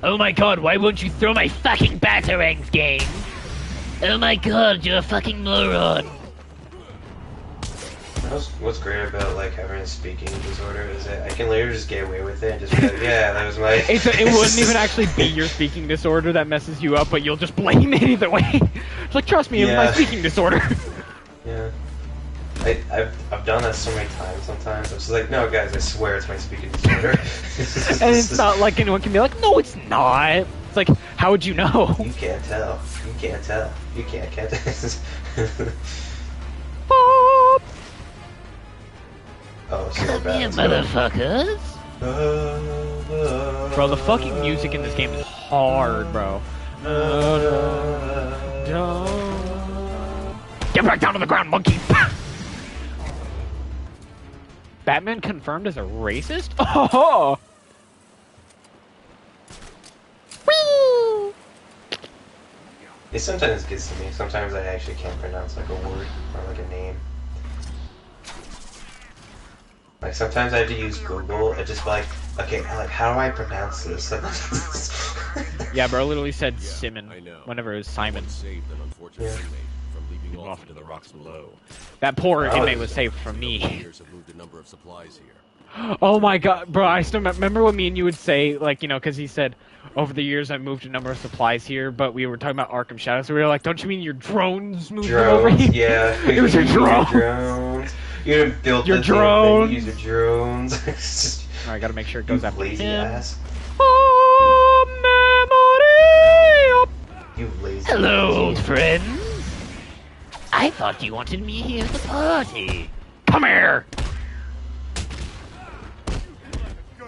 S12: Oh my god, why won't you throw my fucking batarangs, game? Oh my god, you're a fucking moron.
S11: What's great about like having a speaking disorder is that I can literally just get away with it and just be like, yeah, that was my.
S4: It wouldn't even actually be your speaking disorder that messes you up, but you'll just blame it either way. It's like, trust me, it was my
S11: Yeah.
S4: speaking disorder.
S11: Yeah. I've done that so many times sometimes. I'm just like, no, guys, I swear it's my speaking disorder.
S4: And it's not like anyone can be like, no, it's not. It's like, how would you know?
S11: You can't tell. You can't tell. You can't Oh, so
S12: Come
S11: bad.
S12: here,
S11: Let's go.
S12: motherfuckers.
S4: Bro, the fucking music in this game is hard, bro. Get back down to the ground, monkey! Batman confirmed as a racist? Oh! Whee!
S11: It sometimes gets to me. Sometimes I actually can't pronounce like a word or like a name. Like sometimes I have to use Google and just be like, okay, like how do I pronounce this?
S4: Yeah, bro literally said Simon whenever it was Simon.
S5: Saved an unfortunate
S11: Yeah.
S5: inmate from leaping
S1: Leaping
S5: off into the rocks below.
S4: That poor
S11: Oh.
S4: inmate was saved from me.
S5: Years have moved a number of supplies here.
S4: Oh my god, bro, I still remember when me and you would say, like, you know, because he said, over the years I've moved a number of supplies here, but we were talking about Arkham Shadow, so we were like, don't you mean your drones moved them over
S11: Drones,
S4: here?
S11: yeah.
S4: It was your drone.
S11: drones. You didn't build
S4: Your
S11: the thing,
S4: drones.
S11: then you use your drones. It's just,
S4: Alright, gotta make sure it goes after
S11: lazy
S4: him.
S11: ass.
S4: Oh, memory.
S11: You lazy
S12: Hello,
S11: ass.
S12: old friend. I thought you wanted me here at the party. Come here.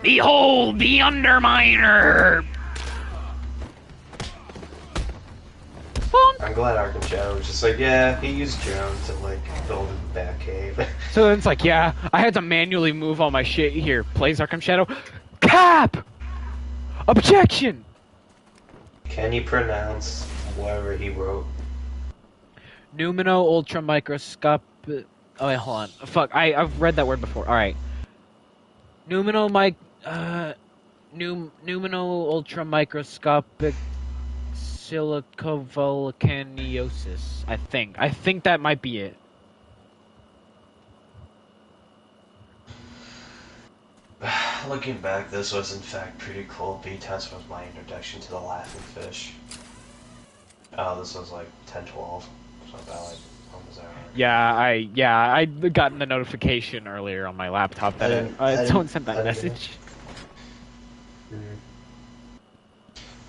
S12: Behold the Underminer.
S11: I'm glad Arkham Shadow was just like, yeah, he used drones to like build a bat cave.
S4: So then it's like, yeah, I had to manually move all my shit here. Plays Arkham Shadow. Cap! Objection!
S11: Can you pronounce whatever he wrote?
S4: Numino ultra microscope. Oh wait, hold on. Fuck, I've read that word before. All right. Numino ultra microscopic silicovolcaniosis. I think that might be it.
S11: Looking back, this was in fact pretty cool. B-Test was my introduction to the Laughing Fish. Oh, this was like 10-12. So about like almost hour.
S4: Yeah, I gotten the notification earlier on my laptop that someone sent that message.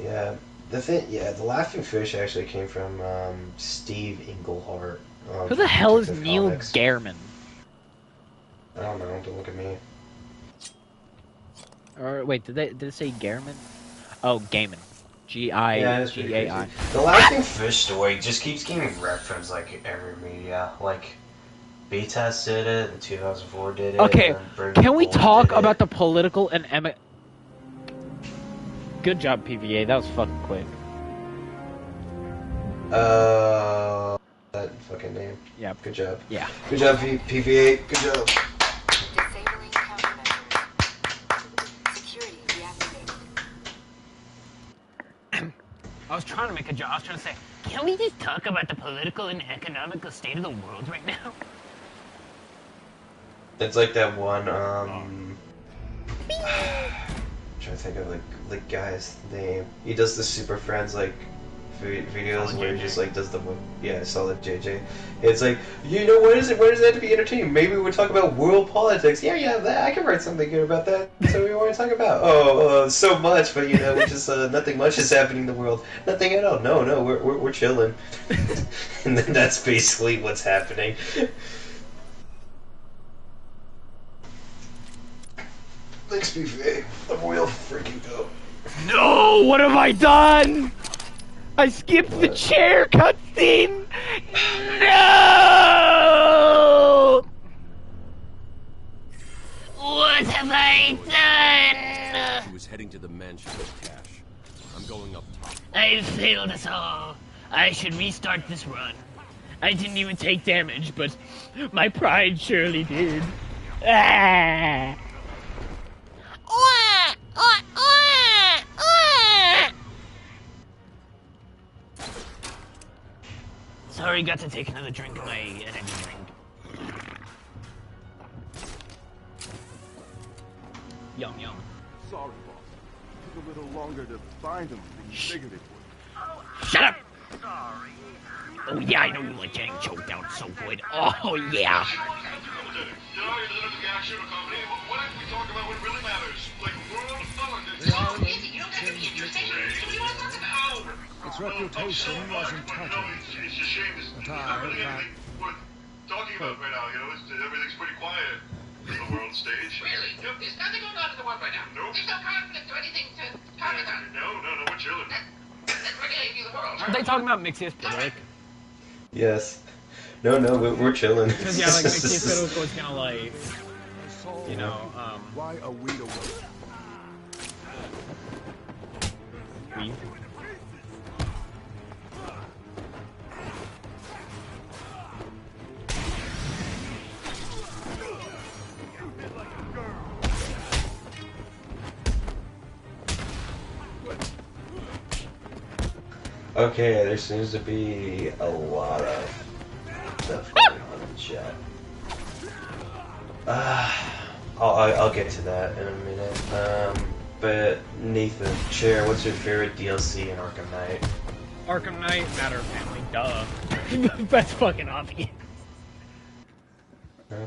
S11: Yeah, the Laughing Fish actually came from Steve Englehart.
S4: Who the hell is
S11: Detective
S4: Neil
S11: Comics.
S4: Gaiman?
S11: I don't know. Don't look at me.
S4: Or wait, did it say Gaiman? Oh, Gaiman. G-I-G-A-I.
S11: The Laughing Fish story just keeps getting referenced like every media. Like B-Test did it, and 2004 did it.
S4: Okay,
S11: and then Brady
S4: can we
S11: Bulls
S4: talk
S11: did it.
S4: about the political and Good job, PVA. That was fucking quick.
S11: That fucking name.
S4: Yeah.
S11: Good job.
S4: Yeah.
S11: Good job, PVA. Good job.
S7: Disabling countermeasures. Security deactivated.
S12: I was trying to make a joke. I was trying to say, can we just talk about the political and economical state of the world right now?
S11: It's like that one. Trying to think of like guy's name. He does the Super Friends like videos where he just like does the Solid JJ. It's like, you know, what is it? Where does it have to be entertaining? Maybe we'll talk about world politics. Yeah, that I can write something good about that. So we want to talk about so much, but you know, we just nothing much is happening in the world. Nothing at all. No, we're chilling. And then that's basically what's happening. Thanks, BVA. I'm real freaking dope.
S4: No! What have I done? I skipped the chair cutscene! No!
S12: What have I done?
S5: He was heading to the mansion with cash. I'm going up top.
S12: I've failed us all. I should restart this run. I didn't even take damage, but my pride surely did. Ah! Sorry, got to take another drink of my energy drink.
S4: Yum.
S8: Sorry, boss. Took a little longer to find them than you figured it would.
S12: Shut up! Oh yeah, I know you like getting choked out so good. Oh yeah.
S14: Its reputation wasn't touched. But
S6: Talking about right now, you know, everything's pretty quiet in the world stage.
S15: Really?
S6: Yep.
S15: There's nothing going on in the world right now.
S6: Nope.
S15: There's no conflict or anything to comment on.
S6: No, we're chilling.
S15: That's regulating the world.
S4: Aren't they talking about Mixius Piddleick?
S11: Yes. No, we're chilling.
S4: Because, yeah, like, Mixius Piddleick was gonna, like, you know,
S8: Why are we the ones?
S4: leave.
S11: Okay, there seems to be a lot of stuff going on in chat. I'll get to that in a minute. But Nathan, Chair, what's your favorite DLC in Arkham Knight?
S17: Arkham Knight, Matter of Family, duh. That's fucking obvious.
S11: Huh?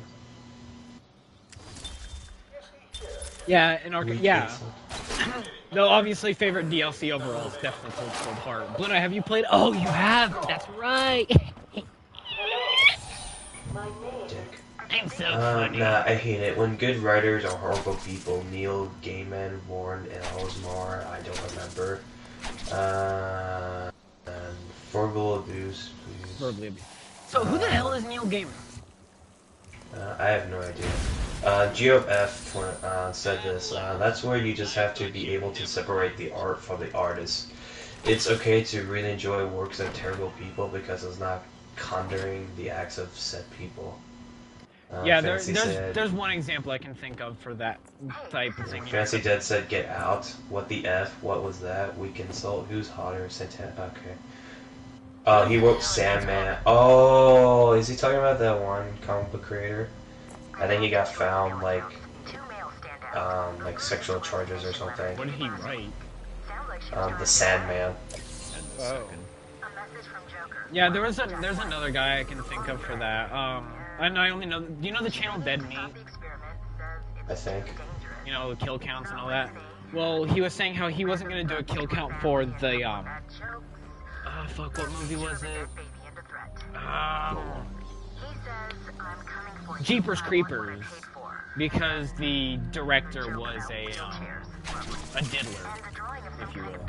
S17: Yeah, in Arkham, yeah. No, obviously favorite DLC overall is definitely Cold Heart. Blue Knight, have you played? Oh, you have. That's right. I'm so funny.
S11: Nah, I hate it. When good writers are horrible people. Neil Gaiman, Warren, and Osmar, I don't remember. And verbal abuse, please.
S17: Verbally abuse. So who the hell is Neil Gaiman?
S11: I have no idea. GeoF said this. That's where you just have to be able to separate the art from the artist. It's okay to really enjoy works of terrible people because it's not condemning the acts of said people.
S17: Yeah, there's one example I can think of for that type of thing.
S11: Fancy Dead said, "Get out." What the F? What was that? We consult. Who's hotter? Satan. Okay. He wrote Sandman. Oh, is he talking about that one comic book creator? I think he got found like sexual charges or something.
S17: What did he write?
S11: The Sandman.
S17: Oh. Yeah, there's another guy I can think of for that. And I only know. Do you know the channel Dead Meat?
S11: I think.
S17: You know, the kill counts and all that. Well, he was saying how he wasn't gonna do a kill count for the fuck, what movie was it? Jeepers Creepers, because the director was a diddler, if you will.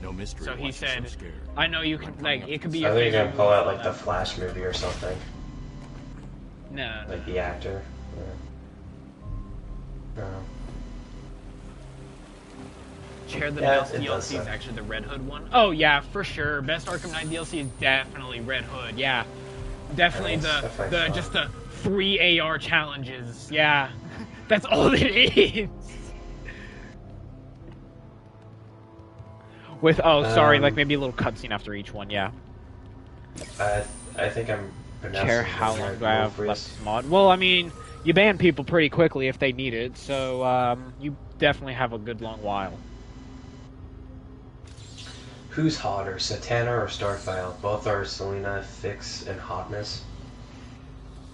S5: No mystery.
S17: So he said, I know you can, like, it could be your
S11: I think
S17: favorite
S11: you're gonna pull out like the Flash movie or something.
S17: No.
S11: Like the actor. Yeah.
S17: Chair, the best DLC is actually the Red Hood one. Oh yeah, for sure. Best Arkham Knight DLC is definitely Red Hood. Yeah, definitely just the 3 AR challenges. Yeah, that's all it is. With sorry, like maybe a little cutscene after each one. Yeah.
S11: I think I'm.
S17: Chair, how long do I have left this mod? Well, I mean, you ban people pretty quickly if they need it, so you definitely have a good long while.
S11: Who's hotter, Satana or Starfile? Both are Selena, Fix, and hotness.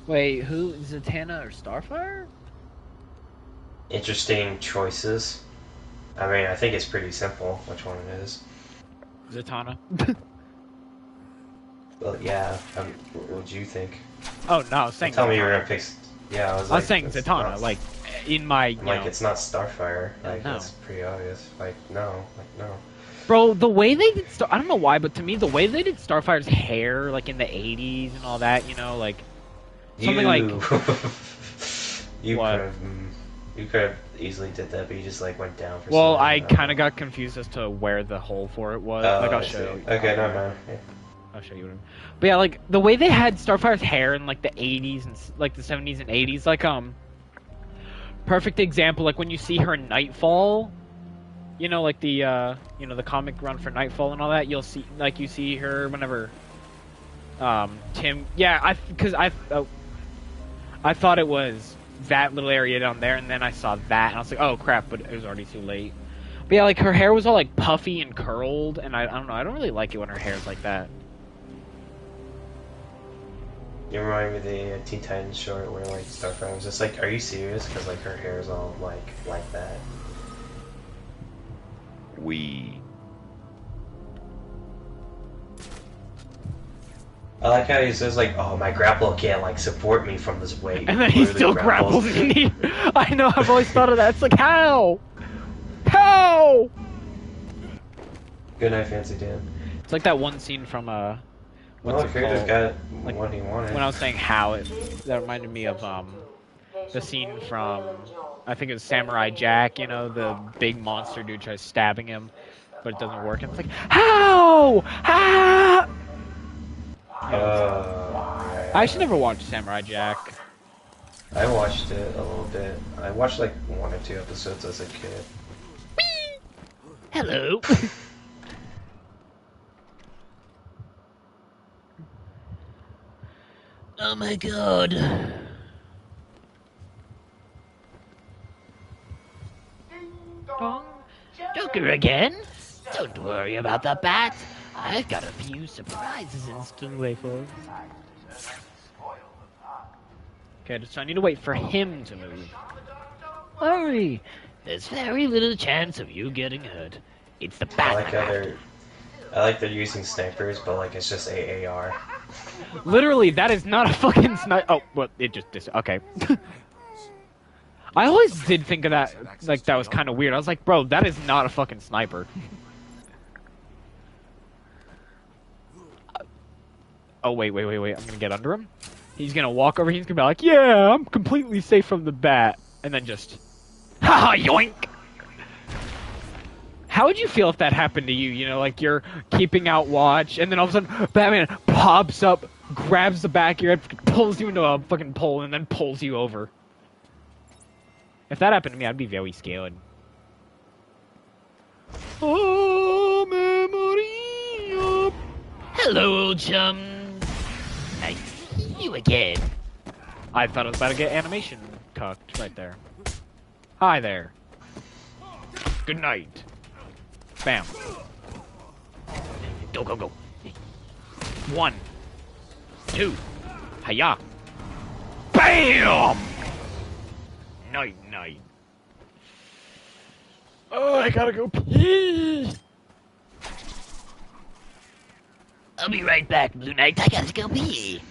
S17: Wait, who? Zatanna or Starfire?
S11: Interesting choices. I mean, I think it's pretty simple which one it is.
S17: Zatanna.
S11: Well, yeah. What would you think?
S17: Oh no, I was saying.
S11: Tell me you were gonna pick. Yeah, I was
S17: saying Zatanna. Like, in my.
S11: Like, it's not Starfire. Like, that's pretty obvious. Like, no.
S17: Bro, the way they did I don't know why, but to me, the way they did Starfire's hair, like in the 80s and all that, you know, like something like.
S11: You could have easily did that, but you just like went down for.
S17: Well, I kind of got confused as to where the hole for it was. Like, I'll show you.
S11: Okay, no, man. Yeah.
S17: I'll show you what I mean. But yeah, like the way they had Starfire's hair in like the 80s and like the 70s and 80s, like perfect example, like when you see her in Nightfall. You know, like the the comic run for Nightfall and all that. You'll see, like, you see her whenever, Tim. Yeah, because I thought it was that little area down there, and then I saw that, and I was like, oh crap! But it was already too late. But yeah, like her hair was all like puffy and curled, and I don't know. I don't really like it when her hair's like that.
S11: You remind me of the Teen Titans short where like Starfire was just like, "Are you serious?" Because like her hair is all like that. I like how he says like, "Oh, my grapple can't like support me from this weight,"
S17: and then he still grapples me. I know. I've always thought of that. It's like, how?
S11: Good night, Fancy Dan.
S17: It's like that one scene from what's it
S11: creator's
S17: called?
S11: got
S17: like,
S11: what he wanted.
S17: When I was saying how, that reminded me of the scene from, I think it was Samurai Jack. You know, the big monster dude tries stabbing him, but it doesn't work. And it's like, how? I actually never watched Samurai Jack.
S11: I watched it a little bit. I watched like 1 or 2 episodes as a kid.
S12: Hello. Oh my god. Joker again? Don't worry about the bat. I've got a few surprises in store.
S17: Wait for it. Okay, so I need to wait for him to move.
S12: Hurry! There's very little chance of you getting hurt. It's the bat.
S11: I like they're using snipers, but like it's just AAR.
S17: Literally, that is not a fucking sniper. Oh, well, it just okay. I always did think of that, like, that was kind of weird. I was like, bro, that is not a fucking sniper. Oh, wait. I'm gonna get under him. He's gonna walk over, he's gonna be like, yeah, I'm completely safe from the bat. And then just, haha, yoink! How would you feel if that happened to you? You know, like, you're keeping out watch, and then all of a sudden, Batman pops up, grabs the back of your head, pulls you into a fucking pole, and then pulls you over. If that happened to me, I'd be very scared.
S12: Oh, memory. Hello, old chum. Nice to see you again.
S17: I thought I was about to get animation cocked right there. Hi there. Good night. Bam.
S12: Go.
S17: 1, 2. Hiya. BAM! Night. Oh, I gotta go pee.
S12: I'll be right back, Blue Knight. I gotta go pee.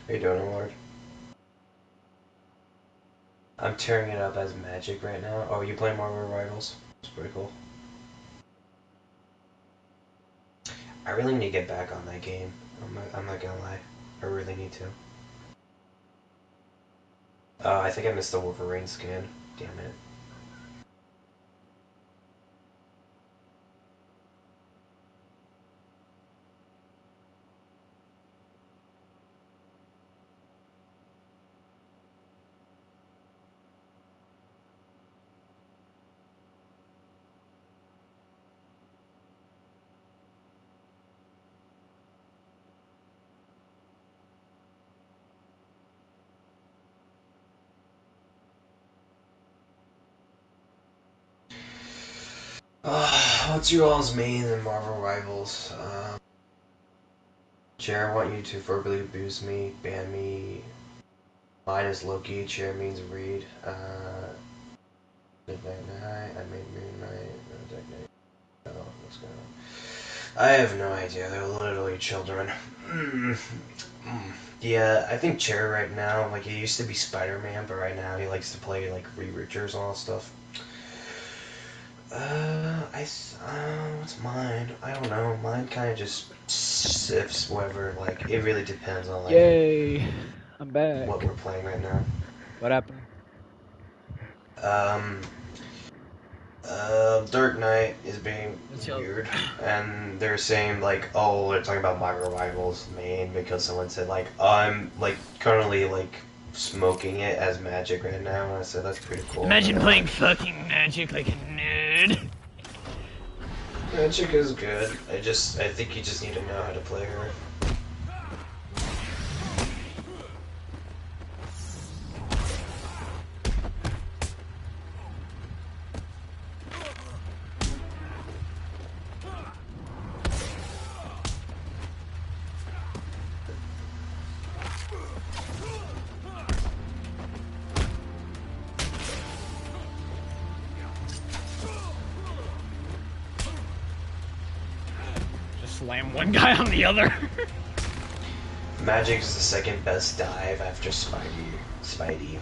S11: How you doing, Lord? I'm tearing it up as Magic right now. Oh, you play Marvel Rivals? It's pretty cool. I really need to get back on that game. I'm not gonna lie. I really need to. I think I missed the Wolverine skin. Damn it. What's your all's main in Marvel Rivals? Chair, I want you to verbally abuse me, ban me. Mine is Loki, chair means read. Midnight Night, I made Moonlight, Dark Knight. Oh, what's going on? I have no idea, they're literally children. Yeah, I think Chair right now, like, he used to be Spider-Man, but right now he likes to play, like, Richards and all that stuff. What's mine? I don't know. Mine kind of just sifts whatever. Like, it really depends on, like,
S17: yay, I'm back.
S11: What we're playing right now.
S17: What happened?
S11: Dark Knight is being weird, and they're saying, like, oh, they're talking about Marvel Rivals main because someone said, like, I'm, like, currently, like, smoking it as Magic right now, and I said, that's pretty cool.
S12: Imagine playing fucking Magic like a nerd.
S11: Magic is good. I think you just need to know how to play her.
S17: slam one guy on the other.
S11: Magic is the second best dive after Spidey.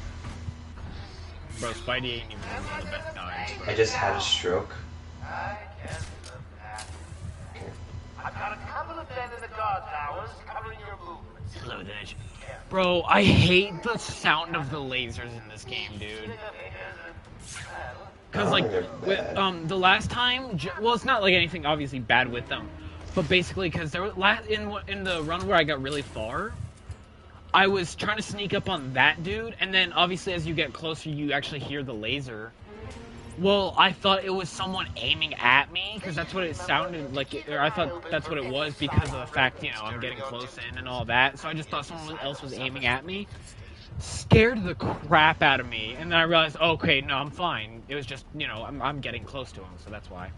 S17: Bro, Spidey ain't even one of the best dives.
S11: I just had a stroke.
S2: I've got a couple of men in the guard towers covering your movements.
S17: Hello, Dish. Bro, I hate the sound of the lasers in this game, dude. Cause like, with, the last time, well, it's not like anything obviously bad with them, but basically, cause there was in the run where I got really far, I was trying to sneak up on that dude, and then obviously as you get closer, you actually hear the laser. Well, I thought it was someone aiming at me, because that's what it sounded like, or I thought that's what it was because of the fact, you know, I'm getting close in and all that, so I just thought someone else was aiming at me. Scared the crap out of me, and then I realized, okay, no, I'm fine. It was just, you know, I'm getting close to him, so that's why.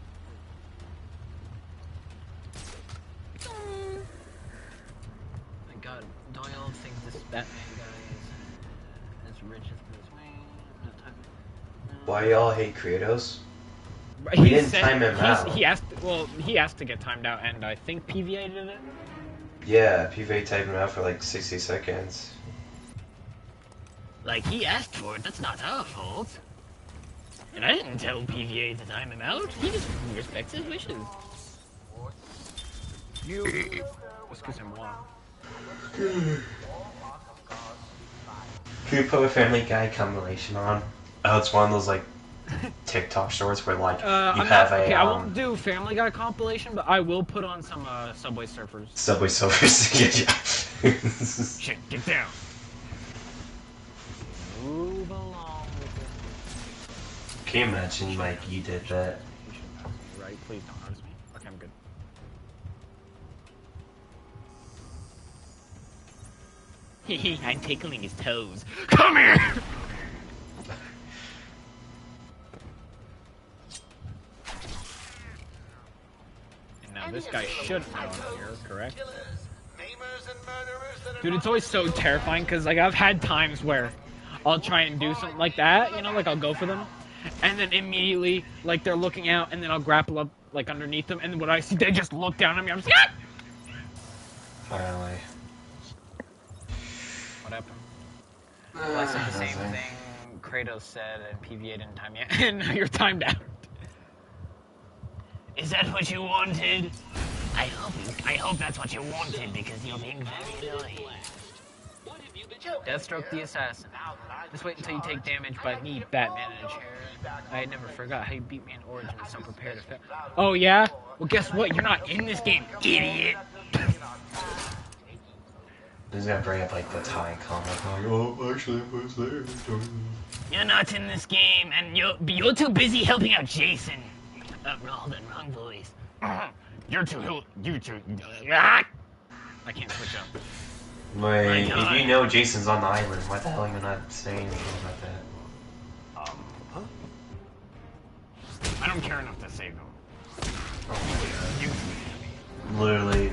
S17: My god, Doyle thinks this Batman guy is as rich as Bruce Wayne.
S11: Why y'all hate Kratos?
S17: He
S11: We didn't time him out.
S17: He asked to get timed out, and I think PVA did it.
S11: Yeah, PVA timed him out for like 60 seconds.
S12: Like, he asked for it, that's not our fault. And I didn't tell PVA to time him out. He just respects his wishes.
S17: Excuse him,
S11: Can you put a Family Guy compilation on? Oh, it's one of those like TikTok shorts where like you have
S17: okay, I won't do Family Guy compilation, but I will put on some Subway Surfers.
S11: Subway Surfers. Yeah.
S17: Shit, get down. Move along with it.
S11: Can you imagine like you did that?
S17: Right, please don't notice me. Okay, I'm good.
S12: Hehe, I'm tickling his toes. Come here!
S17: And now this guy should know I'm here, correct? Dude, it's always so terrifying because like I've had times where I'll try and do something like that, you know, like I'll go for them, and then immediately like they're looking out, and then I'll grapple up like underneath them, and then when I see they just look down at me, I'm just like,
S11: Finally.
S17: what happened? Well, I said the same thing Kratos said, and PVA didn't time yet, and now you're timed out.
S12: Is that what you wanted? I hope that's what you wanted, because you're being very annoying.
S17: Deathstroke the Assassin. Just wait until you take damage by me, Batman in a chair. I never forgot how you beat me in Origins, so prepare to fail. Oh yeah? Well guess what? You're not in this game, idiot!
S11: He's gonna bring up like the Thai comic, like, oh, actually I was there.
S12: You're not in this game, and you're too busy helping out Jason. Wrong voice. You're too.
S17: I can't switch up.
S11: Wait, if you know Jason's on the island, what the hell are you not saying anything about that?
S17: I don't care enough to save him.
S11: Oh my god. Literally,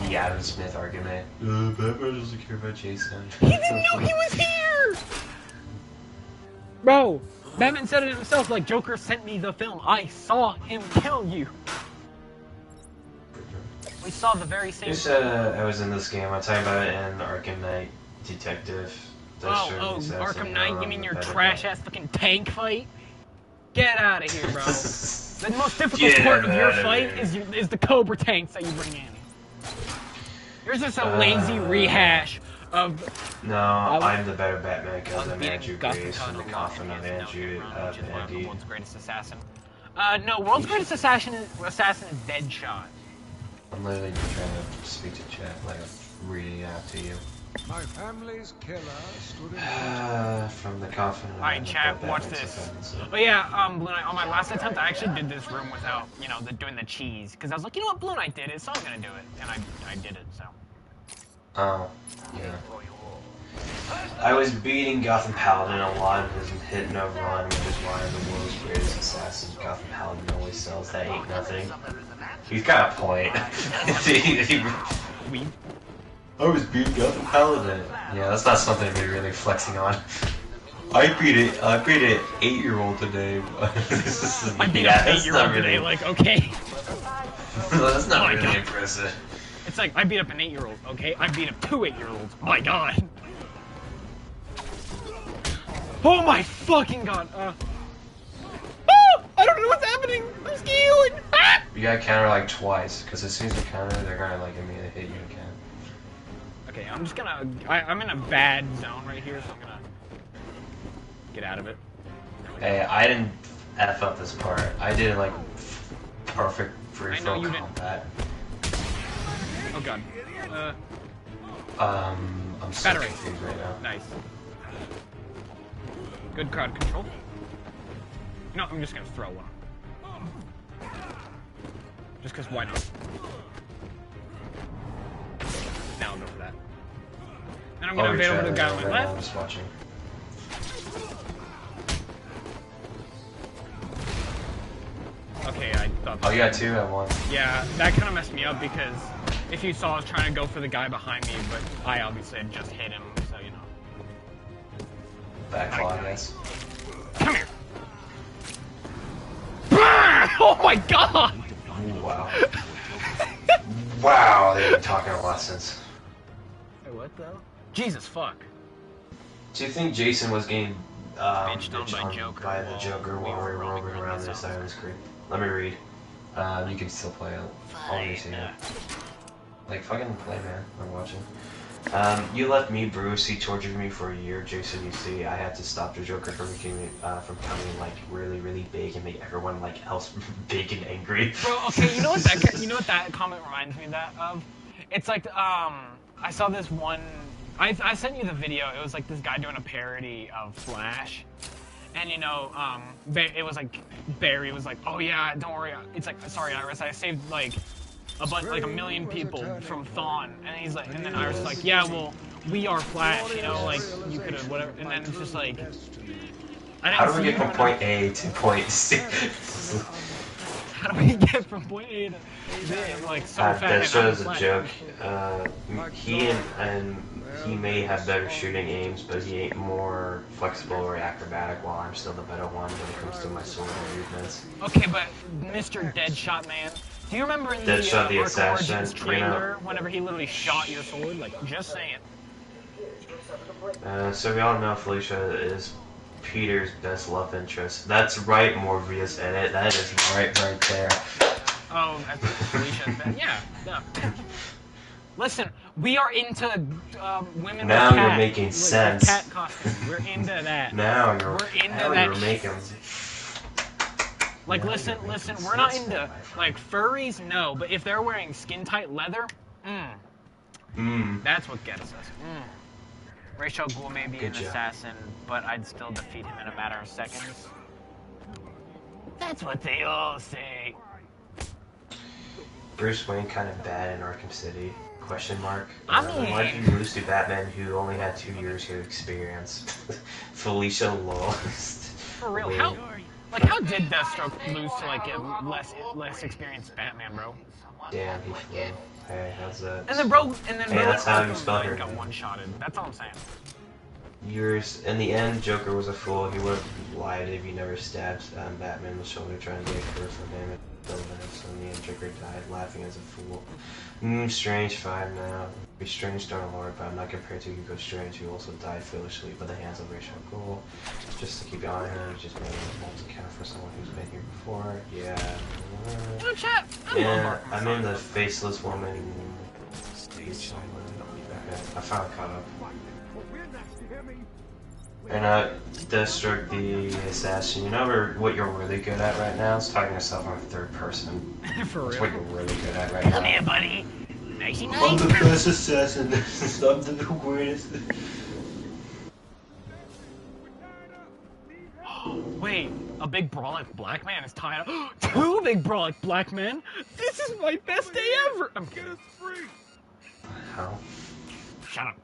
S11: the Adam Smith argument. Batman doesn't care about Jason.
S17: He didn't know he was here! Bro, Batman said it himself, like, Joker sent me the film. I saw him kill you. We saw the very same
S11: thing. I was in this game. I'm talking about it in Arkham Knight Detective.
S17: Arkham Knight? You mean your trash-ass fucking tank fight? Get out of here, bro. The most difficult part of your fight is the Cobra tanks that you bring in. Yours is a lazy rehash of...
S11: No, I'm the better Batman because I'm Andrew Grace from the coffin of Andy.
S17: World's greatest assassin. No, world's greatest assassin is Deadshot.
S11: I'm literally just trying to speak to chat, like I'm reading it out to you.
S14: My family's killer stood
S11: in from the coffin.
S17: Alright, chat, watch this. Oh yeah, Blue Knight, on my last attempt, I actually did this room without, you know, doing the cheese. Because I was like, you know what, Blue Knight did it, so I'm gonna do it. And I did it, so.
S11: Oh, yeah. I was beating Gotham Paladin a lot of his hit and run, which is why I'm the world's greatest assassin. Gotham Paladin always sells that ain't nothing. He's got a point. I was beating Gotham Paladin. Yeah, that's not something to be really flexing on. I beat it. I beat an 8-year-old today.
S17: I beat
S11: Yeah,
S17: an
S11: that's
S17: 8-year-old
S11: not really.
S17: today. Like, okay.
S11: That's not
S17: Oh my
S11: really
S17: God.
S11: impressive.
S17: It's like I beat up an 8-year-old. Okay, I beat up 2 8-year-olds. My God. Oh my fucking God. I don't know what's happening. I'm scaling.
S11: You gotta counter like twice, because as soon as you counter, they're gonna like immediately hit you again.
S17: Okay, I'm just gonna. I'm in a bad zone right here, so I'm gonna get out of it.
S11: Hey, I didn't F up this part. I did like perfect free throw combat.
S17: Oh God.
S11: I'm so
S17: Battery.
S11: confused right now.
S17: Nice. Good crowd control. You know, I'm just gonna throw one. Just cause why not? Now I'll go for that. And I'm gonna evade over to the guy on my left.
S11: I'm just watching.
S17: Okay, I thought.
S11: Oh, you got 2 at once.
S17: Yeah, that kind of messed me up because if you saw, I was trying to go for the guy behind me, but I obviously had just hit him, so you know.
S11: Backfall, I guess.
S17: Come here. Oh my God!
S11: Wow. Wow, they've been talking a lot since.
S17: Wait, what though? Jesus fuck.
S11: Do you think Jason was getting
S17: bitched on
S11: by the Joker while we were roaming around this side of the screen? Let me read. You can still play it. I'll see it. Like, fucking play, man. I'm watching. You left me, Bruce. He tortured me for a year, Jason. You see, I had to stop the Joker from becoming, from becoming like really, really big and make everyone like else big and angry.
S17: Bro, okay, you know what that comment reminds me of? It's like I saw this one. I sent you the video. It was like this guy doing a parody of Flash, and you know, it was like Barry was like, "Oh yeah, don't worry." It's like, "Sorry, Iris, I saved like a bunch, like 1 million people from Thawne," and he's like, and then Iris is like, "Yeah, well, we are Flash, you know, like you could have whatever." And then it's just like,
S11: how do we get from point A to point C?
S17: How do we get from point A to B? Like so fast.
S11: That shows a joke. He may have better shooting aims, but he ain't more flexible or acrobatic. While I'm still the better one when it comes to my sword movements.
S17: Okay, but Mr. Deadshot Man, do you remember in
S11: Deadshot
S17: the
S11: assassin,
S17: Origins trailer, whenever he literally shot your sword? Like, just saying.
S11: So we all know Felicia is Peter's best love interest. That's right, Morpheus edit. That is right there.
S17: Oh, that's Felicia. Yeah. Listen, we are into women
S11: now
S17: with cat.
S11: You're making sense.
S17: Cat costumes. We're into that.
S11: We're making.
S17: Like, listen, we're not into, like, furries, no, but if they're wearing skin-tight leather, that's what gets us. Rachel Ghoul may be an assassin, but I'd still defeat him in a matter of seconds. That's what they all say.
S11: Bruce Wayne kind of bad in Arkham City? Question mark.
S17: I mean,
S11: why did you lose to Batman, who only had 2 years of experience? Felicia lost.
S17: For real, how did Deathstroke lose to like a less experienced Batman, bro?
S11: Damn, he flew. Hey, how's that?
S17: And then bro,
S11: that's how you spell her.
S17: Got one-shotted. That's all I'm saying.
S11: In the end, Joker was a fool. He would have lied if he never stabbed Batman in the shoulder trying to get her from him. So in the end, Joker died laughing as a fool. Strange 5 now. Be strange, Dark Lord, but I'm not compared to Hugo Strange, who also died foolishly by the hands of Rachel Ghoul. Just to keep on her, just made a account for someone who's been here before. Yeah. Yeah, I'm in the faceless woman. Okay, I finally caught up. And Deathstroke the assassin. You know what you're really good at right now? Is talking to yourself in third person.
S17: For real.
S11: That's what you're really good at right now.
S12: Come here, buddy. Nicey nice.
S11: I'm the best assassin. I'm the greatest.
S17: Wait, a big brolic black man is tied up. 2 big brolic black men? This is my best day ever! I'm kidding.
S11: How?
S17: Shut up.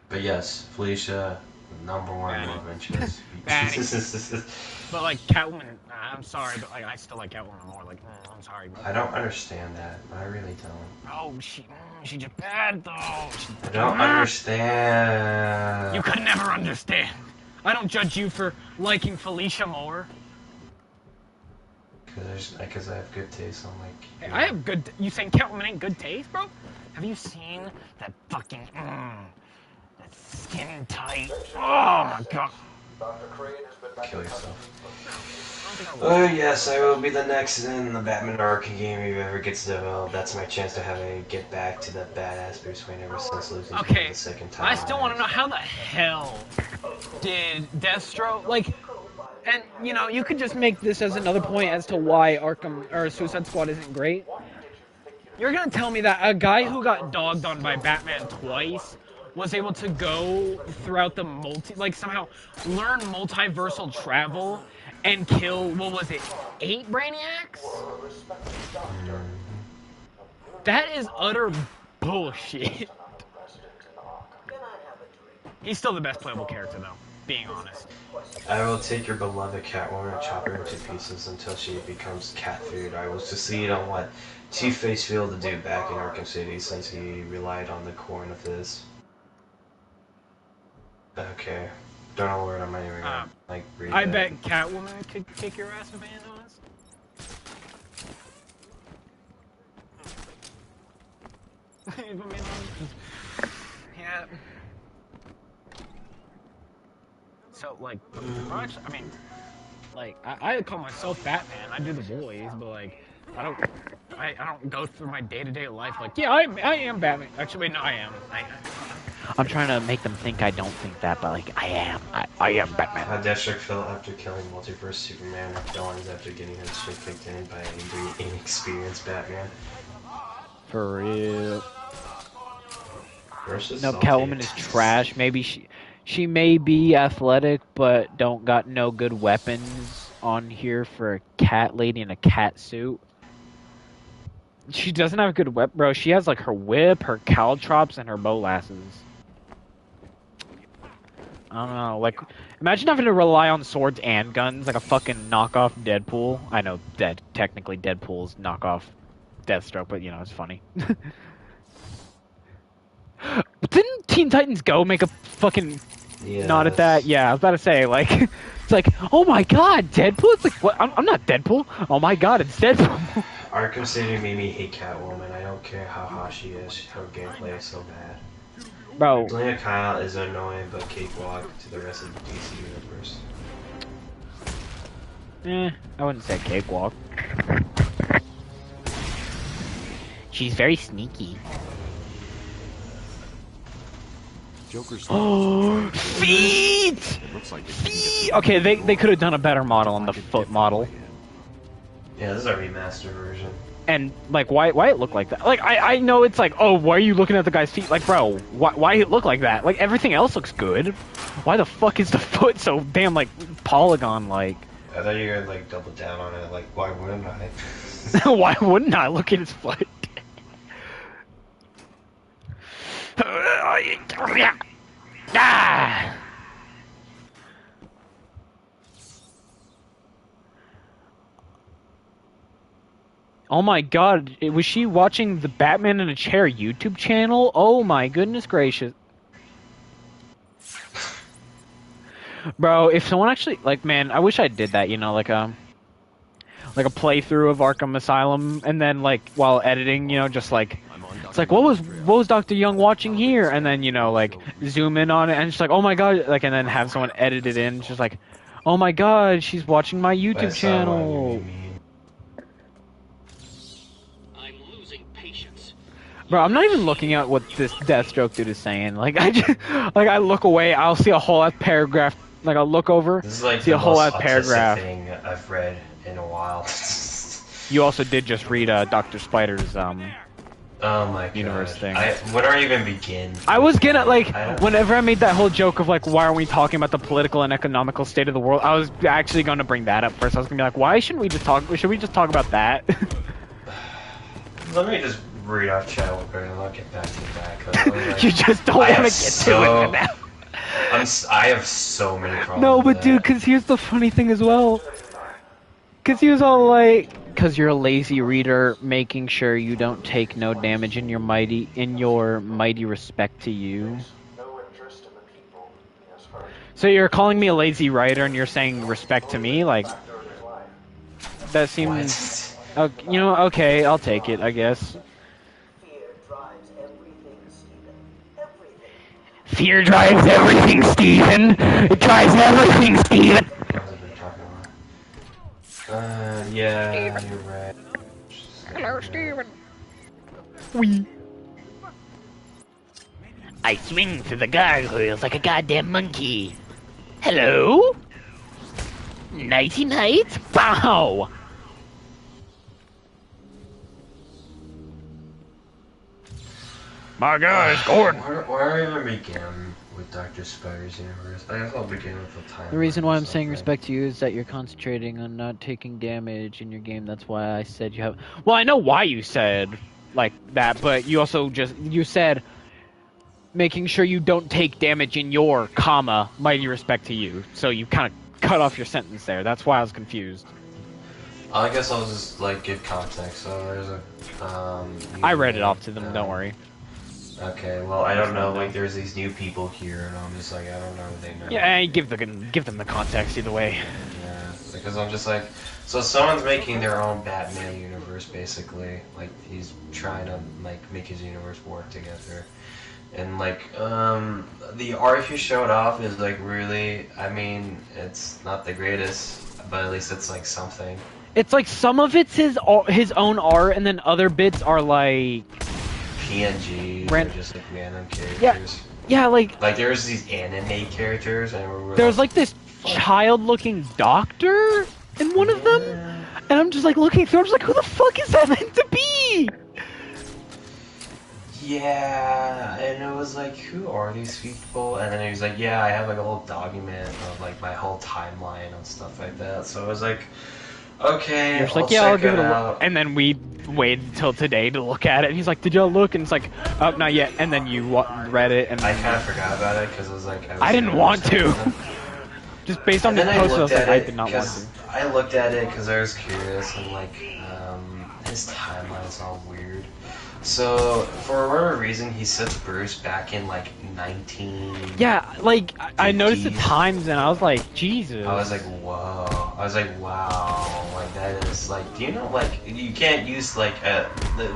S11: But yes, Felicia, number one love interest.
S17: But like Catwoman, I'm sorry, but like I still like Catwoman more. Like I'm sorry. Bro.
S11: I don't understand that. I really don't.
S17: Oh, she's just bad though.
S11: I don't understand.
S17: You could never understand. I don't judge you for liking Felicia more.
S11: Because I have good taste. I'm like.
S17: Hey, I have good. You saying Catwoman ain't good taste, bro? Have you seen that fucking that skin tight? Oh my god.
S11: Kill yourself. Oh yes, I will be the next in the Batman Arkham game if it ever gets developed. That's my chance to have a get back to the badass Bruce Wayne ever since losing the second time.
S17: I still want to know how the hell did Deathstroke like. And you know, you could just make this as another point as to why Arkham or Suicide Squad isn't great. You're gonna tell me that a guy who got dogged on by Batman twice was able to go throughout the somehow learn multiversal travel and kill, what was it, 8 Brainiacs? That is utter bullshit. He's still the best playable character though, being honest.
S11: I will take your beloved Catwoman and chop her into pieces until she becomes cat food. I will succeed on what Two-Face failed to do back in Arkham City since he relied on the corn of his. Okay. Don't know where I'm anyway. Like,
S17: I bet Catwoman could kick your ass if Anna was. Yeah. So, like, I mean, like, I call myself Batman. I do the boys, but like, I don't go through my day-to-day life like, yeah, I am Batman. Actually, no, I am.
S4: I'm trying to make them think I don't think that, but like, I am Batman.
S11: How Deathstroke felt after killing Multiverse Superman and feelings after getting his shit kicked in by an angry, inexperienced Batman.
S4: For real.
S11: Versus
S4: no, Catwoman is trash. Maybe she may be athletic, but don't got no good weapons on here for a cat lady in a cat suit. She doesn't have a good whip, bro. She has like her whip, her caltrops, and her bolasses. I don't know, like, imagine having to rely on swords and guns like a fucking knockoff Deadpool. I know technically Deadpool's knockoff Deathstroke, but you know, it's funny. Didn't Teen Titans Go make a fucking nod at that? Yeah, I was about to say, like, it's like, oh my god, Deadpool? It's like, what? I'm not Deadpool. Oh my god, it's Deadpool.
S11: Arkham City made me hate Catwoman. I don't care how hot she is. Her gameplay is so bad.
S4: Bro.
S11: Selena Kyle is annoying, but cakewalk to the rest of the DC universe.
S4: I wouldn't say cakewalk. She's very sneaky.
S13: Joker's
S4: feet! Feet! Okay, they could have done a better model on the foot model.
S11: Yeah, this is a remastered version.
S4: And like, why it look like that? Like, I know it's like, oh, why are you looking at the guy's feet? Like, bro, why it look like that? Like, everything else looks good. Why the fuck is the foot so damn like polygon like?
S11: I thought you were gonna like double down on it. Like, why wouldn't I?
S4: Why wouldn't I? Look at his foot. Ah! Oh my god, was she watching the Batman in a Chair YouTube channel? Oh my goodness gracious. Bro, if someone actually, like, man, I wish I did that, you know, like a playthrough of Arkham Asylum, and then, like, while editing, you know, just like, it's like, what was Dr. Young watching here? And then, you know, like, zoom in on it, and it's like, oh my god, like, and then have someone edit it in, just like, oh my god, she's watching my YouTube channel. Bro, I'm not even looking at what this Deathstroke dude is saying. Like, I look away, I'll see a whole ass paragraph. Like, I'll look over,
S11: this is like
S4: see a whole ass paragraph.
S11: Thing I've read in a while.
S4: You also did just read Dr. Spider's
S11: oh my god.
S4: Universe thing.
S11: Where do I even begin?
S4: I was gonna, like, whenever I made that whole joke of, like, why aren't we talking about the political and economical state of the world, I was actually gonna bring that up first. I was gonna be like, why shouldn't we just talk, should we just talk about that?
S11: Let me just read off chat and I'll get back to that.
S4: You just don't want to get to it now.
S11: I'm I have so many problems.
S17: No,
S11: with
S17: but
S11: that.
S17: dude, cause here's the funny thing as well. Cause he was all like, cause you're a lazy reader, making sure you don't take no damage in your mighty respect to you. So you're calling me a lazy writer, and you're saying respect to me, like that seems. You know, okay, I'll take it, I guess.
S12: Fear drives everything, Steven. It drives everything, Steven.
S11: Yeah, you're right.
S12: Hello, Steven.
S17: Wee.
S12: I swing through the gargoyles like a goddamn monkey. Hello? Nighty night? Bow!
S1: My guy's Gordon.
S11: Why are you gonna begin with Dr. Spider's universe? I guess I'll begin with the time.
S17: The reason why I'm saying respect to you is that you're concentrating on not taking damage in your game. That's why I said you have.
S4: Well, I know why you said like that, but you also you said making sure you don't take damage in your mighty respect to you. So you kind of cut off your sentence there. That's why I was confused.
S11: I guess I'll just like give context. So there's a
S4: I read it off to them. Don't worry.
S11: Okay, well I don't know. Like there's these new people here, and I'm just like I don't know what they know.
S4: Yeah, give them the context either way.
S11: Yeah, because I'm just like, so someone's making their own Batman universe basically. Like he's trying to like make his universe work together. And like the art he showed off is like really, I mean, it's not the greatest, but at least it's like something.
S4: It's like some of it's his own art, and then other bits are like
S11: PNG, or just like random characters.
S4: Yeah, like
S11: there's these anime characters, and
S4: there's like this child-looking doctor in one of them, and I'm just like looking through. I'm just like, who the fuck is that meant to be?
S11: Yeah, and it was like, who are these people? And then he was like, yeah, I have like a whole document of like my whole timeline and stuff like that. So it was like, okay,
S4: You're just like, yeah, I'll give it a look. And then we waited until today to look at it. And he's like, did y'all look? And it's like, oh, not yet. And then you read it, and
S11: I kind of forgot about it because it was like
S4: I didn't want to. Just based on the post, I was like, I did not want to.
S11: I looked at it because I was curious, and like his timeline is all weird. So, for whatever reason, he sets Bruce back in, like, 19...
S4: Yeah, like, I noticed the times, and I was like, Jesus.
S11: I was like, whoa. I was like, wow. Like, that is, like, do you know, like, you can't use, like,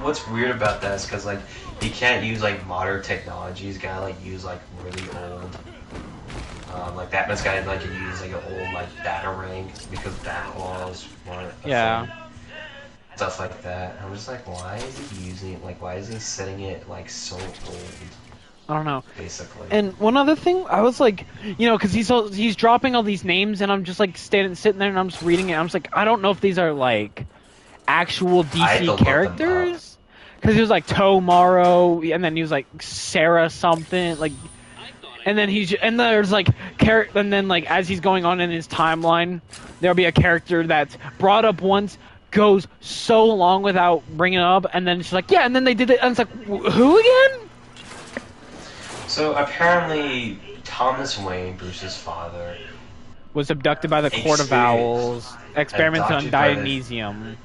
S11: what's weird about that is because, like, you can't use, like, modern technology. He's gotta, like, use, like, really old... like, Batman's gotta, like, use, like, an old, like, Batarang because Batlaws weren't a thing. Stuff like that. I'm just like, why is he using it? Like, why is he setting it like so old?
S4: I don't know.
S11: Basically.
S4: And one other thing, I was like, you know, because he's dropping all these names, and I'm just like sitting there, and I'm just reading it. And I'm just like, I don't know if these are like actual DC characters, because he was like Tomorrow, and then he was like Sarah something, like, and then there's like and then like as he's going on in his timeline, there'll be a character that's brought up once, goes so long without bringing it up, and then she's like, yeah, and then they did it, and it's like, who again?
S11: So apparently, Thomas Wayne, Bruce's father,
S4: was abducted by the Court of Owls, experiments on Dionysium.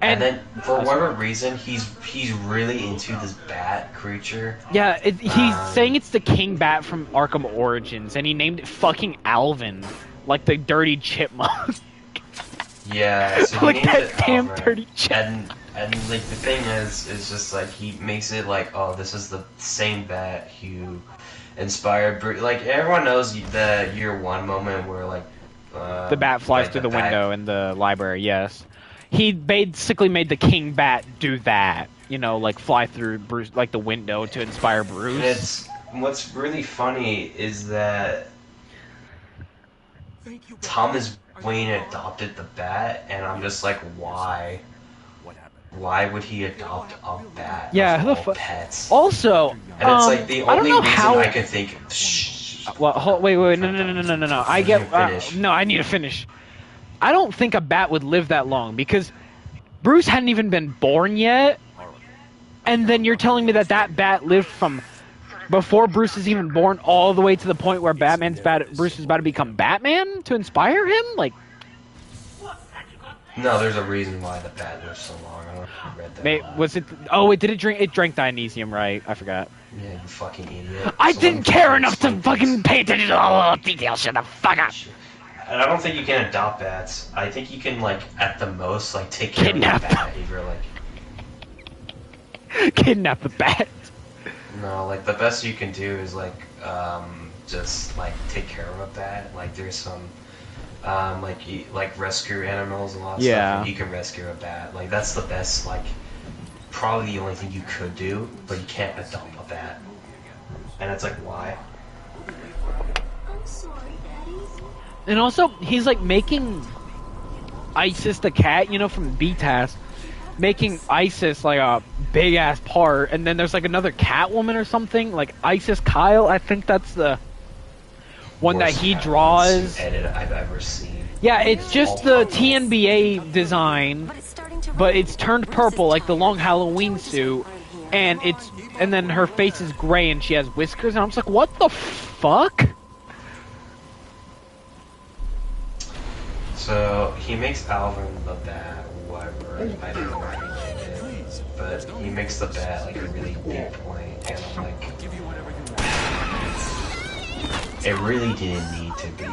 S11: And then, for whatever reason, he's really into this bat creature.
S4: Yeah, he's saying it's the King Bat from Arkham Origins, and he named it fucking Alvin, like the dirty chipmunk.
S11: Yeah, so he
S4: like
S11: names
S4: that
S11: it
S4: damn
S11: Alfred.
S4: dirty chip.
S11: And like the thing is just like he makes it like, oh, this is the same bat who inspired Bruce. Like everyone knows the Year One moment where like
S4: the bat flies through the window in the library. Yes, he basically made the King Bat do that. You know, like fly through Bruce, like the window to inspire Bruce.
S11: And what's really funny is that Thomas Wayne adopted the bat, and I'm just like, why? Why would he adopt a bat?
S4: Yeah,
S11: of all pets.
S4: Also,
S11: and it's like the only reason I can think.
S4: Well, wait, no. I get. No, I need to finish. I don't think a bat would live that long because Bruce hadn't even been born yet, and then you're telling me that bat lived from
S17: before Bruce is even born, all the way to the point where Bruce is about to become Batman to inspire him? Like,
S11: No, there's a reason why the bat lives so long. I don't know if you read that.
S17: was it? Oh, it drank Dionysium, right? I forgot.
S11: Yeah, you fucking idiot.
S17: I didn't care enough to fucking pay attention to all the details. Shut the fuck up.
S11: And I don't think you can adopt bats. I think you can, like, at the most, like, take care
S17: Kidnap
S11: of the bat if you're, like...
S17: Kidnap the bat.
S11: No, like, the best you can do is, like, just, like, take care of a bat. Like, there's some, like rescue animals and a lot of stuff. And you can rescue a bat. Like, that's the best, like, probably the only thing you could do, but you can't adopt a bat. And it's like, why?
S17: And also, he's like making Isis the cat, you know, from B-Task, making Isis like a big ass part, and then there's like another Catwoman or something, like Isis Kyle. I think that's the one that he draws.
S11: Edit I've ever seen.
S17: Yeah, it's just the TNBA design, but it's turned purple like the long Halloween suit, and then her face is gray and she has whiskers, and I'm just like, what the fuck?
S11: So, he makes Alvin the bat, whatever, I don't know why he did it, but he makes the bat like a really big point, and I'm like, it really didn't need to be.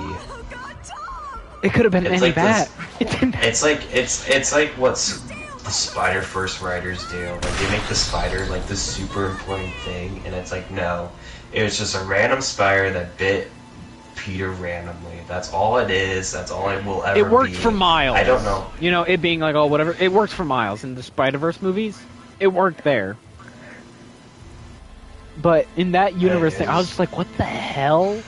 S17: It could have been any
S11: like
S17: bat.
S11: It's like what's the Spider-Verse writers do, like they make the spider like this super important thing, and it's like, no, it was just a random spider that bit Peter randomly. That's all it is. That's all it will ever be.
S17: It worked for Miles.
S11: I don't know.
S17: You know, it being like, oh, whatever. It worked for Miles in the Spider-Verse movies. It worked there. But in that universe thing, I was just like, what the hell?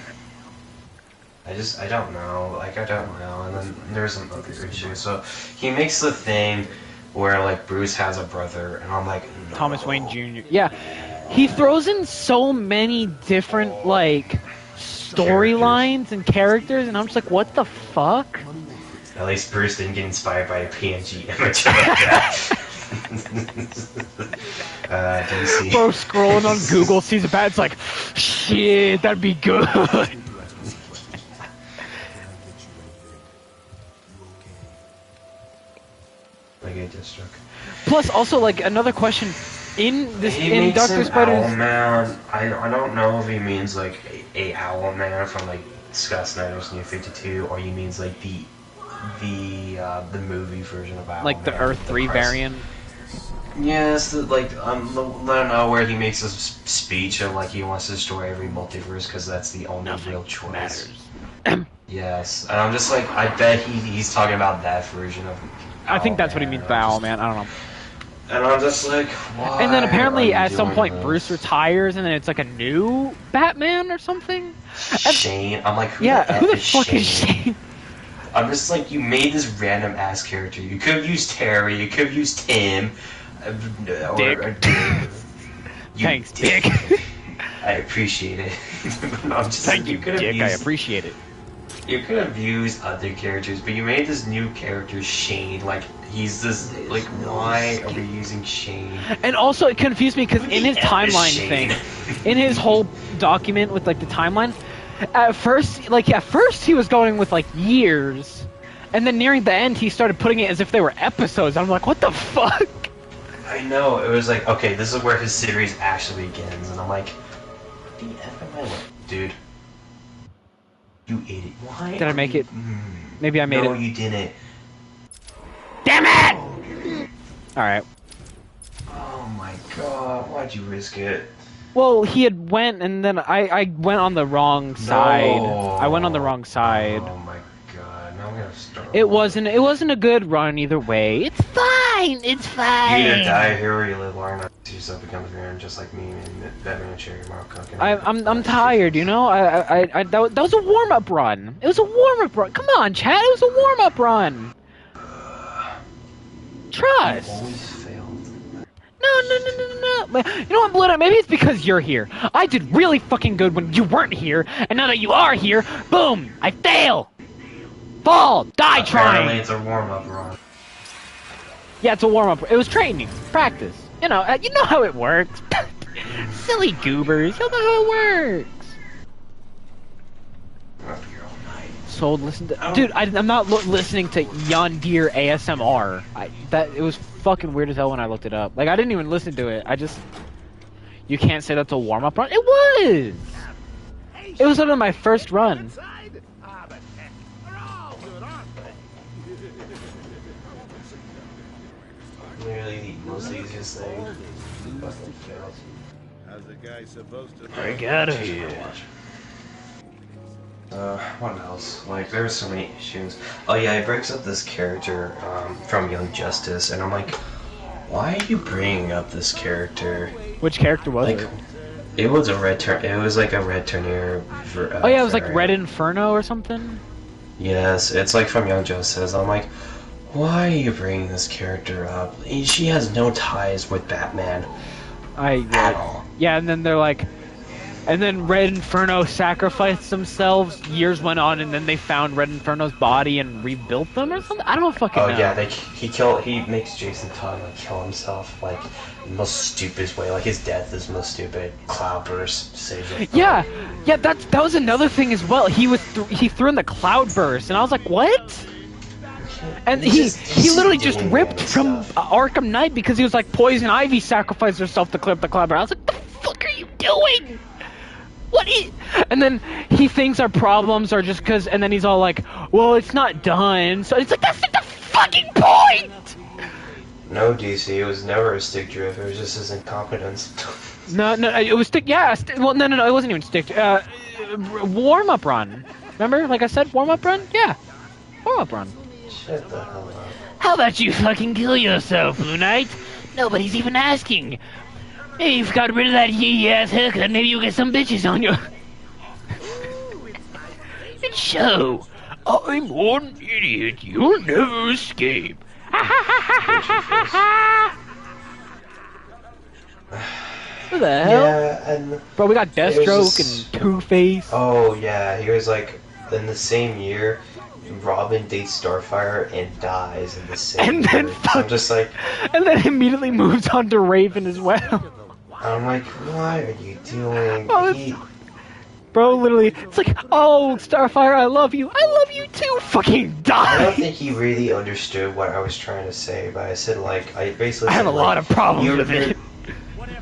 S11: I don't know. Like, I don't know. And then there's some other issue. So, he makes the thing where, like, Bruce has a brother, and I'm like, no.
S17: Thomas Wayne Jr. Yeah. He throws in so many different, like, storylines and characters, and I'm just like, what the fuck?
S11: At least Bruce didn't get inspired by a PNG image like that. DC.
S17: Bro, scrolling on Google, sees a bat, it's like, shit, that'd be good.
S11: Like a district.
S17: Plus, also, like, another question, in Dr. Spider's...
S11: Owlman. I don't know if he means, like, a Owlman from, like, Scott Snyder's New 52, or he means, like, the movie version of Owlman.
S17: Like the Earth 3 variant?
S11: Yes, I don't know, where he makes a speech of, like, he wants to destroy every multiverse because that's the only real choice. Yes, and I'm just like, I bet he's talking about that version of
S17: I think that's what he means by Owlman, I don't know.
S11: And I'm just like, why?
S17: And then apparently at some point
S11: this?
S17: Bruce retires and then it's like a new Batman or something?
S11: Shane? I'm like, who
S17: the fuck is Shane?
S11: I'm just like, you made this random ass character. You could have used Terry, you could have used Tim,
S17: Dick. Thanks, Dick.
S11: I appreciate it. I'm just
S17: Thank
S11: like,
S17: you, Dick, I appreciate it.
S11: You could have used other characters, but you made this new character Shane. Like, he's this. Like, why are we using Shane?
S17: And also, it confused me because in his timeline thing, in his whole document with like the timeline, at first he was going with like years, and then nearing the end he started putting it as if they were episodes. I'm like, what the fuck?
S11: I know, it was like, okay, this is where his series actually begins, and I'm like, the F am I like, dude. You idiot. Why?
S17: Did I make it? Maybe I made it.
S11: No, you didn't.
S17: Damn it! Alright.
S11: Oh my god, why'd you risk it?
S17: Well, he had went, and then I went on the wrong side. I went on the wrong side.
S11: Oh my god, now I'm gonna start.
S17: It wasn't a good run either way. It's fine, it's fine.
S11: You either die here or you live long enough to yourself becomes Aaron, just like me and Batman and Cherry Mark cooking.
S17: I'm tired, you know. That was a warm up run. It was a warm up run. Come on, Chad. It was a warm up run. Trust.
S11: You always failed.
S17: No. You know what, Blood? Maybe it's because you're here. I did really fucking good when you weren't here, and now that you are here, boom! I fail. Fall. Die trying.
S11: Apparently, it's a warm up run.
S17: Yeah, it's a warm up. It was training, practice. You know how it works. Silly goobers, you don't know how it works. Sold, listen to, dude. I'm not listening to Yondir ASMR. It was fucking weird as hell when I looked it up. Like I didn't even listen to it. You can't say that's a warm up run. It was. It was one of my first run.
S11: Literally the most easiest thing.
S3: How's the guy supposed to
S1: Break out of here.
S11: What else? Like, there's so many issues. Oh yeah, he breaks up this character from Young Justice, and I'm like, why are you bringing up this character?
S17: Which character was it?
S11: It was a red it was like a red Turnier.
S17: Oh yeah, it was like Red Inferno or something.
S11: Yes, it's like from Young Justice. I'm like, why are you bringing this character up? She has no ties with Batman. At all.
S17: Yeah, and then they're like, and then Red Inferno sacrificed themselves. Years went on, and then they found Red Inferno's body and rebuilt them or something. I don't fucking know.
S11: Oh yeah, he makes Jason Todd like kill himself like the most stupidest way. Like his death is most stupid. Cloudburst saves him.
S17: Yeah, that was another thing as well. He threw in the Cloudburst, and I was like, what? And he literally just ripped from Arkham Knight because he was like, Poison Ivy sacrificed herself to clear up the Cloudburst. I was like, the fuck are you doing? And then he thinks our problems are just because, and then he's all like, well, it's not done. So it's like, that's the fucking point!
S11: No, DC, it was never a stick drift, it was just his incompetence.
S17: No, it was stick, yeah, well, no, it wasn't even stick, warm-up run. Remember, like I said, warm-up run? Yeah, warm-up run.
S11: Shut the hell up.
S12: How about you fucking kill yourself, Blue Knight? Nobody's even asking. Maybe you've got rid of that yee-ass haircut, maybe you'll get some bitches on you. And so, I'm one idiot you'll never escape.
S17: Who the hell?
S11: Yeah, and
S17: bro, we got Deathstroke and Two-Face.
S11: Oh yeah, he was like, in the same year, Robin dates Starfire and dies in the same year. I'm just like...
S17: And then immediately moves on to Raven as well.
S11: I'm like, what are you doing?
S17: Bro, literally, it's like, oh, Starfire, I love you. I love you too. Fucking die.
S11: I don't think he really understood what I was trying to say, but I said, like, I basically
S17: I have a lot of problems with it.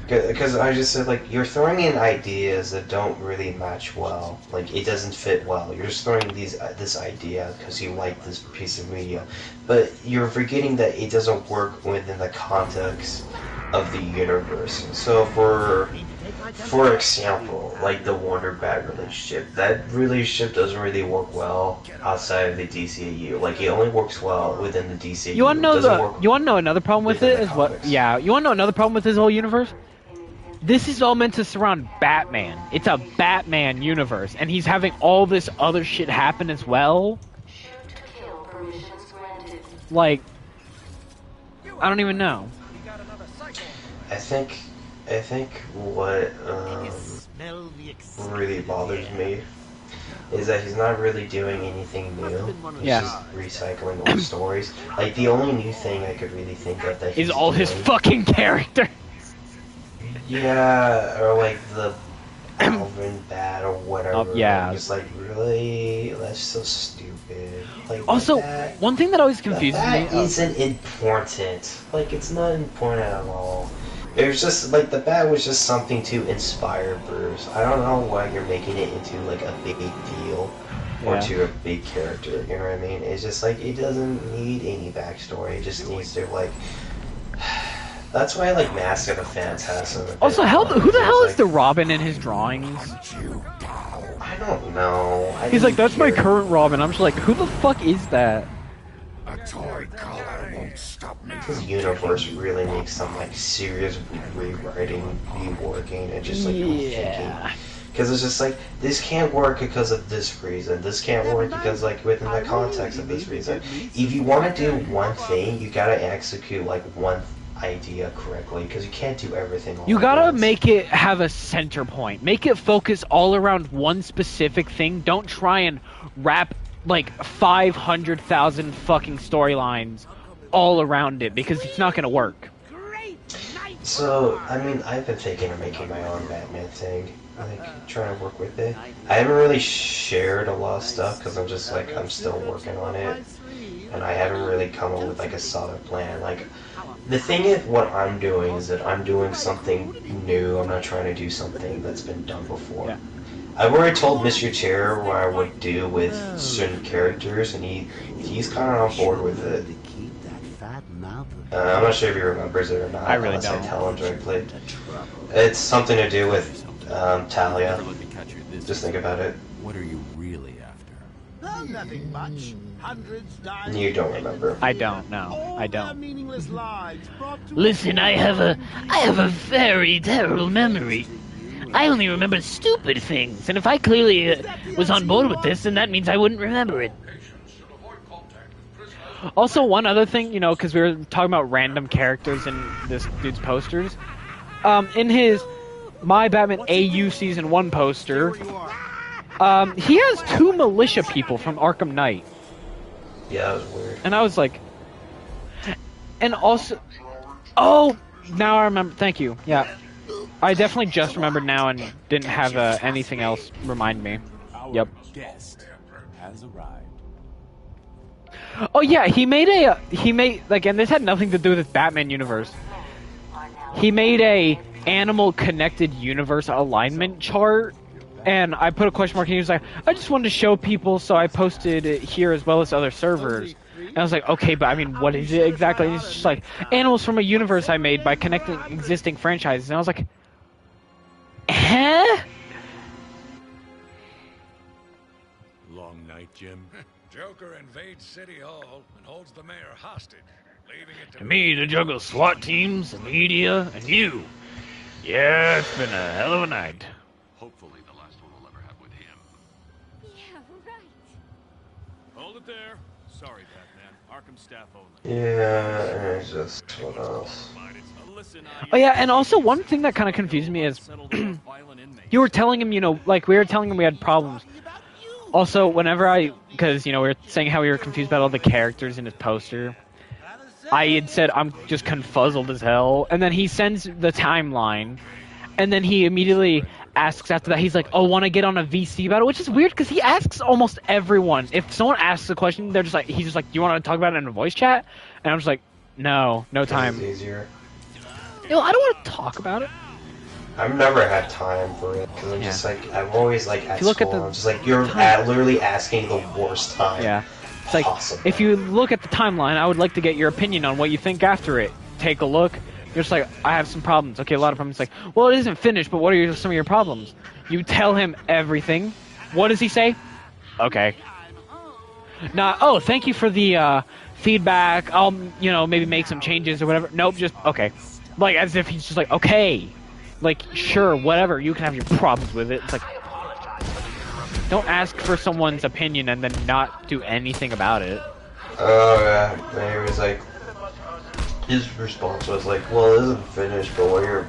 S11: Because I just said, like, you're throwing in ideas that don't really match well. Like, it doesn't fit well. You're just throwing this idea because you like this piece of media. But you're forgetting that it doesn't work within the context of the universe. So for example, like the Wonder Bat relationship, that relationship doesn't really work well outside of the DCAU. Like, it only works well within the DCAU.
S17: You wanna know another problem with it is what? Yeah, you wanna know another problem with this whole universe? This is all meant to surround Batman. It's a Batman universe, and he's having all this other shit happen as well. Like, I don't even know.
S11: I think what really bothers me is that he's not really doing anything new. He's just recycling old stories. Like, the only new thing I could really think of that
S17: is all his fucking character.
S11: Yeah, or like the Alvin Bat or whatever.
S17: Yeah.
S11: I'm just like, really? That's so stupid. Like,
S17: also, one thing that always confuses me
S11: isn't important. Like, it's not important at all. It was just, like, the bat was just something to inspire Bruce. I don't know why you're making it into, like, a big deal or to a big character, you know what I mean? It's just, like, it doesn't need any backstory. It just needs to, like... That's why, like, Mask of the Phantasm...
S17: Also, who the hell is the Robin in his drawings?
S11: I don't know.
S17: He's like, that's my current Robin. I'm just like, who the fuck is that?
S6: A toy collar won't stop me.
S11: This universe really needs some, like, serious rewriting, reworking, and just, like, rethinking. Because it's just like, this can't work because of this reason. This can't work because, like, within the context of this reason. If you want to do one thing, you gotta execute, like, one idea correctly, because you can't do everything all
S17: You gotta
S11: once.
S17: make it have a center point. Make it focus all around one specific thing. Don't try and wrap like 500,000 fucking storylines all around it, because it's not gonna work.
S11: So, I mean, I've been thinking of making my own Batman thing. Like, trying to work with it. I haven't really shared a lot of stuff because I'm just like, I'm still working on it. And I haven't really come up with like a solid plan. Like, the thing is, what I'm doing is that I'm doing something new. I'm not trying to do something that's been done before.
S17: Yeah.
S11: I've already told Mr. Chair what I would do with certain characters, and he's kind of on board with it. I'm not sure if he remembers it or not.
S17: I really
S11: unless
S17: don't.
S11: I tell him directly. It's something to do with Talia. Just think about it.
S5: What are you really after?
S2: Oh, nothing much. Hundreds died.
S11: You don't remember.
S17: I don't. No, I don't.
S2: Meaningless lives brought to
S12: Listen, I have a very terrible memory. I only remember stupid things, and if I clearly was on board with this, then that means I wouldn't remember it.
S17: Also, one other thing, you know, because we were talking about random characters in this dude's posters. In his My Batman AU Season 1 poster, he has 2 militia people from Arkham Knight.
S11: Yeah, that was weird.
S17: And I was like... And also... Oh! Now I remember. Thank you. Yeah. I definitely just remembered now and didn't have anything else remind me. Yep.
S8: Guest has arrived.
S17: Oh yeah, he made like, and this had nothing to do with his Batman universe. He made a animal connected universe alignment chart, and I put a question mark and he was like, I just wanted to show people, so I posted it here as well as other servers. And I was like, okay, but I mean, what is it exactly? And it's just like, animals from a universe I made by connecting existing franchises. And I was like, huh?
S6: Long night, Jim. Joker invades City Hall and holds the mayor hostage, leaving it
S12: To me, to juggle SWAT teams, the media, and you. Yeah, it's been a hell of a night.
S13: Hopefully the last one we'll ever have with him.
S15: Yeah, right.
S13: Hold it there. Sorry, Batman. Arkham staff only.
S11: Yeah, and just what else?
S17: Oh yeah, and also one thing that kind of confused me is you were telling him, you know, like we were telling him we had problems. Also, whenever because, you know, we were saying how we were confused about all the characters in his poster, I had said I'm just confuzzled as hell, and then he sends the timeline, and then he immediately asks after that, he's like, oh, want to get on a VC battle? Which is weird, because he asks almost everyone. If someone asks a question, he's just like, do you want to talk about it in a voice chat? And I'm just like, no time.
S11: It's easier.
S17: You know, I don't want to talk about it.
S11: I've never had time for it because I'm just like, I'm always like at
S17: look at
S11: school.
S17: the
S11: I'm just like, you're literally asking the worst time.
S17: Yeah. It's like,
S11: possible.
S17: if you look at the timeline, I would like to get your opinion on what you think after it. Take a look. You're just like, I have some problems. Okay, a lot of problems. It's like, well, it isn't finished, but what are some of your problems? You tell him everything. What does he say? Okay. Nah, oh, thank you for the feedback. I'll, you know, maybe make some changes or whatever. Nope, just, okay. Like, as if he's just like, okay. Like, sure, whatever. You can have your problems with it. It's like, don't ask for someone's opinion and then not do anything about it.
S11: Oh yeah, and he was like, his response was like, well, it isn't finished, but what are your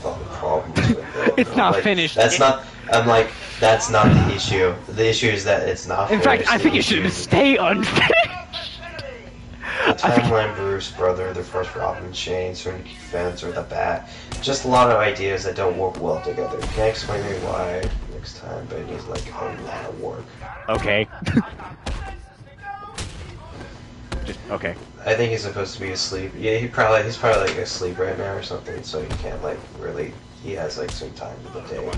S11: fucking problems with it?
S17: It's not
S11: like,
S17: finished.
S11: I'm like, that's not the issue. The issue is that it's not
S17: In
S11: finished.
S17: fact, I think it should stay unfinished.
S11: The timeline, Bruce, brother, the first Robin, Shane, certain defense, or the Bat. Just a lot of ideas that don't work well together. You can't explain me why next time, but it needs like a lot of work.
S17: Okay. Just, okay.
S11: I think he's supposed to be asleep. Yeah, he's probably like asleep right now or something, so he can't like really. He has like some time in the day.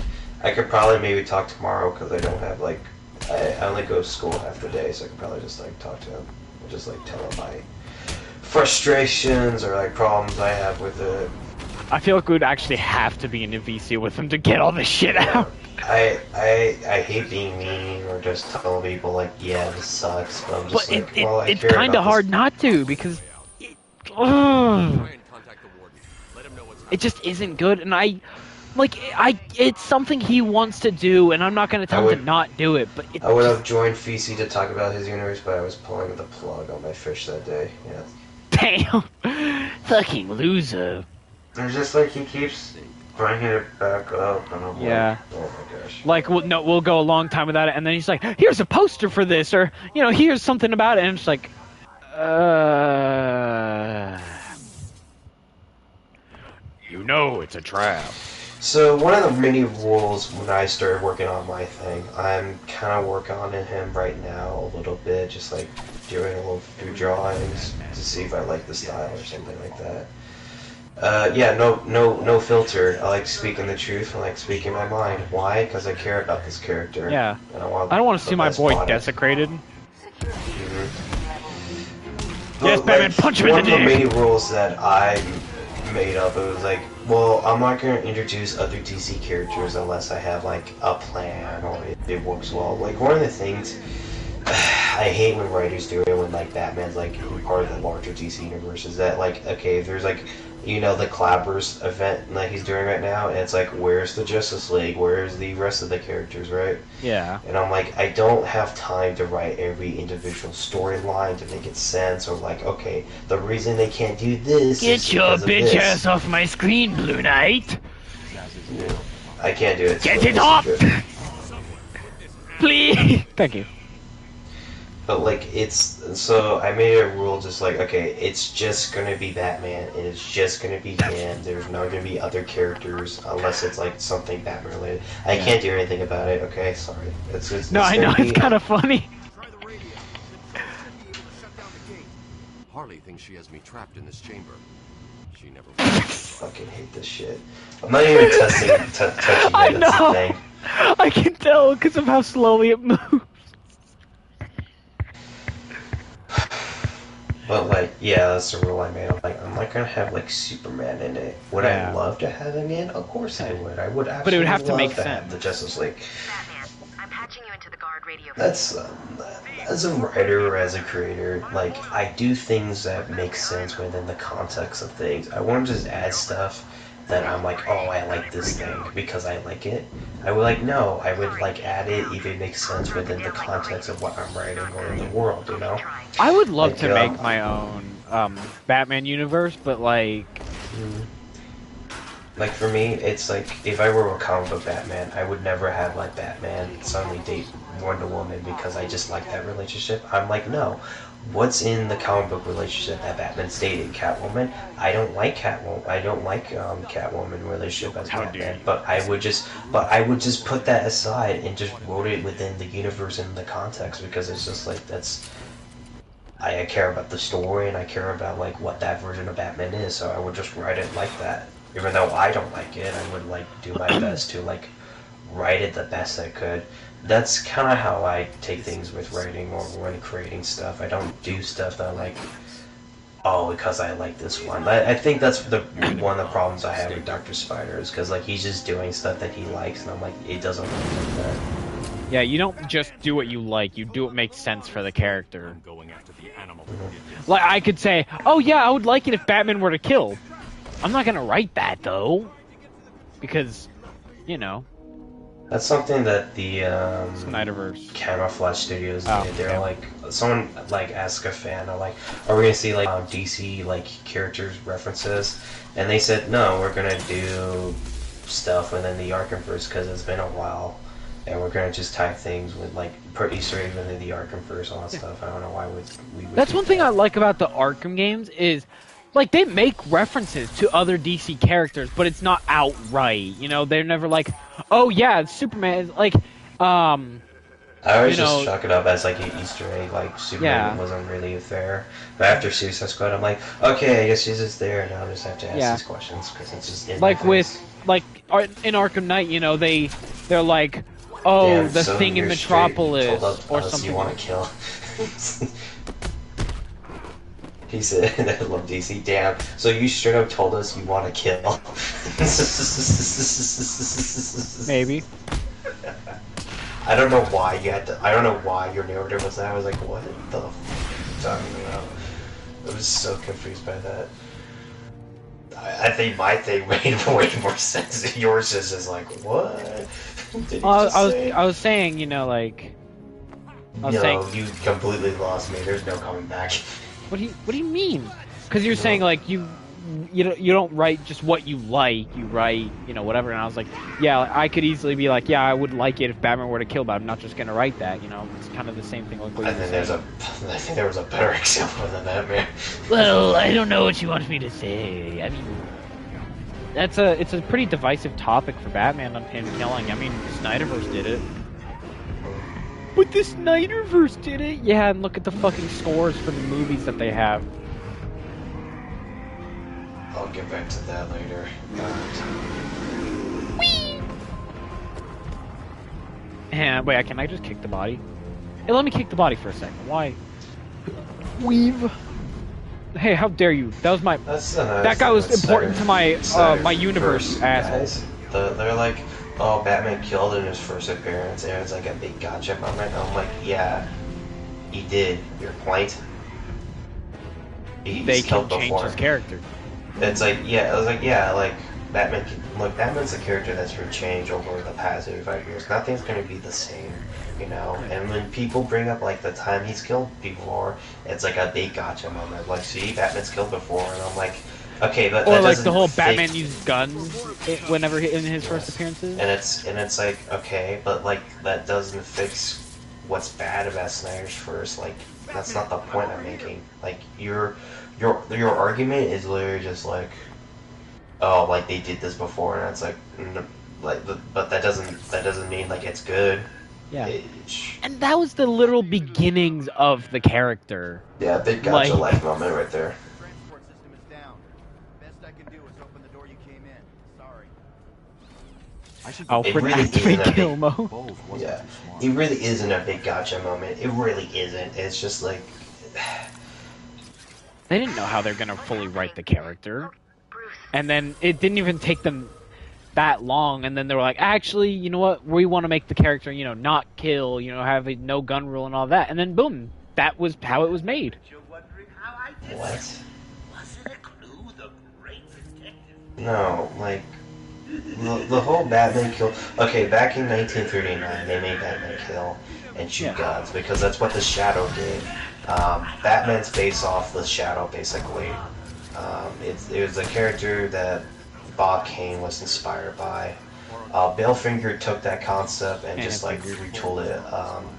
S11: I could probably maybe talk tomorrow because I don't have like. I only go to school half the day, so I could probably just like talk to him, and just like tell him my frustrations or like problems I have with it.
S17: I feel like we'd actually have to be in a VC with him to get all this shit out.
S11: I hate being mean or just telling people like, yeah, this sucks, but I'm just
S17: But
S11: like, well, I
S17: it's
S11: care
S17: kind of
S11: about
S17: hard not to because it just isn't good, and it's something he wants to do, and I'm not gonna tell him to not do it. But
S11: I would have joined VC to talk about his universe, but I was pulling the plug on my fish that day. Yeah.
S12: Damn. Fucking loser.
S11: It's just like he keeps bringing it back up, and I'm
S17: yeah.
S11: like, oh my gosh.
S17: Like, we'll go a long time without it, and then he's like, here's a poster for this, or, you know, here's something about it, and it's like,
S1: You know it's a trap.
S11: So one of the many rules when I started working on my thing, I'm kind of working on him right now a little bit, just like doing a little few drawings to see if I like the style or something like that. Yeah, no filter. I like speaking the truth. I like speaking my mind. Why? Because I care about this character.
S17: Yeah.
S11: And I
S17: don't want to see my boy desecrated. Yes, Batman, punch him in the dick!
S11: One of the many rules that I made up, it was like, well, I'm not going to introduce other DC characters unless I have, like, a plan or it works well. Like, one of the things I hate when writers do it when, like, Batman's, like, part of the larger DC universe is that, like, okay, there's, like, you know, the Clobbers event that he's doing right now, and it's like, where's the Justice League? Where's the rest of the characters, right?
S17: Yeah.
S11: And I'm like, I don't have time to write every individual storyline to make it sense, or like, okay, the reason they can't do this
S12: Get your bitch ass off my screen, Blue Knight!
S11: Yeah, I can't do it.
S12: Get it off!
S17: Please! Thank you.
S11: But like, it's, so I made a rule just like, okay, it's just gonna be Batman, and it's just gonna be him, there's not gonna be other characters, unless it's like something Batman related. I can't do anything about it, okay, sorry.
S17: No, I know, it's kind of funny.
S5: Harley thinks she has me trapped in this chamber. She never
S11: I fucking hate this shit. I'm not even touching it,
S17: I
S11: that's the
S17: know!
S11: thing.
S17: I can tell because of how slowly it moves.
S11: But like, yeah, that's the rule I made. I'm like, I'm not gonna have like Superman in it. Would I love to have him in? Of course I would. I would absolutely
S17: But it would have to
S11: love
S17: make
S11: to
S17: sense.
S11: have the Justice League.
S7: Batman, I'm patching you into the guard radio.
S11: That's as a writer or as a creator, like I do things that make sense within the context of things. I won't just add stuff that I'm like, oh, I like this thing because I like it. I would like, no, I would like add it if it makes sense within the context of what I'm writing or in the world, you know?
S17: I would love
S11: Like,
S17: to make my own Batman universe, but like...
S11: Like for me, it's like, if I were a comic book Batman, I would never have like Batman suddenly date Wonder Woman because I just like that relationship. I'm like, no. What's in the comic book relationship that Batman's dating? Catwoman? I don't like Catwoman. I don't like Catwoman relationship as Batman. But I would just put that aside and just wrote it within the universe and the context because it's just like I care about the story and I care about like what that version of Batman is. So I would just write it like that. Even though I don't like it, I would like do my best to like write it the best I could. That's kind of how I take things with writing or when creating stuff. I don't do stuff that I'm like, oh, because I like this one. I think that's one of the problems I have with Dr. Spider is because like he's just doing stuff that he likes, and I'm like, it doesn't work like that.
S17: Yeah, you don't just do what you like. You do what makes sense for the character. Like I could say, oh yeah, I would like it if Batman were to kill. I'm not gonna write that though, because, you know.
S11: That's something that the
S17: Snyderverse
S11: Camouflage Studios did. They're like, someone like asked a fan, or like, are we gonna see like DC like characters references? And they said no, we're gonna do stuff within the Arkhamverse because it's been a while, and we're gonna just type things with like put Easter eggs within the Arkhamverse, all that stuff. I don't know why we would.
S17: That's one thing I like about the Arkham games is, like, they make references to other DC characters, but it's not outright. You know, they're never like, oh yeah, Superman. Like,
S11: I always just chalk it up as like an Easter egg, like Superman wasn't really there. But after Suicide Squad, I'm like, okay, I guess she's just there, and I'll just have to ask these questions because it's just in
S17: like
S11: my face.
S17: in Arkham Knight, you know, they're like, oh,
S11: Damn,
S17: the
S11: so
S17: thing in
S11: you're
S17: Metropolis
S11: straight, you told
S17: or
S11: us
S17: something.
S11: You want to kill. He said, I love DC, damn. So you straight up told us you want to kill.
S17: Maybe.
S11: I don't know why you had to, I don't know why your narrative was that. I was like, what the f*** are you talking about? I was so confused by that. I think my thing made way more sense. Yours is just like, what? Did
S17: I was saying, you know, like,
S11: you completely lost me. There's no coming back.
S17: What do you mean? Because you're saying like you don't write just what you like. You write, you know, whatever. And I was like, yeah, I could easily be like, yeah, I would like it if Batman were to kill, but I'm not just gonna write that. You know, it's kind of the same thing. Like what
S11: I think there was a better example than that, man.
S12: Well, I don't know what you want me to say. I mean,
S17: it's a pretty divisive topic for Batman on him killing. I mean, the Snyderverse did it. But the Snyderverse did it? Yeah, and look at the fucking scores for the movies that they have.
S11: I'll get back to that later.
S17: And wait, can I just kick the body? Hey, let me kick the body for a second. Why? Weave. Hey, how dare you? That was my. That guy was important to my my universe, asshole.
S11: They're like, oh, Batman killed in his first appearance, and it's like a big gotcha moment. I'm like, yeah, he did. Your point.
S17: They can change his character.
S11: It's like, yeah, I was like, yeah, like Batman. Look, Batman's a character that's been changed over the past 85 years. Nothing's gonna be the same, you know. And when people bring up like the time he's killed before, it's like a big gotcha moment. Like, see, Batman's killed before, and I'm like, okay, but
S17: or
S11: that
S17: like
S11: doesn't
S17: the whole
S11: fix-
S17: Batman used guns whenever in his first appearances.
S11: And it's like, okay, but like that doesn't fix what's bad about Snyder's first. Like, that's not the point I'm making. Like, your argument is literally just like, oh, like they did this before, and it's like, but that doesn't mean like it's good.
S17: Yeah. And that was the literal beginnings of the character.
S11: Yeah, big gotcha life moment right there.
S17: Alfred activate kill mode.
S11: Yeah, it really isn't a big gotcha moment. It really isn't. It's just like
S17: they didn't know how they're gonna fully write the character, and then it didn't even take them that long. And then they were like, actually, you know what? We want to make the character, you know, not kill, you know, have a no gun rule and all that. And then boom, that was how it was made.
S11: What? No, like the whole Batman kill. Okay, back in 1939, they made Batman kill and shoot guns because that's what the Shadow did. Batman's based off the Shadow, basically. It was a character that Bob Kane was inspired by. Bill Finger took that concept and just like retooled it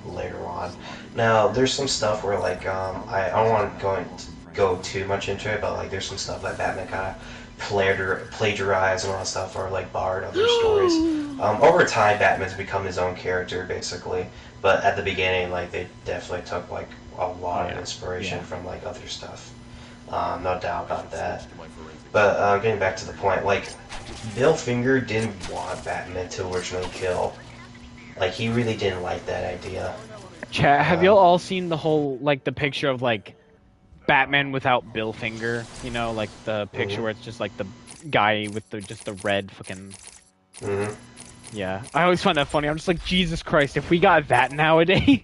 S11: later on. Now, there's some stuff where like I don't want to go too much into it, but like there's some stuff that Batman kind of plagiarized and all that stuff, or like borrowed other stories. Over time, Batman's become his own character basically, but at the beginning, like they definitely took like a lot of inspiration from like other stuff. No doubt about that. But getting back to the point, like Bill Finger didn't want Batman to originally kill. Like he really didn't like that idea.
S17: Chat, have y'all all seen the whole like the picture of like Batman without Bill Finger? You know, like the picture where it's just like the guy with just the red fucking. Yeah, I always find that funny. I'm just like, Jesus Christ, if we got that nowadays.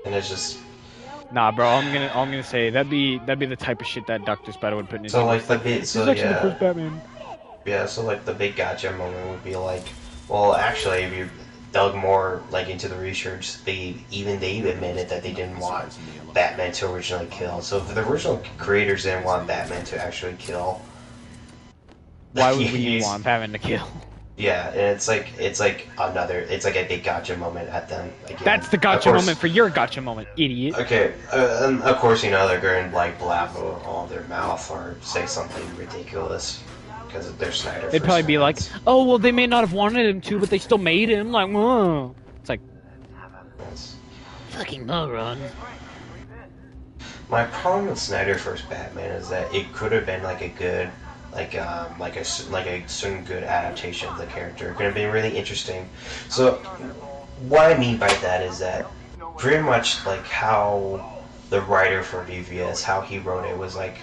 S11: And it's just.
S17: Nah, bro. I'm gonna say that'd be the type of shit that Dr. Spider would put in his.
S11: So like the
S17: first Batman.
S11: Yeah, so like the big gotcha moment would be like, well, actually, if you dug more like into the research, they admitted that they didn't want Batman to originally kill. So if the original creators didn't want Batman to actually kill,
S17: why would we want Batman to kill?
S11: Yeah, and it's like a big gotcha moment at them. Again.
S17: That's the gotcha moment for your gotcha moment, idiot.
S11: Okay, and of course, you know, they're going to like blab all their mouth or say something ridiculous because they're Snyder.
S17: They'd probably be like, "Oh, well, they may not have wanted him to, but they still made him." Like, whoa. It's like,
S12: fucking moron.
S11: My problem with Snyder first Batman is that it could have been like a good. Like a certain good adaptation of the character. It could have been really interesting. So what I mean by that is that pretty much like how the writer for BVS, how he wrote it was like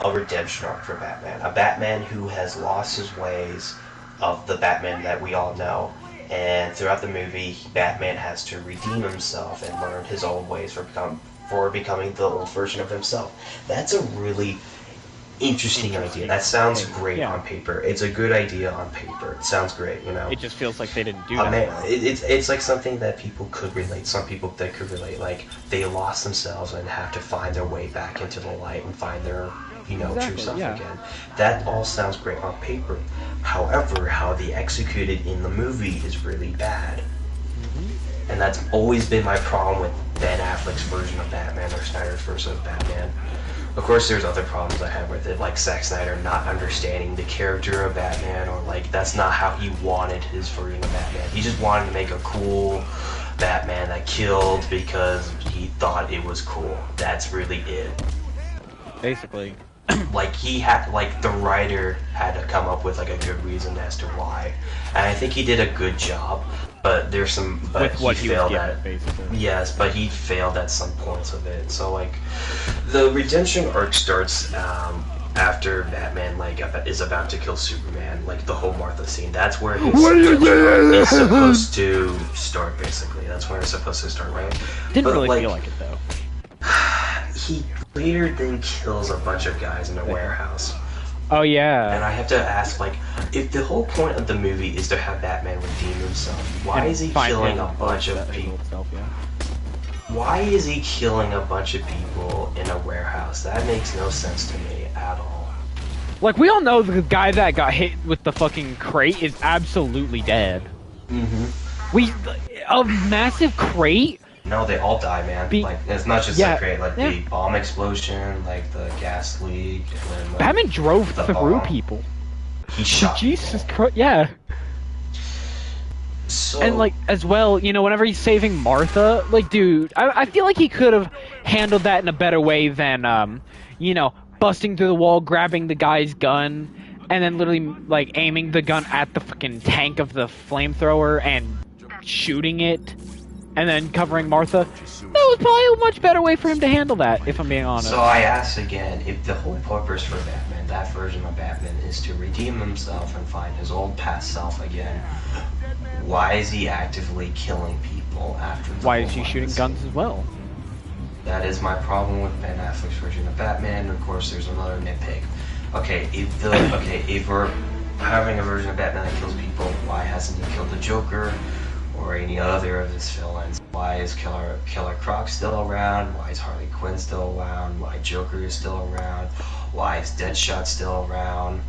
S11: a redemption arc for Batman. A Batman who has lost his ways of the Batman that we all know. And throughout the movie, Batman has to redeem himself and learn his old ways for becoming the old version of himself. That's a really interesting idea. That sounds great on paper. It's a good idea on paper. It sounds great, you know.
S17: It just feels like they didn't do that.
S11: It's like something that people could relate. Some people that could relate. Like they lost themselves and have to find their way back into the light and find their, you know, true self again. That all sounds great on paper. However, how they executed in the movie is really bad. And that's always been my problem with Ben Affleck's version of Batman or Snyder's version of Batman. Of course, there's other problems I have with it, like Zack Snyder not understanding the character of Batman, or like that's not how he wanted his version of Batman. He just wanted to make a cool Batman that killed because he thought it was cool. That's really it.
S17: Basically.
S11: Like he had, like the writer had to come up with like a good reason as to why, and I think he did a good job. But there's some, but
S17: With what
S11: he
S17: he was
S11: failed
S17: given,
S11: at.
S17: basically.
S11: Yes, but he failed at some points of it. So like, the redemption arc starts after Batman like is about to kill Superman, like the whole Martha scene. That's where his is supposed to start. Basically, that's where it's supposed to start, right?
S17: Didn't
S11: But,
S17: really
S11: like,
S17: feel like it though.
S11: He later then kills a bunch of guys in a warehouse.
S17: Oh yeah.
S11: And I have to ask, like, if the whole point of the movie is to have Batman redeem himself, why is he killing a bunch of people? Why is he killing a bunch of people in a warehouse? That makes no sense to me at all.
S17: Like, we all know the guy that got hit with the fucking crate is absolutely dead. A massive crate?
S11: No, they all die, man. Like, it's not just the crate, like the bomb explosion, like the gas leak, and then, like,
S17: Batman drove
S11: the
S17: through
S11: bomb.
S17: people.
S11: He shot
S17: Jesus Christ, yeah.
S11: So,
S17: And, like, as well, you know, whenever he's saving Martha, like, dude, I feel like he could have handled that in a better way than, you know, busting through the wall, grabbing the guy's gun, and then literally, like, aiming the gun at the fucking tank of the flamethrower and shooting it, and then covering Martha. That was probably a much better way for him to handle that, if I'm being honest.
S11: So I ask again, if the whole purpose for Batman, that version of Batman, is to redeem himself and find his old past self again, why is he actively killing people after the
S17: Why is he shooting guns as well?
S11: That is my problem with Ben Affleck's version of Batman. Of course, there's another nitpick. Okay, if we're having a version of Batman that kills people, why hasn't he killed the Joker or any other of his villains? Why is Killer Croc still around? Why is Harley Quinn still around? Why Joker is still around? Why is Deadshot still around?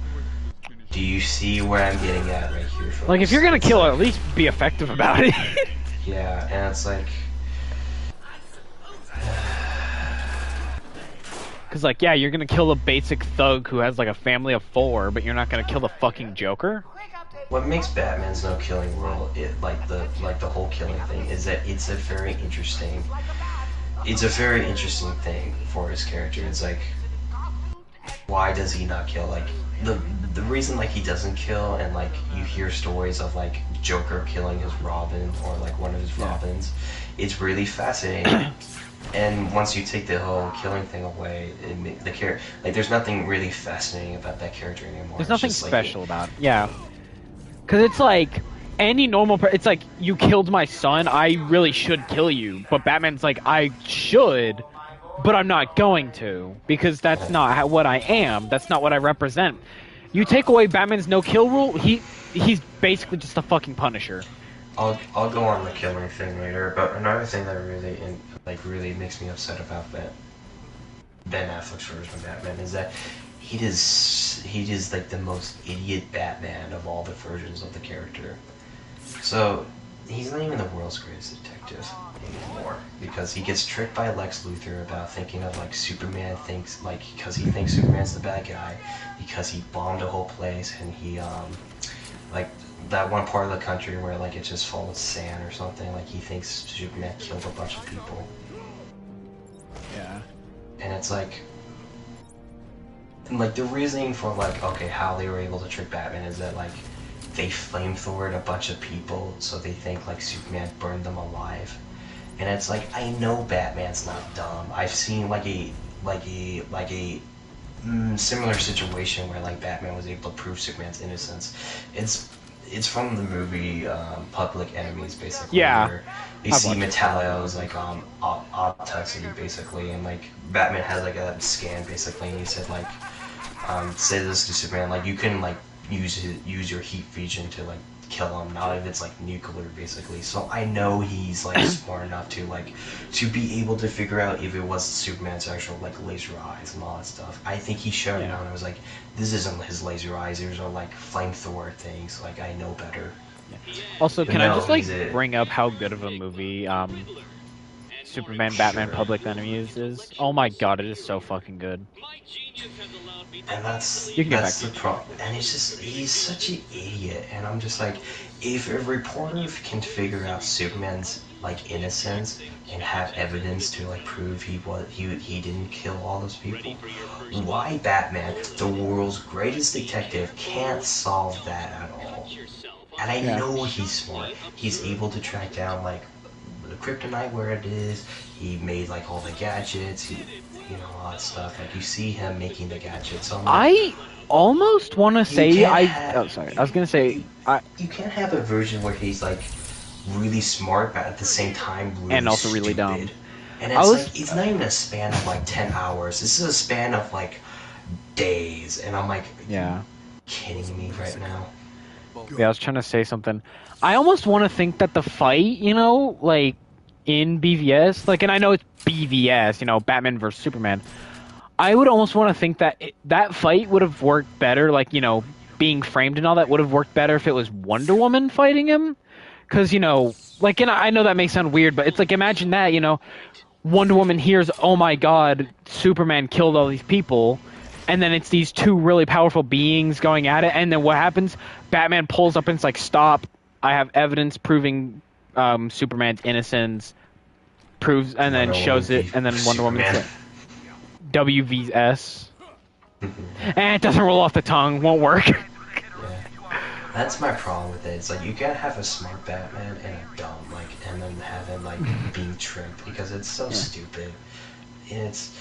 S11: Do you see where I'm getting at right here? Folks?
S17: Like, if you're gonna kill her, at least be effective about it.
S11: Yeah, and it's like...
S17: Cause, like, yeah, you're gonna kill a basic thug who has, like, a family of 4, but you're not gonna kill the fucking Joker?
S11: What makes Batman's no killing rule, like the whole killing thing, is that it's a very interesting thing for his character. It's like, why does he not kill? Like, the reason, like, he doesn't kill, and, like, you hear stories of, like, Joker killing his Robin, or, like, one of his Robins, it's really fascinating. And once you take the whole killing thing away, the character, like, there's nothing really fascinating about that character anymore.
S17: There's nothing special about it. Yeah. Cause it's like, any normal it's like, you killed my son, I really should kill you. But Batman's like, I should, but I'm not going to. Because that's not what I am. That's not what I represent. You take away Batman's no-kill rule, he's basically just a fucking Punisher.
S11: I'll go on the killing thing later, but another thing that really makes me upset about Ben Affleck's version of Batman is that he is like the most idiot Batman of all the versions of the character. So he's not even the world's greatest detective anymore, because he gets tricked by Lex Luthor about thinking of, like, Superman thinks, like, because he thinks Superman's the bad guy, because he bombed a whole place, and he like, that one part of the country where, like, it's just full of sand or something, like, he thinks Superman killed a bunch of people.
S17: Yeah.
S11: And it's like, the reasoning for, like, okay, how they were able to trick Batman is that, like, they flamethrowered a bunch of people, so they think, like, Superman burned them alive. And it's like, I know Batman's not dumb. I've seen, like a similar situation where, like, Batman was able to prove Superman's innocence. It's from the movie Public Enemies, basically.
S17: Yeah.
S11: Where you see Metallo's, like, autopsy, basically, and, like, Batman has, like, a scan, basically, and he said, like, say this to Superman, like, you can, like, use your heat fusion to, like, kill him, not if it's, like, nuclear, basically. So I know he's, like, smart enough to, like, to be able to figure out if it was Superman's actual, like, laser eyes and all that stuff. I think he showed it, and I was like, this isn't his laser eyes, these are, like, flamethrower things, like, I know better.
S17: Also, can I just, like, bring up how good of a movie, Superman Batman Public Enemies is. Oh my god, it is so fucking good.
S11: And that's
S17: You can get
S11: that's
S17: back
S11: the
S17: to
S11: problem. And it's just he's such an idiot. And I'm just like, if a reporter can figure out Superman's like innocence and have evidence to like prove he didn't kill all those people, why Batman, the world's greatest detective, can't solve that at all? And I know he's smart. He's able to track down like the kryptonite where it is. He made like all the gadgets. All that stuff. Like you see him making the gadgets. So
S17: I almost want to say
S11: I
S17: was gonna say
S11: you can't have a version where he's like really smart, but at the same time really
S17: and also really dumb.
S11: stupid. And it's not even a span of like 10 hours. This is a span of like days. And I'm like,
S17: yeah,
S11: kidding me right now?
S17: Yeah, I was trying to say something. I almost want to think that the fight, like in BVS, like, and I know it's BVS, Batman versus Superman. I would almost want to think that that fight would have worked better, like, being framed and all that would have worked better if it was Wonder Woman fighting him. Because, like, and I know that may sound weird, but it's like, imagine that, Wonder Woman hears, oh my god, Superman killed all these people. And then it's these two really powerful beings going at it. And then what happens? Batman pulls up and it's like, stop. I have evidence proving Superman's innocence. Proves, and then shows it. And then Wonder Woman's like, WVS. And it doesn't roll off the tongue. Won't work.
S11: Yeah. That's my problem with it. It's like, you gotta have a smart Batman and a dumb, like, and then have him, like, being tricked. Because it's so stupid. And it's...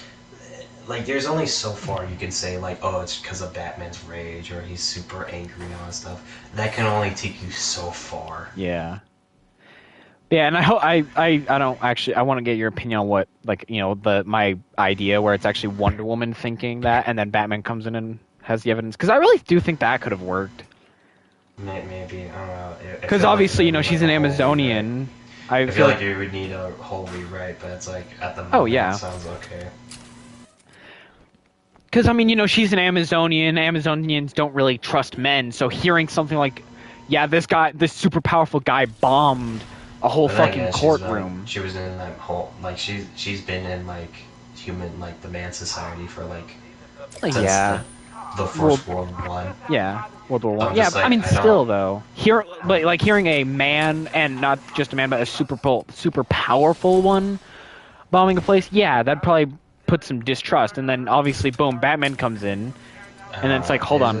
S11: Like, there's only so far you can say, like, oh, it's because of Batman's rage, or he's super angry and all that stuff. That can only take you so far.
S17: Yeah. Yeah, and I hope I don't actually, I want to get your opinion on what, like, my idea where it's actually Wonder Woman thinking that, and then Batman comes in and has the evidence. Because I really do think that could have worked.
S11: Maybe, I don't know.
S17: Because obviously, she's an Amazonian.
S11: I feel like you would need a whole rewrite, but it's like, at the moment, it sounds okay.
S17: Because, I mean, she's an Amazonian. Amazonians don't really trust men. So hearing something like, yeah, this super powerful guy bombed a whole fucking courtroom.
S11: She was in that whole, like, she's been in, like, the Man Society for, like,
S17: yeah.
S11: The First World War.
S17: Yeah, World War One. Yeah, like, I mean, still, though. Like, hearing a man, and not just a man, but a super powerful one bombing a place, yeah, that'd probably put some distrust, and then obviously, boom, Batman comes in, and then it's like, hold on.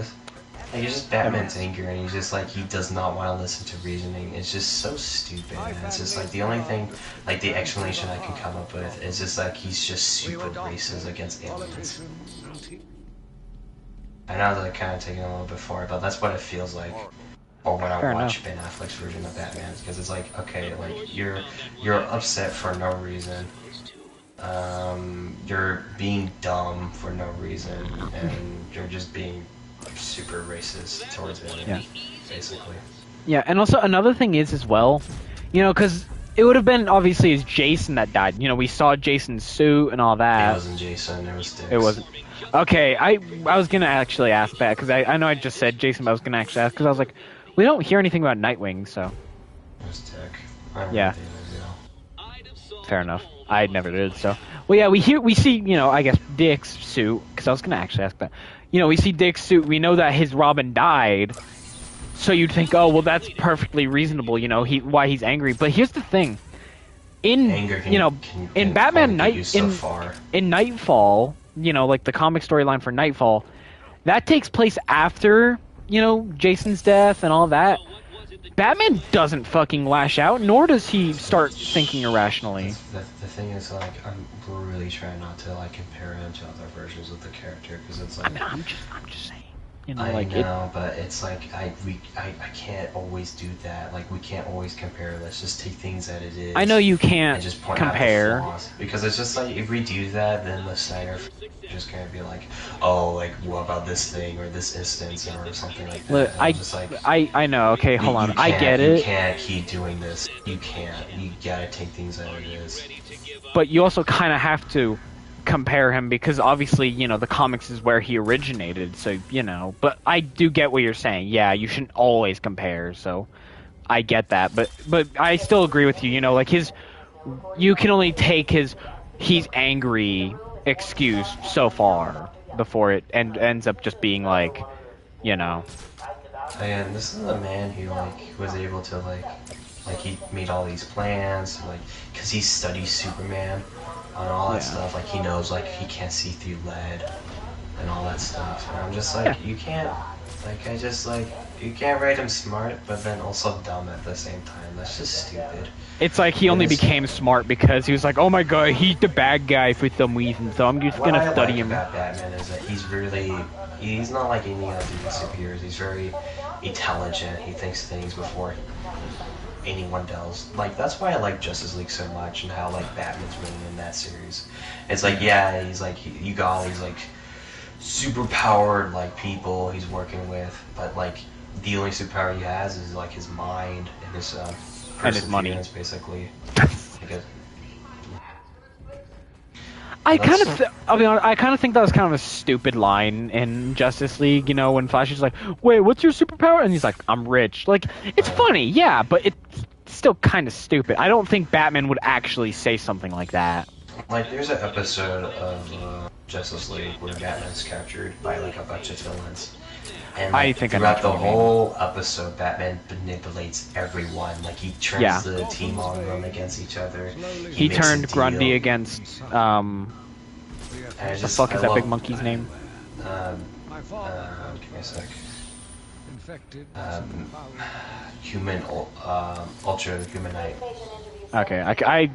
S11: Like, it's just Batman's anger, and he's just like, he does not want to listen to reasoning. It's just so stupid, and it's just like, the only thing, like, the explanation I can come up with is just like, he's just stupid racist against aliens. I know they're kind of taking a little bit far, but that's what it feels like. Or when I watch Ben Affleck's version of Batman, because it's like, okay, like, you're upset for no reason. You're being dumb for no reason, and you're just being super racist towards aliens, basically.
S17: Yeah, and also another thing is as well, because it would have been obviously it's Jason that died. We saw Jason's suit and all that.
S11: It wasn't Jason, it was Dix.
S17: It wasn't. Okay, I was gonna actually ask that because I know I just said Jason, but I was gonna actually ask because I was like, we don't hear anything about Nightwing, so.
S11: It was Dick.
S17: Yeah. Fair enough. I never did, so. Well, yeah, we see, I guess Dick's suit because I was gonna actually ask that. We see Dick's suit. We know that his Robin died, so you'd think, oh, well, that's perfectly reasonable. Why he's angry. But here's the thing: in in Batman in Nightfall, like the comic storyline for Nightfall, that takes place after Jason's death and all that. Batman doesn't fucking lash out, nor does he start thinking irrationally.
S11: The thing is, like, I'm really trying not to like compare him to other versions of the character because it's like. I
S17: mean, I'm just saying.
S11: I know, but it's like I can't always do that. Like, we can't always compare. Let's just take things that it is.
S17: I know you can't
S11: and just point
S17: compare.
S11: out the flaws. Because it's just like, if we do that, then the Snyder just gonna be like, oh, like, what about this thing or this instance or something like that.
S17: Look, I know. Okay, hold on. I get it.
S11: You can't keep doing this. You can't. You gotta take things that it is.
S17: But you also kind of have to compare him because obviously, the comics is where he originated, so, but I do get what you're saying. Yeah, you shouldn't always compare, so I get that, but I still agree with you, like his you can only take his he's angry excuse so far before it ends up just being like, you know.
S11: And this is a man who was able to he made all these plans because he studies Superman and all that stuff. Like he knows he can't see through lead and all that stuff. And I'm just you can't you can't write him smart but then also dumb at the same time. That's just stupid.
S17: It's like he only became smart because he was like, oh my god, he's the bad guy for some reason, so I'm just gonna study him.
S11: What I like about Batman is that he's not like any other superheroes. He's very intelligent. He thinks things before anyone does. That's why I like Justice League so much and how Batman's winning in that series. It's he's you got all these super powered people he's working with, but the only superpower he has is his mind and his
S17: and his money,
S11: basically.
S17: I kind of, I'll be honest, I kind of think that was kind of a stupid line in Justice League, you know, when Flash is like, wait, what's your superpower? And he's like, I'm rich. It's funny, yeah, but it's still kind of stupid. I don't think Batman would actually say something like that.
S11: There's an episode of Justice League where Batman's captured by a bunch of villains. And
S17: I think
S11: throughout the whole episode, Batman manipulates everyone. He turns the team on them against each other.
S17: He turned Grundy against what the fuck is that big monkey's name?
S11: Give me a sec. Ultra Humanite.
S17: Okay, I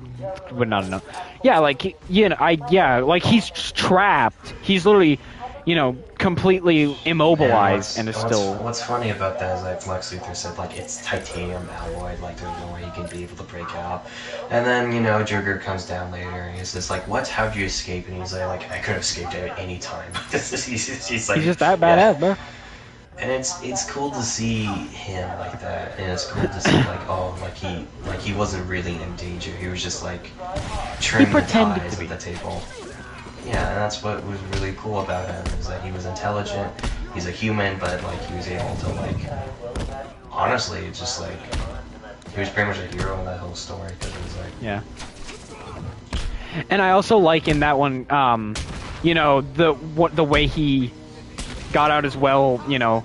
S17: would not know. Yeah, he's trapped. He's literally, you know, completely immobilized and is still.
S11: What's funny about that is Lex Luthor said it's titanium alloy, there's no way he can be able to break out. And then Joker comes down later and he's just what? How'd you escape? And he's like I could have escaped at any time. he's
S17: just that badass, bro.
S11: And it's cool to see him like that, and it's cool to see he wasn't really in danger. He was just turning the tides at the table. Yeah, and that's what was really cool about him is that he was intelligent. He's a human, but he was able to honestly, it's just he was pretty much a hero in that whole story because it was
S17: yeah. And I also like in that one, you know, the way he got out as well, you know,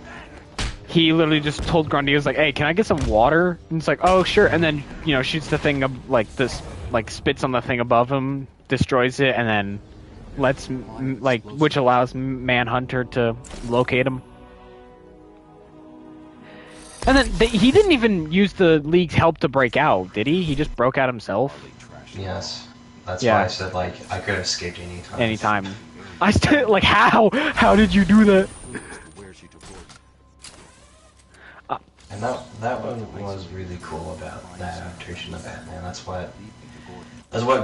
S17: he literally just told Grundy, he was like, hey, can I get some water? And it's like, oh, sure. And then, you know, shoots the thing up, spits on the thing above him, destroys it, and then lets, which allows Manhunter to locate him. And then he didn't even use the League's help to break out, did he? He just broke out himself?
S11: Yes. That's why I said, I could have escaped anytime.
S17: Anytime. I still, how? How did you do that?
S11: And that one was really cool about that adaptation of Batman. That's what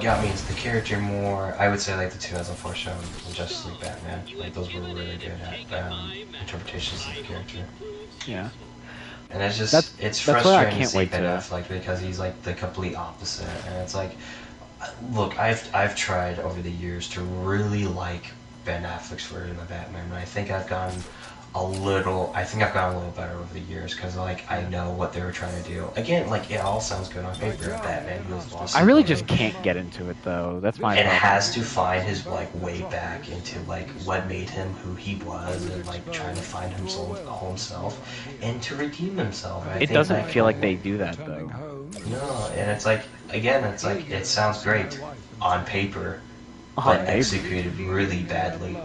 S11: got me into the character more. I would say the 2004 show and Justice League Batman. Those were really good at interpretations of the character.
S17: Yeah.
S11: And it's just it's frustrating to see Ben Affleck because he's the complete opposite. And it's look, I've tried over the years to really like Ben Affleck's version of Batman, and I think I've gotten a little better over the years because I know what they were trying to do. Again, it all sounds good on paper. Batman who was lost.
S17: I really just can't get into it though. That's my problem.
S11: It has to find his way back into what made him who he was and trying to find himself and to redeem himself.
S17: It doesn't feel like they do that though.
S11: No, and it's again, it's it sounds great on paper, but executed really badly.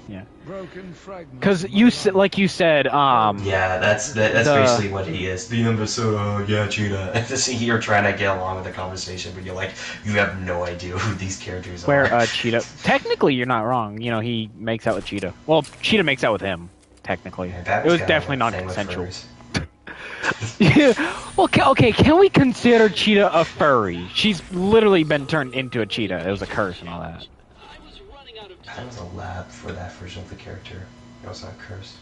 S17: Yeah. Because you said,
S11: yeah, that's basically what he is. The imbecile, yeah, Cheetah. You're trying to get along with the conversation, but you have no idea who these characters are.
S17: Where Cheetah, technically you're not wrong. You know, he makes out with Cheetah. Well, Cheetah makes out with him, technically. Yeah, it was definitely non-consensual. Yeah. Okay, can we consider Cheetah a furry? She's literally been turned into a cheetah. It was a curse and all that.
S11: That was a lab for that version of the character. It was not a curse.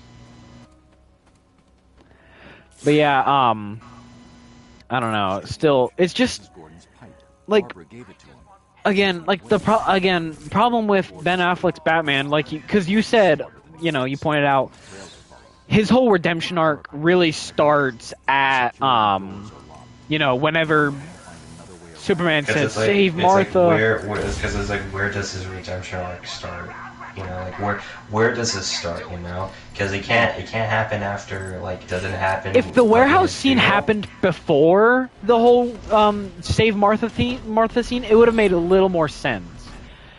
S17: But yeah, I don't know. Still, it's just again, problem with Ben Affleck's Batman, because you said, you know, you pointed out his whole redemption arc really starts at, you know, whenever Superman said,
S11: it's like,
S17: "Save
S11: it's like
S17: Martha."
S11: because it's like where does his redemption arc start? You know, like where does this start? You know, because it can't happen after, like, doesn't happen.
S17: If the
S11: like,
S17: warehouse scene happened before the whole Save Martha scene, it would have made a little more sense.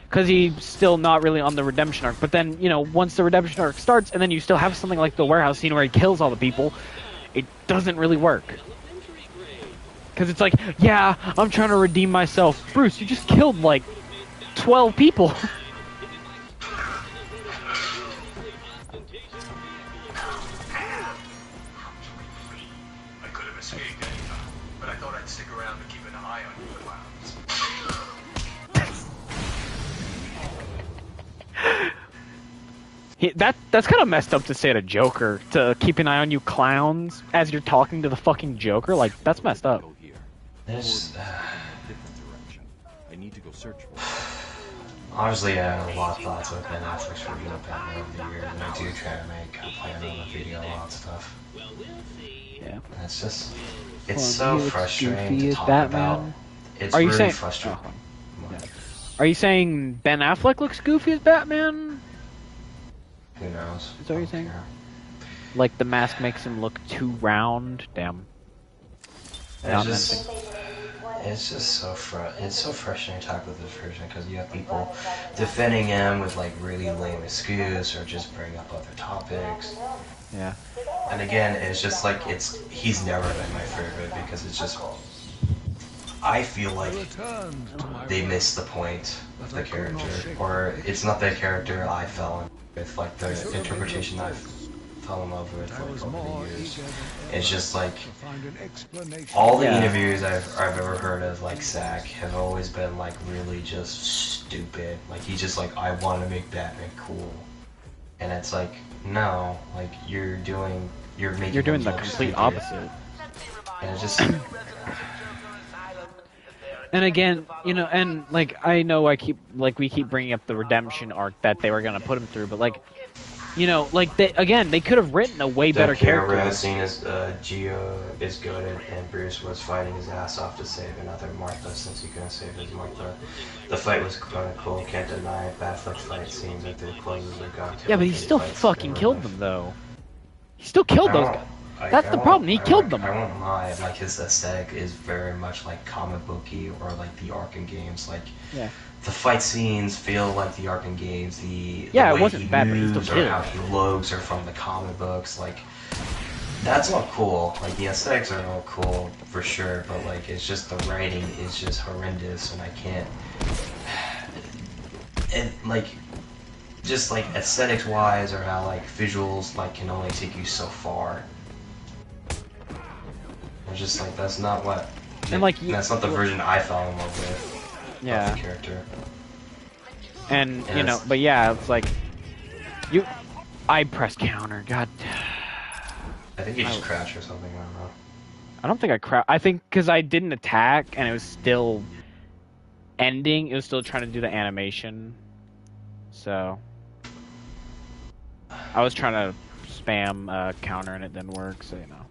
S17: Because he's still not really on the redemption arc. But then, you know, once the redemption arc starts, and then you still have something like the warehouse scene where he kills all the people, it doesn't really work. Because it's like, yeah, I'm trying to redeem myself. Bruce, you just killed, like, 12 people.
S6: I could have escaped anyhow, but I thought I'd stick around to keep an eye on you clowns.
S17: That's kind of messed up to say to Joker, to keep an eye on you clowns as you're talking to the fucking Joker. Like, that's messed up.
S11: There's
S13: I need to go search for it.
S11: obviously a lot of thoughts with Ben Affleck's version of Batman over the years, and I do try to make a plan on the video a lot of stuff.
S17: Yeah.
S11: And it's just, it's
S17: Well,
S11: so
S17: he looks
S11: frustrating
S17: goofy
S11: to
S17: as
S11: talk
S17: Batman.
S11: about. It's
S17: Are you
S11: really
S17: saying?
S11: frustrating.
S17: Yeah. Are you saying Ben Affleck looks goofy as Batman?
S11: Who knows?
S17: Is that what you're saying? Like the mask makes him look too round. Damn.
S11: It's just so it's so frustrating to talk with this person because you have people defending him with like really lame excuse or just bring up other topics.
S17: Yeah.
S11: And again, it's just like he's never been my favorite because it's just, I feel like they missed the point of the character, or it's not the character I fell in with, like the interpretation I fell in love with like over the years. It's just like all the interviews I've ever heard of like Zack have always been like really just stupid. Like he's just like, I want to make Batman cool, and it's like, no, like you're doing
S17: the complete opposite.
S11: And it's just.
S17: And again, you know, and like I know we keep bringing up the redemption arc that they were gonna put him through, but like, you know, like they could have written a way better character.
S11: The scene is Gio is goaded and Bruce was fighting his ass off to save another Martha since he couldn't save his Martha. The fight was kind of cool, can't deny it. Batfleck's fight seems like the closest we've got to.
S17: Yeah, but he still fucking killed them though. He still killed those guys. That's the problem. He killed them.
S11: I won't lie. Like his aesthetic is very much like comic booky or like the Arkham games. Like the fight scenes feel like the Arkham games. The way
S17: it wasn't bad, but he still
S11: or
S17: killed.
S11: how he looks are from the comic books. Like that's all cool. Like the aesthetics are all cool for sure. But like it's just the writing is just horrendous, and I can't. And like. Just like aesthetics wise, or how like visuals like can only take you so far. I'm just like, that's not what.
S17: And like
S11: that's not the version I fell in love with.
S17: Yeah.
S11: Of the character.
S17: And you know, but yeah, it's like I press counter. God.
S11: I think you just crouch or something. I don't know.
S17: I don't think I crouch. I think because I didn't attack and it was still ending. It was still trying to do the animation. So. I was trying to spam counter and it didn't work, so you know.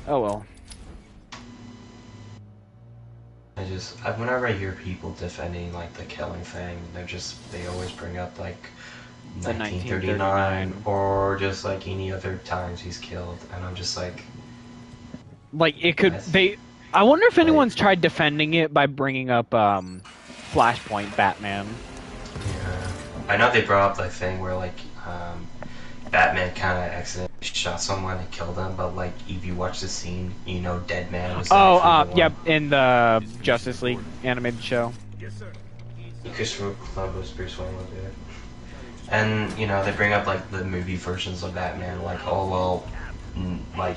S17: Oh well.
S11: Whenever I hear people defending like the killing thing, they always bring up like 1939 or just like any other times he's killed, and I'm just like.
S17: Like it could I wonder if anyone's tried defending it by bringing up Flashpoint Batman.
S11: Yeah. I know they brought up the thing where like Batman kind of accidentally shot someone and killed him, but like if you watch the scene, you know, Dead Man was.
S17: In the Justice League animated show.
S11: Christopher Columbus, Bruce Wayne was there, and you know they bring up like the movie versions of Batman, like like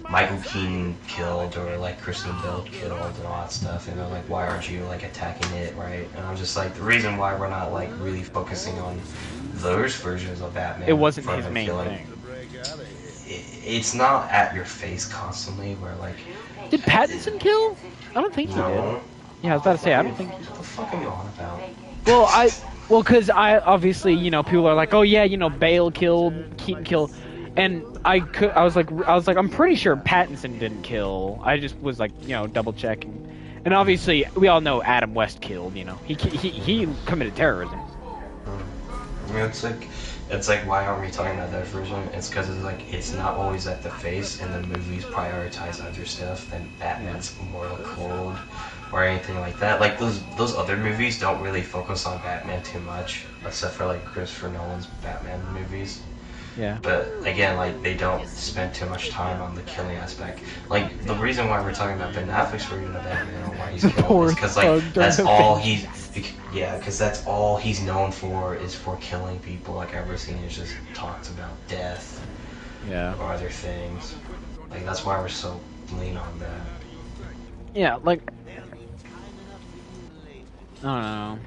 S11: Michael Keaton killed or like Kristen Bell killed and all that stuff, and they're like, why aren't you like attacking it, right? And I'm just like, the reason why we're not like really focusing on those versions of Batman.
S17: It wasn't his main thing.
S11: It's not at your face constantly. Where like,
S17: did Pattinson kill? I don't think he did. Yeah, I was about to say I don't think.
S11: What the fuck are you on about?
S17: Well, because I obviously, you know, people are like, oh yeah, you know, Bale killed, Keaton killed. And I was like, I'm pretty sure Pattinson didn't kill. I just was like, double checking. And obviously, we all know Adam West killed. He committed terrorism.
S11: I mean, it's like why aren't we talking about that version? It's because it's not always at the face, and the movies prioritize other stuff than Batman's moral code or anything like that. Like those other movies don't really focus on Batman too much, except for like Christopher Nolan's Batman movies.
S17: Yeah.
S11: But again, like they don't spend too much time on the killing aspect. Like the reason why we're talking about Ben Affleck's version of Batman and why he's killed is because that's all he's. Yeah, because that's all he's known for is for killing people. Like everything is just talks about death.
S17: Yeah.
S11: Or other things. Like that's why we're so lean on that.
S17: Yeah, like I don't know.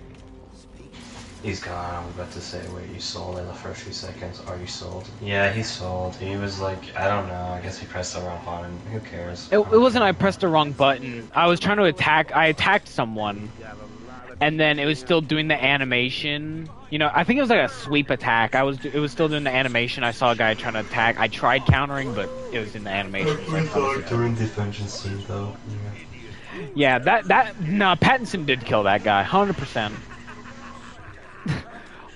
S11: He's gone. I was about to say, wait, you sold in the first few seconds. Are you sold? Yeah, he sold. He was like, I don't know. I guess he pressed the wrong button. Who cares?
S17: It wasn't I pressed the wrong button. I was trying to attack. I attacked someone, and then it was still doing the animation. I think it was like a sweep attack. It was still doing the animation. I saw a guy trying to attack. I tried countering, but it was in the animation.
S11: During defension scene, though.
S17: Yeah, Pattinson did kill that guy, 100%.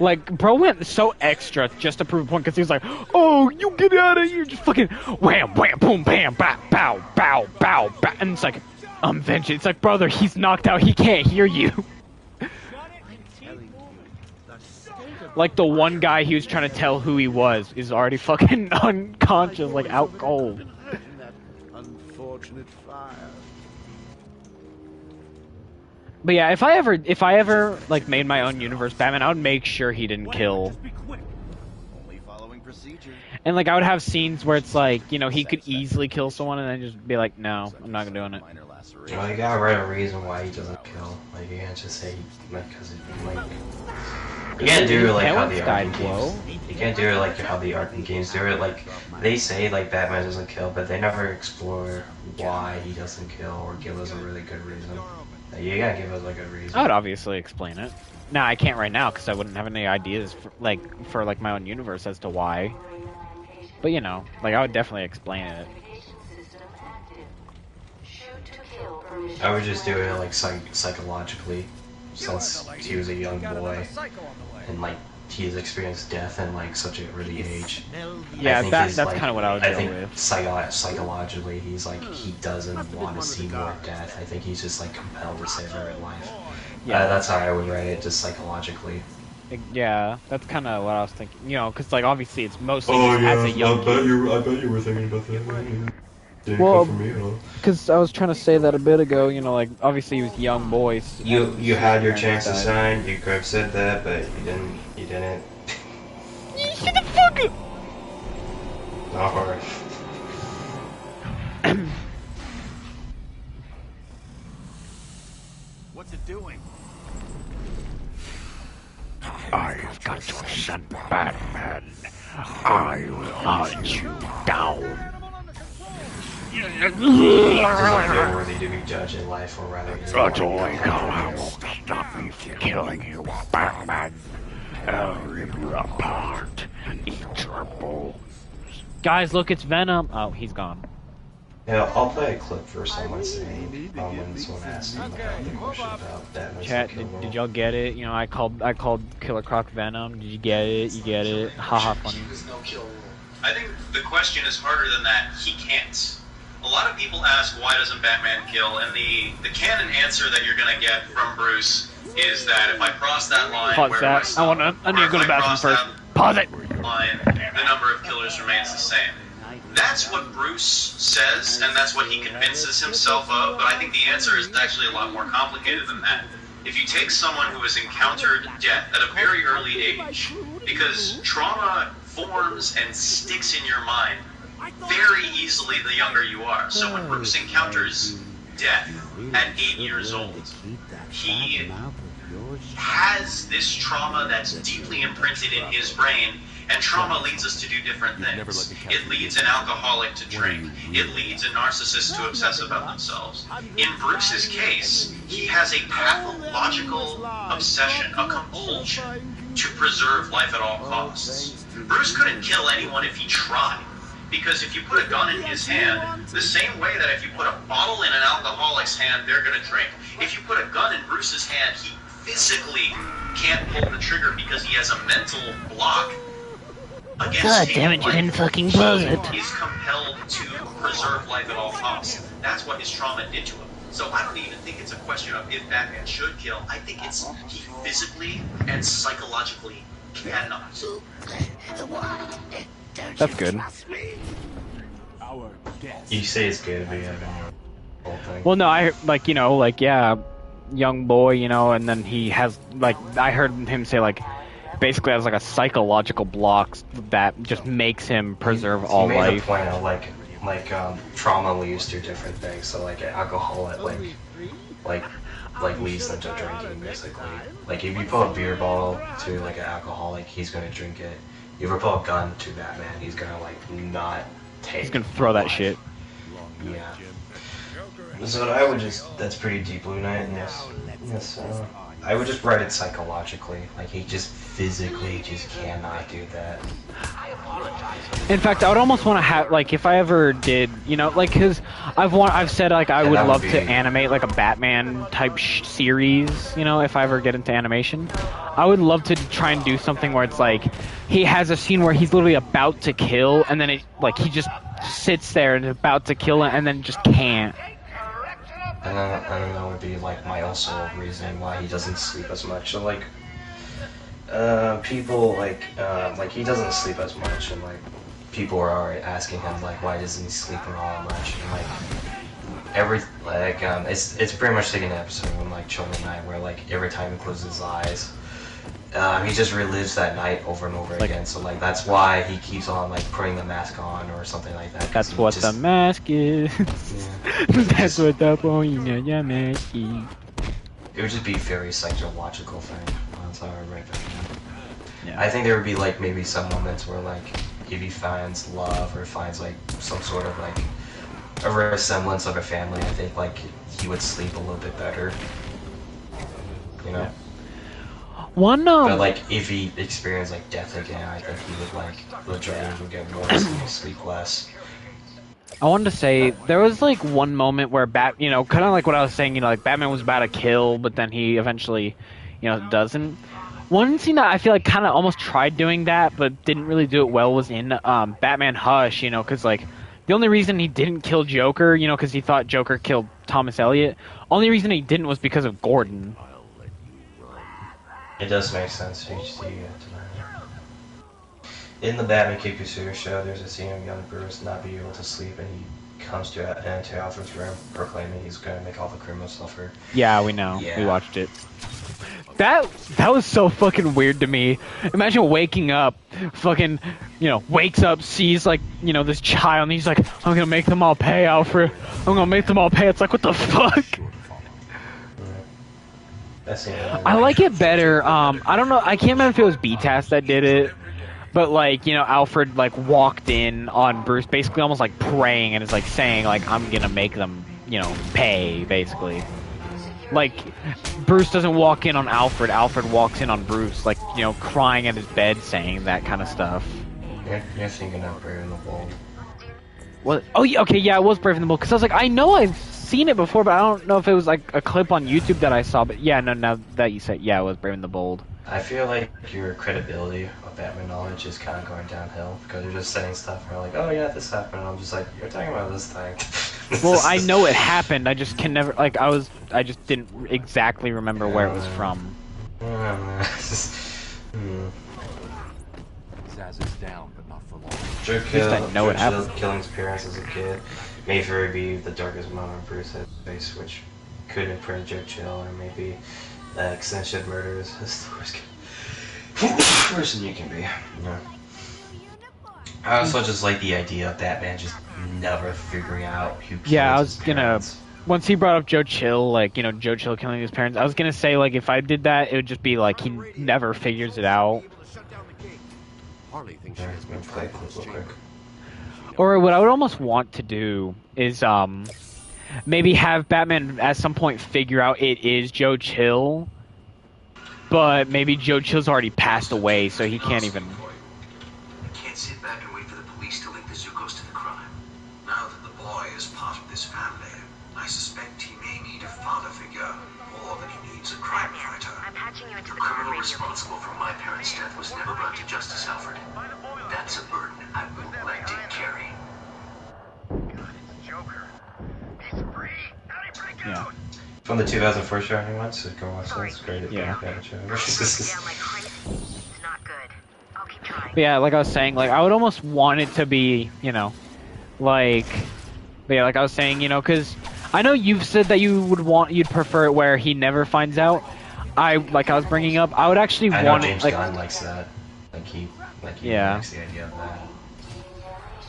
S17: Like, bro went so extra just to prove a point, because he was like, oh, you get out of here, just fucking wham, wham, boom, bam, bow, bow, bow, bow, bow. And it's like, I'm vengeance. It's like, brother, he's knocked out, he can't hear you. Like, the one guy he was trying to tell who he was is already fucking unconscious, like, out cold.
S2: Unfortunate fire.
S17: But yeah, if I ever like made my own universe Batman, I would make sure he didn't kill. And like I would have scenes where it's like, he could easily kill someone and then just be like, no, I'm not doing it.
S11: Well, you gotta write a reason why he doesn't kill. Like you can't just say because you can't do it like how the Arkham games. You can't do it like how the Arkham games do it. Like they say like Batman doesn't kill, but they never explore why he doesn't kill or give us a really good reason. You gotta give us like a reason.
S17: I would obviously explain it. No, I can't right now because I wouldn't have any ideas for my own universe as to why. But like I would definitely explain it.
S11: I would just do it like psychologically, since he was a young boy and like he has experienced death in like such an early age.
S17: Yeah, that's kind of what I would go with.
S11: Psychologically, he's like he doesn't want to see more death. I think he's just like compelled to save her life. Yeah, that's how I would write it, just psychologically.
S17: Yeah, that's kind of what I was thinking. Because like obviously it's mostly as a young.
S11: I bet you were thinking about that.
S17: Well, because I was trying to say that a bit ago, like obviously he was a young boy. So
S11: you had your chance to sign. You could have said that, but you didn't. You didn't.
S17: Shut the fuck up!
S11: Alright.
S2: What's it doing?
S12: I've got your son, Batman. I will hunt you down.
S11: It's like you're worthy to be judged in life, or rather.
S12: That's all I know. I won't stop me from killing you, Batman. I'll rip you apart and eat your bones.
S17: Guys, look, it's Venom. Oh, he's gone.
S11: Yeah, I'll play a clip for someone saying when someone asked him about the question about Batman's
S17: Chat, did y'all get it? I called Killer Croc Venom. Did you get it? You get it? Haha, funny.
S18: I think the question is harder than that. He can't. A lot of people ask, why doesn't Batman kill? And the canon answer that you're going to get from Bruce is that if I cross that line,
S17: Pause that. I need to go to the bathroom first. Pause it.
S18: Line, the number of killers remains the same. That's what Bruce says, and that's what he convinces himself of, but I think the answer is actually a lot more complicated than that. If you take someone who has encountered death at a very early age, because trauma forms and sticks in your mind very easily the younger you are. So when Bruce encounters death at 8 years old, he has this trauma that's deeply imprinted in his brain, and trauma leads us to do different things. It leads an alcoholic to drink. It leads a narcissist to obsess about themselves. In Bruce's case, he has a pathological obsession, a compulsion to preserve life at all costs. Bruce couldn't kill anyone if he tried. Because if you put a gun in his hand, the same way that if you put a bottle in an alcoholic's hand, they're gonna drink. If you put a gun in Bruce's hand, he physically can't pull the trigger because he has a mental block against
S12: God damn it, you didn't fucking close it.
S18: He is compelled to preserve life at all costs. That's what his trauma did to him. So I don't even think it's a question of if Batman should kill. I think it's he physically and psychologically cannot.
S4: That's good.
S11: You say it's good, but you haven't the whole thing.
S4: Well, no, I like yeah, young boy, and then he has like I heard him say like basically has like a psychological block that just makes him preserve all
S11: he made
S4: life.
S11: a point of like trauma leads to different things. So like alcohol, like leads them to drinking basically. Like if you put a beer bottle to like an alcoholic, he's gonna drink it. You ever put a gun to Batman, he's gonna like not take.
S4: He's gonna throw that shit.
S11: Yeah. So I would that's pretty deep, Blue Knight. Yes. I would just write it psychologically. Like he just physically just cannot do that.
S4: In fact, I would almost want to have like if I ever did, like because I've said like I would love to animate like a Batman type series, if I ever get into animation. I would love to try and do something where it's like he has a scene where he's literally about to kill, and then he just sits there and is about to kill it, and then just can't.
S11: And that would be like my also reason why he doesn't sleep as much. So like, people like he doesn't sleep as much, and like people are already asking him like why doesn't he sleep all much? And like it's pretty much like an episode from like Children Night where like every time he closes his eyes, he just relives that night over and over again. So like that's why he keeps on like putting the mask on or something like that.
S4: That's what the mask is. Yeah. That's what the point of the mask is.
S11: It would just be a very psychological thing. That's how I write that down.
S4: Yeah.
S11: I think there would be like maybe some moments where like if he finds love or finds like some sort of like a resemblance of a family, I think like he would sleep a little bit better.
S4: Yeah.
S11: But like if he experienced like death again, I think he would like the dreams would get worse and he'd sleep less.
S4: I wanted to say there was like one moment where kind of like what I was saying, like Batman was about to kill, but then he eventually, doesn't. One scene that I feel like kind of almost tried doing that, but didn't really do it well was in Batman Hush, because like the only reason he didn't kill Joker, because he thought Joker killed Thomas Elliot. Only reason he didn't was because of Gordon.
S11: It does make sense. In the Batman Kick Series show, there's a scene of young Bruce not being able to sleep, and he comes to Alfred's room proclaiming he's going to make all the criminals suffer.
S4: Yeah, we know. Yeah. We watched it. That was so fucking weird to me. Imagine waking up, fucking, wakes up, sees like, this child, and he's like, I'm gonna make them all pay, Alfred. I'm gonna make them all pay. It's like, what the fuck? I like it better. I don't know. I can't remember if it was B-Task that did it, but like Alfred like walked in on Bruce, basically almost like praying, and is like saying like I'm gonna make them pay, basically. Like Bruce doesn't walk in on Alfred. Alfred walks in on Bruce, like crying at his bed, saying that kind of stuff.
S11: You're thinking of Brave and the Bold.
S4: What? Oh, yeah, okay, yeah, it was Brave and the Bold. Because I was like, I know I've seen it before, but I don't know if it was like a clip on YouTube that I saw. But yeah, no, now that you said, yeah, it was Brave and the Bold.
S11: I feel like your credibility of Batman knowledge is kind of going downhill because you're just saying stuff and you're like, oh yeah, this happened. And I'm just like, you're talking about this thing.
S4: Well, I know it happened. I just can never I just didn't exactly remember where it was from.
S13: Zaz is down, but not for long.
S11: Joe killing his parents as a kid may very be the darkest moment of Bruce's face, which could imprint Joe Chill, or maybe extension murders is the worst person you can be. Yeah. I also just like the idea of Batman just never figuring out who kills
S4: I was
S11: his
S4: gonna
S11: parents.
S4: once he brought up Joe Chill, like Joe Chill killing his parents, I was gonna say like if I did that, it would just be like he never figures it out.
S13: Harley thinks
S11: Yeah, I'm gonna play real quick.
S4: Or what I would almost want to do is maybe have Batman at some point figure out it is Joe Chill, but maybe Joe Chill's already passed away, so he can't even.
S19: this family. I suspect he may need a father figure more than he needs a crime fighter. The criminal responsible for my parents' death was never brought to justice, Alfred. That's a burden I wouldn't like to carry.
S17: Yeah.
S11: From the 2004 show, anyone? So go watch that. It's great.
S17: Yeah.
S11: Show.
S17: But yeah, like I was saying, like I would almost want it to be, you know, like, but yeah, like I was saying, you know, because I know you've said that you'd prefer it where he never finds out. I was bringing up, I would actually
S11: I know
S17: want
S11: James
S17: it, like,
S11: Gunn likes that. Like he
S17: yeah.
S11: likes the idea of that.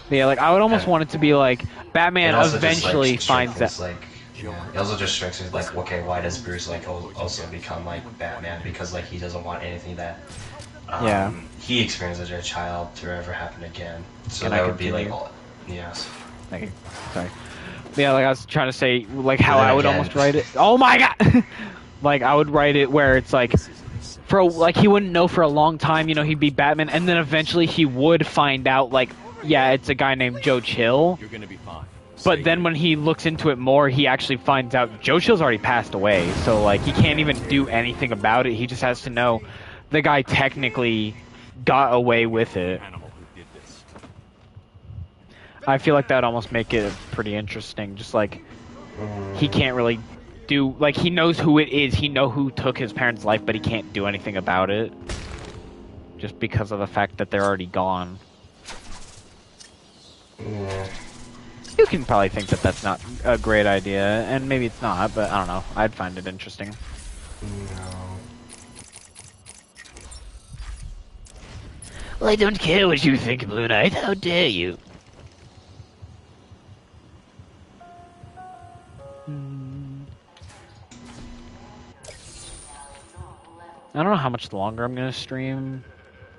S17: But yeah, like I would almost want it to be like Batman
S11: It also
S17: eventually
S11: just, like,
S17: finds out.
S11: like, it also just strikes me like, okay, why does Bruce like also become like Batman? Because like he doesn't want anything that he experienced as a child to ever happen again. So
S17: Can
S11: that
S17: I
S11: would be like,
S17: continue?
S11: yes.
S17: Thank you. Sorry. But yeah, like I was trying to say, like how
S11: But then
S17: I would
S11: again-
S17: almost write it. Oh my god! Like I would write it where it's like, like he wouldn't know for a long time, you know, he'd be Batman, and then eventually he would find out, like, yeah, it's a guy named Joe Chill.
S13: You're gonna be fine.
S17: But then when he looks into it more, he actually finds out Joe Chill's already passed away, so like he can't even do anything about it. He just has to know the guy technically got away with it. I feel like that would almost make it pretty interesting. Just like he can't really do, like he knows who it is. He know who took his parents' life, but he can't do anything about it, just because of the fact that they're already gone.
S11: Yeah.
S17: You can probably think that that's not a great idea, and maybe it's not, but I don't know. I'd find it interesting.
S12: Well, I don't care what you think, Blue Knight. How dare you?
S17: I don't know how much longer I'm gonna stream.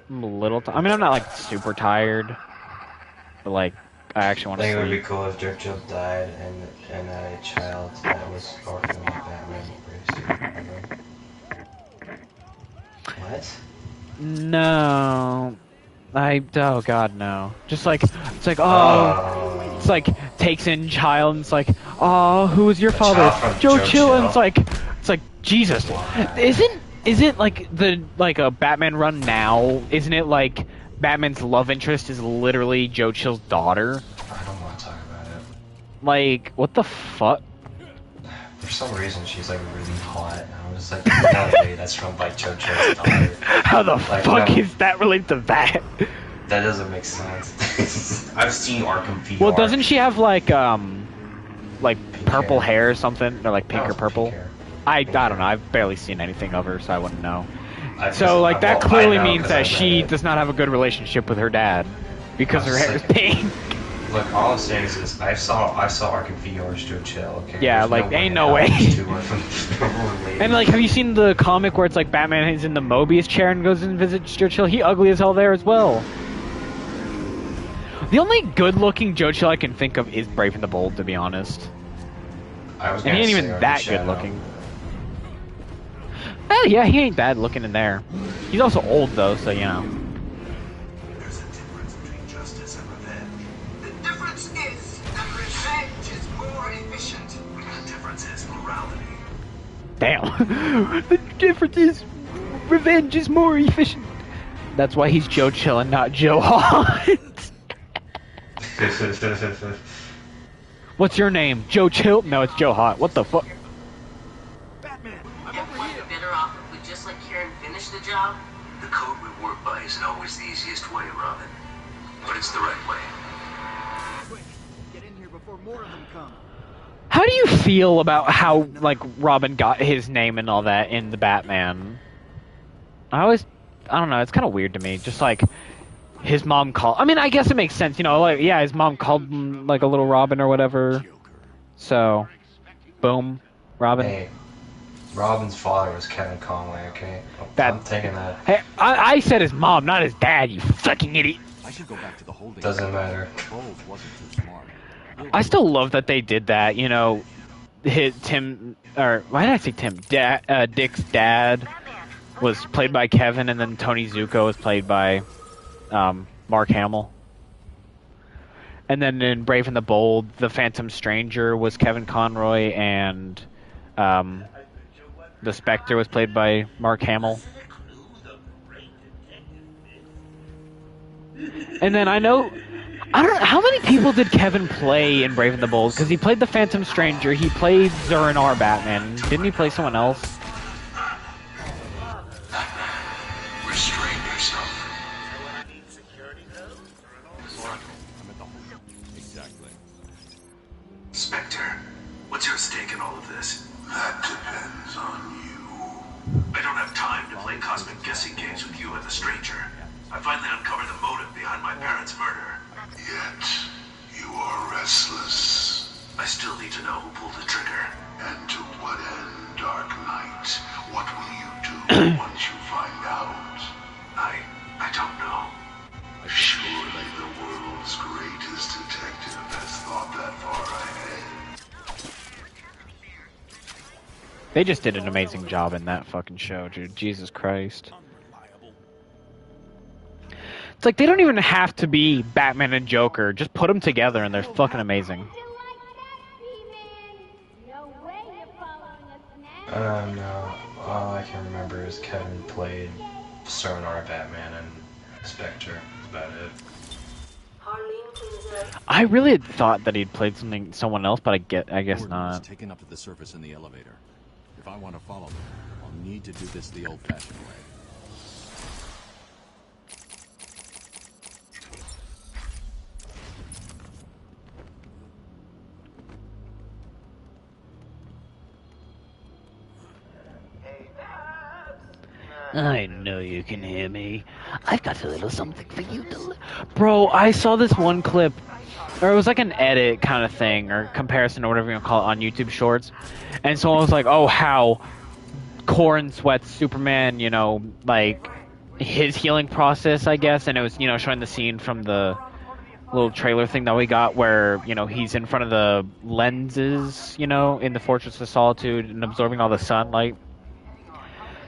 S17: I'm a little. I mean, I'm not like super tired, but like I actually want
S11: I
S17: to
S11: think it would be
S17: sleep.
S11: cool if Dirk Job died and a child that was orphaned like Batman embraced. What?
S17: No, oh god no. Just like it's like it's like takes in child and it's like, oh, who is your father?
S11: child from
S17: Joe
S11: Joe
S17: Chill. And
S11: Chill.
S17: it's like Jesus. Isn't like a Batman run now? Isn't it like Batman's love interest is literally Joe Chill's daughter?
S11: I don't want to talk about it.
S17: Like, what the fuck?
S11: For some reason, she's like really hot. And I was like, no way, that's from like Joe Chill's daughter.
S17: How the
S11: Like,
S17: fuck
S11: no.
S17: is that related to that?
S11: That doesn't make sense. I've seen Arkham VR.
S17: Well, doesn't she have like purple hair or something, or like pink
S11: No,
S17: or
S11: it's
S17: purple?
S11: pink hair.
S17: I don't know. I've barely seen anything of her, so I wouldn't know.
S11: Well,
S17: Like that
S11: I
S17: clearly
S11: know
S17: means
S11: 'cause
S17: that
S11: I've
S17: she
S11: read it.
S17: does not have a good relationship with her dad because her hair is pink.
S11: Look, all I'm saying is this: I saw Arkham VR's Joe Chill. Okay.
S17: Yeah,
S11: There's
S17: like,
S11: no
S17: ain't
S11: in
S17: no
S11: hell
S17: way.
S11: these two are related.
S17: And like, have you seen the comic where it's like Batman is in the Mobius chair and goes and visits Joe Chill? He ugly as hell there as well. The only good-looking Joe Chill I can think of is Brave and the Bold, to be honest.
S11: I was
S17: And he
S11: gonna
S17: ain't
S11: say
S17: even
S11: Arkham
S17: that
S11: Shadow.
S17: good-looking. Oh yeah, he ain't bad looking in there. He's also old though, so you know.
S19: There's a difference between justice and revenge. The difference is that revenge is more efficient. The difference is morality.
S17: Damn. The difference is revenge is more efficient. That's why he's Joe Chill and not Joe Hart. What's your name? Joe Chill? No, it's Joe Hart. What the fuck?
S20: Wouldn't be better off if we just let Karen finish the job?
S19: The code we work by isn't always the easiest way, Robin. But it's the right way.
S2: Quick, get in here before more of them come.
S17: How do you feel about how, like, Robin got his name and all that in the Batman? I don't know, it's kind of weird to me. Just like, his mom called. I mean, I guess it makes sense, you know, like, yeah, his mom called him, like, a little Robin or whatever. So, boom, Robin.
S11: Hey, Robin's father was Kevin Conway. Okay, I'm taking that.
S17: Hey, I said his mom, not his dad, you fucking idiot.
S13: I should go back to the holding.
S11: Doesn't matter.
S13: Bowles wasn't too smart.
S17: I still love that they did that, you know, Tim, or, why did I say Tim? Dick's dad was played by Kevin, and then Tony Zuko was played by, Mark Hamill. And then in Brave and the Bold, the Phantom Stranger was Kevin Conroy, and the Spectre was played by Mark Hamill. And then I don't know, how many people did Kevin play in Brave and the Bold? Because he played the Phantom Stranger, he played Zur-En-Arrh Batman. Didn't he play someone else?
S19: Restrain yourself.
S13: Exactly.
S19: Spectre, what's your stake in all of this? That depends on you. I don't have time to play cosmic guessing games with you and the stranger. I finally uncovered the motive behind my parents' murder. Yet, you are restless. I still need to know who pulled the trigger. And to what end, Dark Knight? What will you do once you find out? I don't know. Surely the world's greatest detective has thought that far ahead.
S17: They just did an amazing job in that fucking show, dude. Jesus Christ. It's like they don't even have to be Batman and Joker. Just put them together and they're fucking amazing.
S11: No. All I can remember is Kevin played Zur-En-Arrh Batman and Spectre. That's about it.
S17: I really had thought that he'd played someone else, but I guess not.
S13: Taken up to the surface in the elevator. If I want to follow them, I'll need to do this the old-fashioned way.
S12: I know you can hear me. I've got a little something for you to...
S17: Bro, I saw this one clip, or it was like an edit kind of thing, or comparison, or whatever you want to call it, on YouTube Shorts. And someone was like, oh, how Corn Sweat's Superman, you know, like, his healing process, I guess. And it was, you know, showing the scene from the little trailer thing that we got where, you know, he's in front of the lenses, you know, in the Fortress of Solitude and absorbing all the sunlight.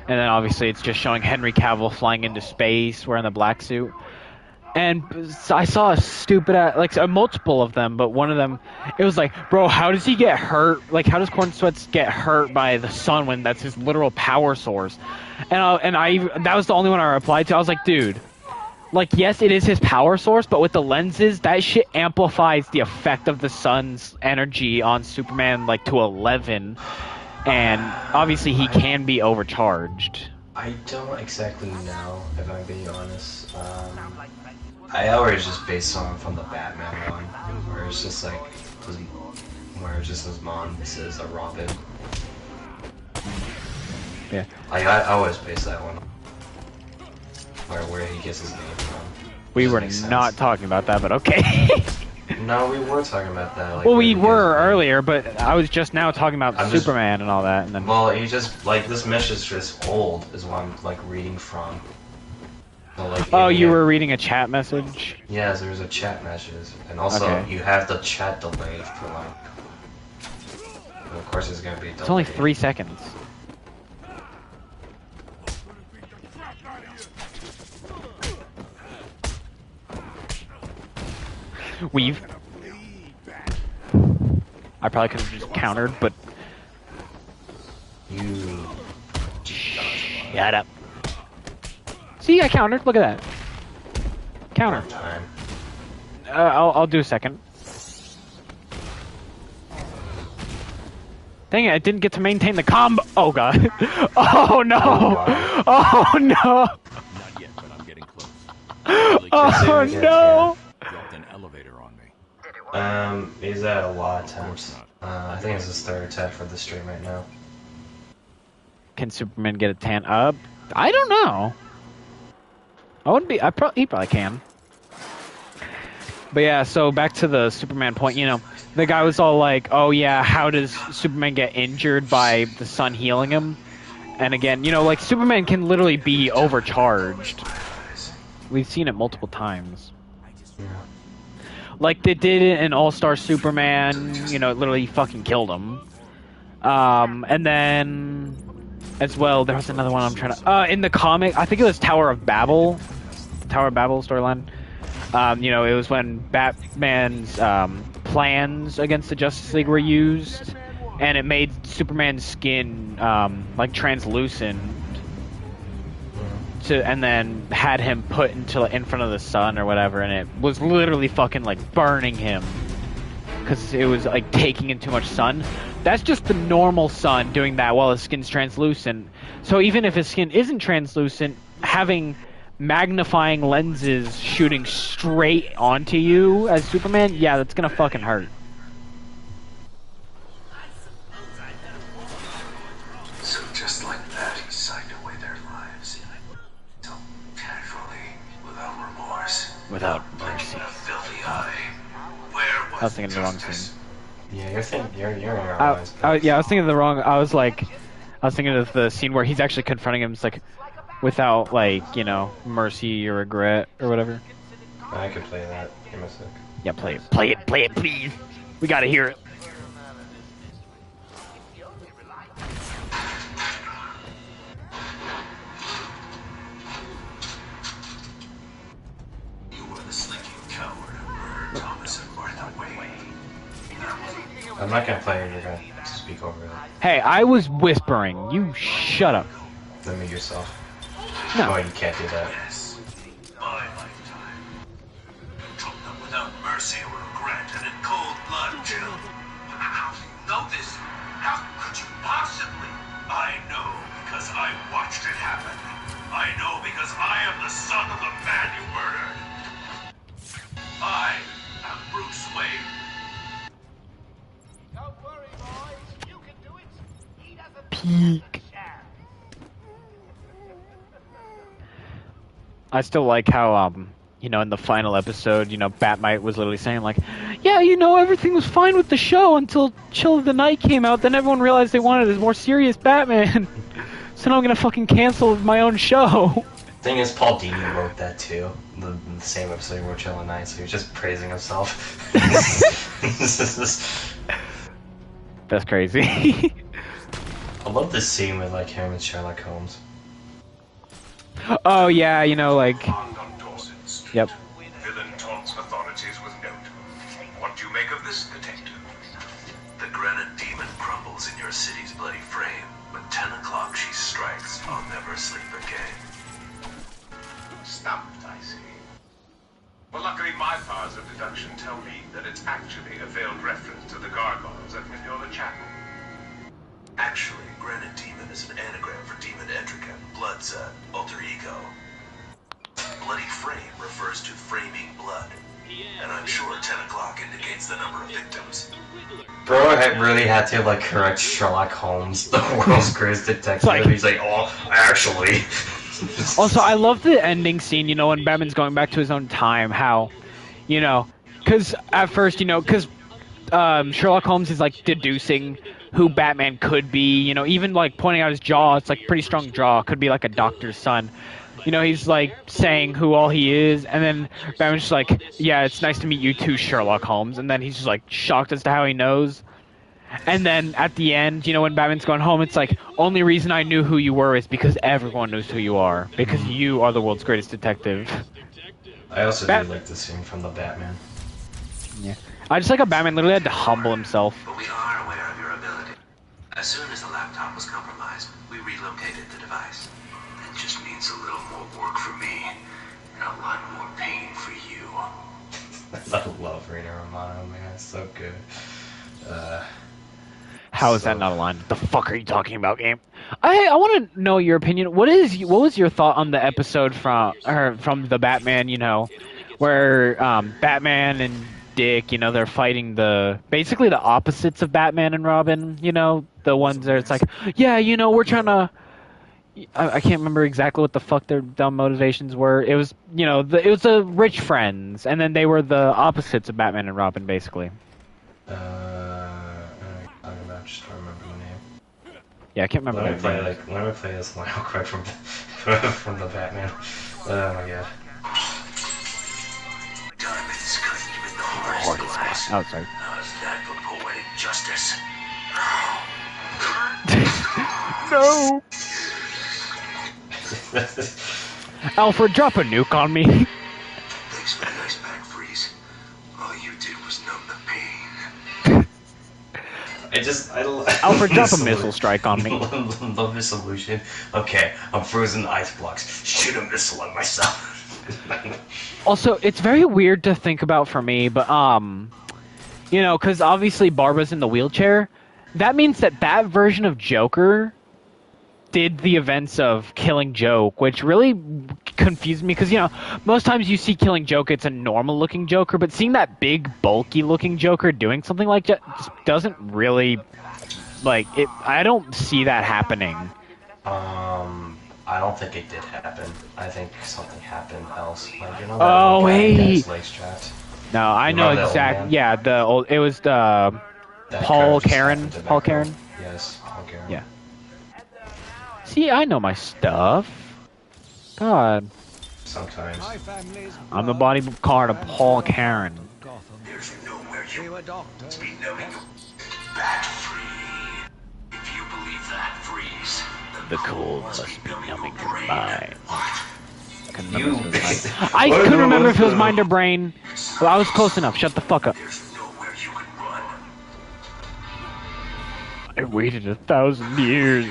S17: And then obviously it's just showing Henry Cavill flying into space wearing the black suit. And I saw a stupid, like, a multiple of them, but one of them, it was like, bro, how does he get hurt? Like, how does Corn Sweats get hurt by the sun when that's his literal power source? And I that was the only one I replied to. I was like, dude, like, yes, it is his power source, but with the lenses, that shit amplifies the effect of the sun's energy on Superman, like, to 11. And obviously he can be overcharged.
S11: I don't exactly know, if I'm being honest. I always just based on from the Batman one, where it's just like, where it's just his mom says a Robin.
S17: Yeah.
S11: I always base that one where he gets his name from.
S17: We were not talking about that, but okay.
S11: No, we were talking about that. Like,
S17: well, we were earlier, but I was just now talking about Superman and all that. And then...
S11: Well, he just, like, this message is old, is what I'm, like, reading from. So, like,
S17: oh, you were reading a chat message?
S11: Yes, there was a chat message. And also, you have the chat delayed for, like... But of course, it's gonna be delayed.
S17: It's only 3 seconds. Weave. I probably could have just countered, but...
S11: You...
S17: Shut up. See, I countered. Look at that. Counter. I'll do a second. Dang it, I didn't get to maintain the combo. Oh, God. Oh, no. Oh, no.
S13: Not yet, but I'm getting close.
S17: Oh, no.
S13: Dropped an elevator on me.
S11: He's at a lot of times. I think it's his third attempt for the stream right now.
S17: Can Superman get a tan up? I don't know. I wouldn't be. He probably can. But yeah, so back to the Superman point. You know, the guy was all like, "Oh yeah, how does Superman get injured by the sun healing him?" And again, you know, like Superman can literally be overcharged. We've seen it multiple times. Like they did it in All-Star Superman. You know, it literally fucking killed him. And then, as well, there was another one I'm trying to... in the comic, I think it was Tower of Babel storyline. You know, it was when Batman's plans against the Justice League were used, and it made Superman's skin like translucent, and then had him put in front of the sun or whatever, and it was literally fucking like burning him because it was like taking in too much sun. That's just the normal sun doing that while his skin's translucent. So even if his skin isn't translucent, having magnifying lenses shooting straight onto you as Superman, yeah, that's gonna fucking hurt.
S19: So just like that, he signed away their lives. So casually, without remorse.
S17: Without mercy.
S19: A filthy eye. Where was
S17: I was thinking of the wrong scene.
S11: Yeah, you're in your eyes.
S17: Yeah, I was thinking of the wrong. I was thinking of the scene where he's actually confronting him. It's like, without like, you know, mercy or regret or whatever.
S11: I could play that. Give me a sec.
S17: Yeah, play it, please. We gotta hear it.
S19: You were the slinking coward who murdered Thomas and Martha Wayne.
S11: I'm not gonna play it, you're gonna speak over it.
S17: Hey, I was whispering. You shut up.
S11: Limit yourself.
S17: No.
S11: Oh, you can't do that.
S19: Yes. My lifetime. You took them without mercy or regret and in cold blood, Jill. How do you know this? How could you possibly? I know because I watched it happen. I know because I am the son of the man you murdered. I am Bruce Wayne.
S2: Don't worry, boys. You can do it. He doesn't
S17: Peak. I still like how, you know, in the final episode, you know, Batmite was literally saying, like, yeah, you know, everything was fine with the show until Chill of the Night came out, then everyone realized they wanted a more serious Batman. So now I'm gonna fucking cancel my own show.
S11: Thing is, Paul Dini wrote that too. The same episode he wrote Chill of the Night, so he was just praising himself.
S17: That's crazy.
S11: I love this scene with, like, him and Sherlock Holmes.
S17: Oh, yeah, you know, like... Yep.
S19: Villain taunts authorities with note. What do you make of this, detective? The granite demon crumbles in your city's bloody frame. When 10 o'clock she strikes, I'll never sleep again. Stumped, I see. Well, luckily my powers of deduction tell me that it's actually a veiled reference to the gargoyles at Mignola Chapel. Actually, Granite Demon is an anagram for Demon Etrigan, Blood's alter ego. Bloody frame refers to framing blood. And I'm sure 10 o'clock indicates the number of victims.
S11: Bro, I really had to, like, correct Sherlock Holmes, the world's greatest detective.
S17: Like,
S11: he's like, oh, actually.
S17: Also, I love the ending scene, you know, when Batman's going back to his own time, how, you know, because at first, you know, because Sherlock Holmes is, like, deducing who Batman could be, you know, even, like, pointing out his jaw, it's, like, pretty strong jaw, could be, like, a doctor's son. You know, he's, like, saying who all he is, and then Batman's just like, yeah, it's nice to meet you too, Sherlock Holmes, and then he's just, like, shocked as to how he knows. And then at the end, you know, when Batman's going home, it's like, only reason I knew who you were is because everyone knows who you are, because you are the world's greatest detective.
S11: I also do like the scene from the Batman.
S17: Yeah. I just like how Batman literally had to humble himself.
S19: But we are aware of your ability. As soon as the laptop was compromised, we relocated the device. That just means a little more work for me, and a lot more pain for you.
S11: I love Rina Romano, man, it's so good.
S17: How is that not a line? The fuck are you talking about, game? I want to know your opinion. What was your thought on the episode from the Batman? You know, where Batman and Dick, you know, they're fighting basically the opposites of Batman and Robin. You know, the ones where it's like, yeah, you know, we're trying to. I can't remember exactly what the fuck their dumb motivations were. It was, you know, it was the rich friends, and then they were the opposites of Batman and Robin, basically.
S11: I just don't remember the name.
S17: Yeah, I can't remember.
S11: Let me play this line real quick from the Batman. Oh my god.
S19: Diamonds cut even the hardest glass.
S17: Oh, sorry.
S19: How's that for poetic justice?
S17: No. Alfred, drop a nuke on me.
S19: Thanks for the nice
S17: Alfred, drop a missile strike on me.
S11: Love this solution. Okay, I'm frozen ice blocks. Shoot a missile on myself.
S17: Also, it's very weird to think about for me, but you know, because obviously Barbara's in the wheelchair. That means that version of Joker did the events of Killing Joke, which really confused me because, you know, most times you see Killing Joke, it's a normal-looking Joker, but seeing that big, bulky-looking Joker doing something like that just doesn't really, like, it. I don't see that happening.
S11: I don't think it did happen. I think something happened else. Like, you know,
S17: Oh,
S11: one guy who got
S17: wait.
S11: his legs trapped?
S17: No, I know
S11: Remember that old
S17: exactly.
S11: man?
S17: Yeah, the old. It was the
S11: That
S17: Paul
S11: just
S17: Karen.
S11: happened to
S17: Paul
S11: back row.
S17: Karen.
S11: Yes, Paul Karen.
S17: Yeah. See, I know my stuff. God.
S11: Sometimes.
S17: I'm the bodyguard of Paul Karen.
S19: There's nowhere you to be knowing bat-free. If you believe that, Freeze.
S12: The cold must be numbing your mind.
S17: I couldn't remember if it was mind or brain. Well, I was close enough. Shut the fuck up. I waited 1,000 years.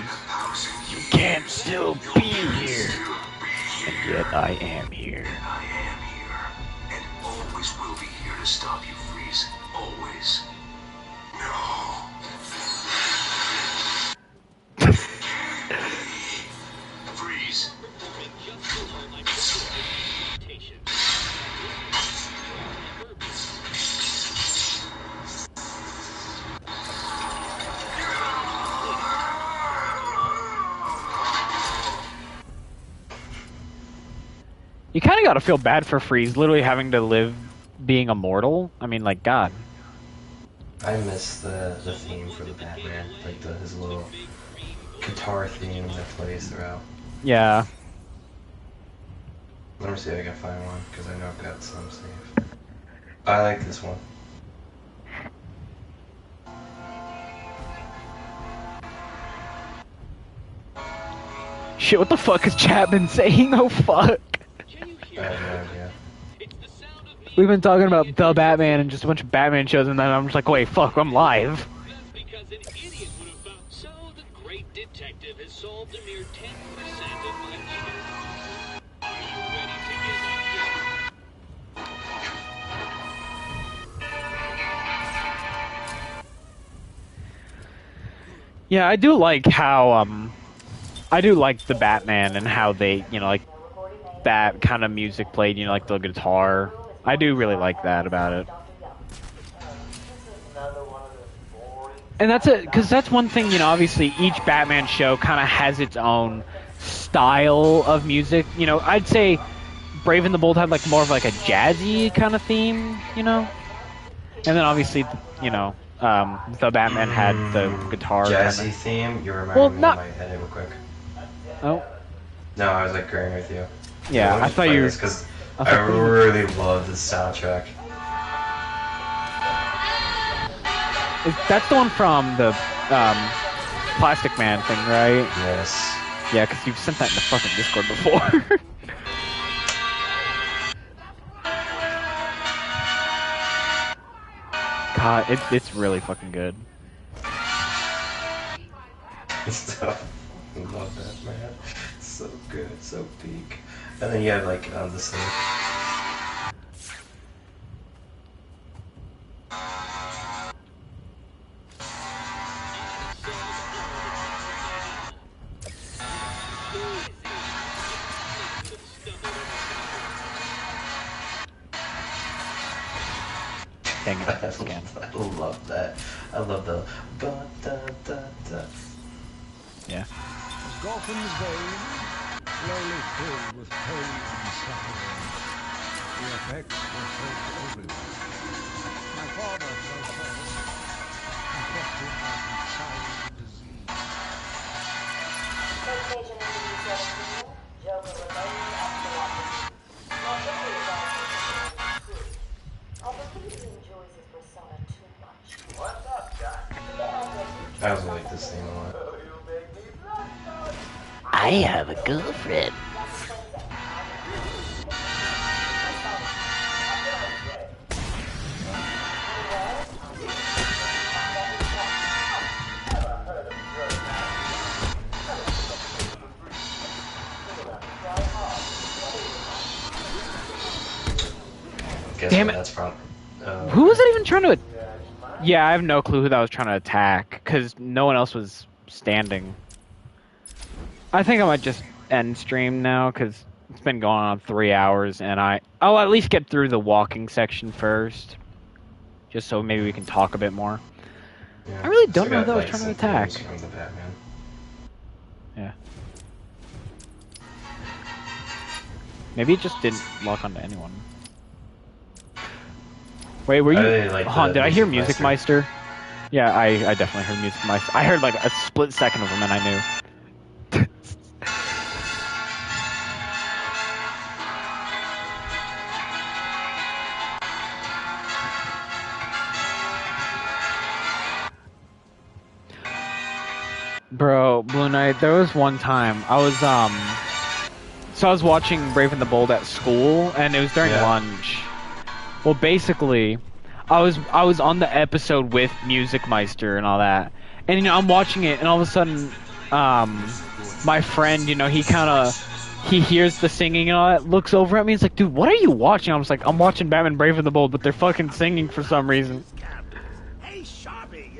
S12: You can't still be here. And yet I am here.
S19: Always will be here to stop you, Freeze. Always. Freeze.
S17: You kind of got to feel bad for Freeze, literally having to live being immortal. I mean, like, God.
S11: I miss the theme for the Batman, like his little guitar theme that plays throughout.
S17: Yeah.
S11: Let me see if I can find one, because I know I've got some saved. I like this one.
S17: Shit, what the fuck is Chapman saying? Oh, fuck.
S11: I have no idea.
S17: We've been talking about the Batman and just a bunch of Batman shows, and then I'm just like, wait, fuck, I'm live.
S15: So the great detective has solved a mere 10% of my mystery. Are you ready to give up yet?
S17: Yeah, I do like how, I do like the Batman and how they, you know, like, that kind of music played, you know, like the guitar. I do really like that about it. And that's it, because that's one thing, you know, obviously each Batman show kind of has its own style of music. You know, I'd say Brave and the Bold had like more of like a jazzy kind of theme, you know? And then obviously, you know, the Batman had the guitar.
S11: Jazzy theme? You reminded me of my head real quick.
S17: Oh.
S11: No, I was agreeing with you.
S17: Yeah, I thought you were...
S11: Because I really love the soundtrack.
S17: That's the one from the Plastic Man thing, right?
S11: Yes.
S17: Yeah, because you've sent that in the fucking Discord before. God, it's really fucking good.
S11: I love that, man. It's so good, so peak. And then you have like the same.
S17: Dang it, again.
S11: I love that. I love the ba-da-da-da.
S14: As
S17: Yeah.
S14: Gotham's veins slowly filled with pain and suffering, the effects were felt everywhere. My father fell first, infected by some silent disease.
S7: Medication in the 17, Joker remains at the I believe he enjoys his persona too much. What's up, Doc?
S11: I also like this theme a lot.
S12: I have a girlfriend.
S11: guess
S17: Damn
S11: where
S17: it.
S11: that's from.
S17: Who was it even trying to... Yeah, I have no clue who that was trying to attack, because no one else was standing. I think I might just end stream now, because it's been going on 3 hours, and I'll at least get through the walking section first. Just so maybe we can talk a bit more.
S11: Yeah.
S17: I really don't
S11: Still
S17: know who
S11: got,
S17: that was
S11: like,
S17: trying to
S11: some
S17: attack.
S11: things from the Batman.
S17: Yeah. Maybe it just didn't lock onto anyone. Wait, were you...
S11: really like
S17: did I hear
S11: Music
S17: Music Meister? Yeah, I definitely heard Music Meister. I heard like a split second of him and I knew. Bro, Blue Knight, there was one time I was so I was watching Brave and the Bold at school and it was during lunch. Well, basically, I was on the episode with Music Meister and all that. And you know, I'm watching it and all of a sudden my friend, you know, he hears the singing and all that, looks over at me, he's like, "Dude, what are you watching?" I was like, "I'm watching Batman Brave and the Bold, but they're fucking singing for some reason."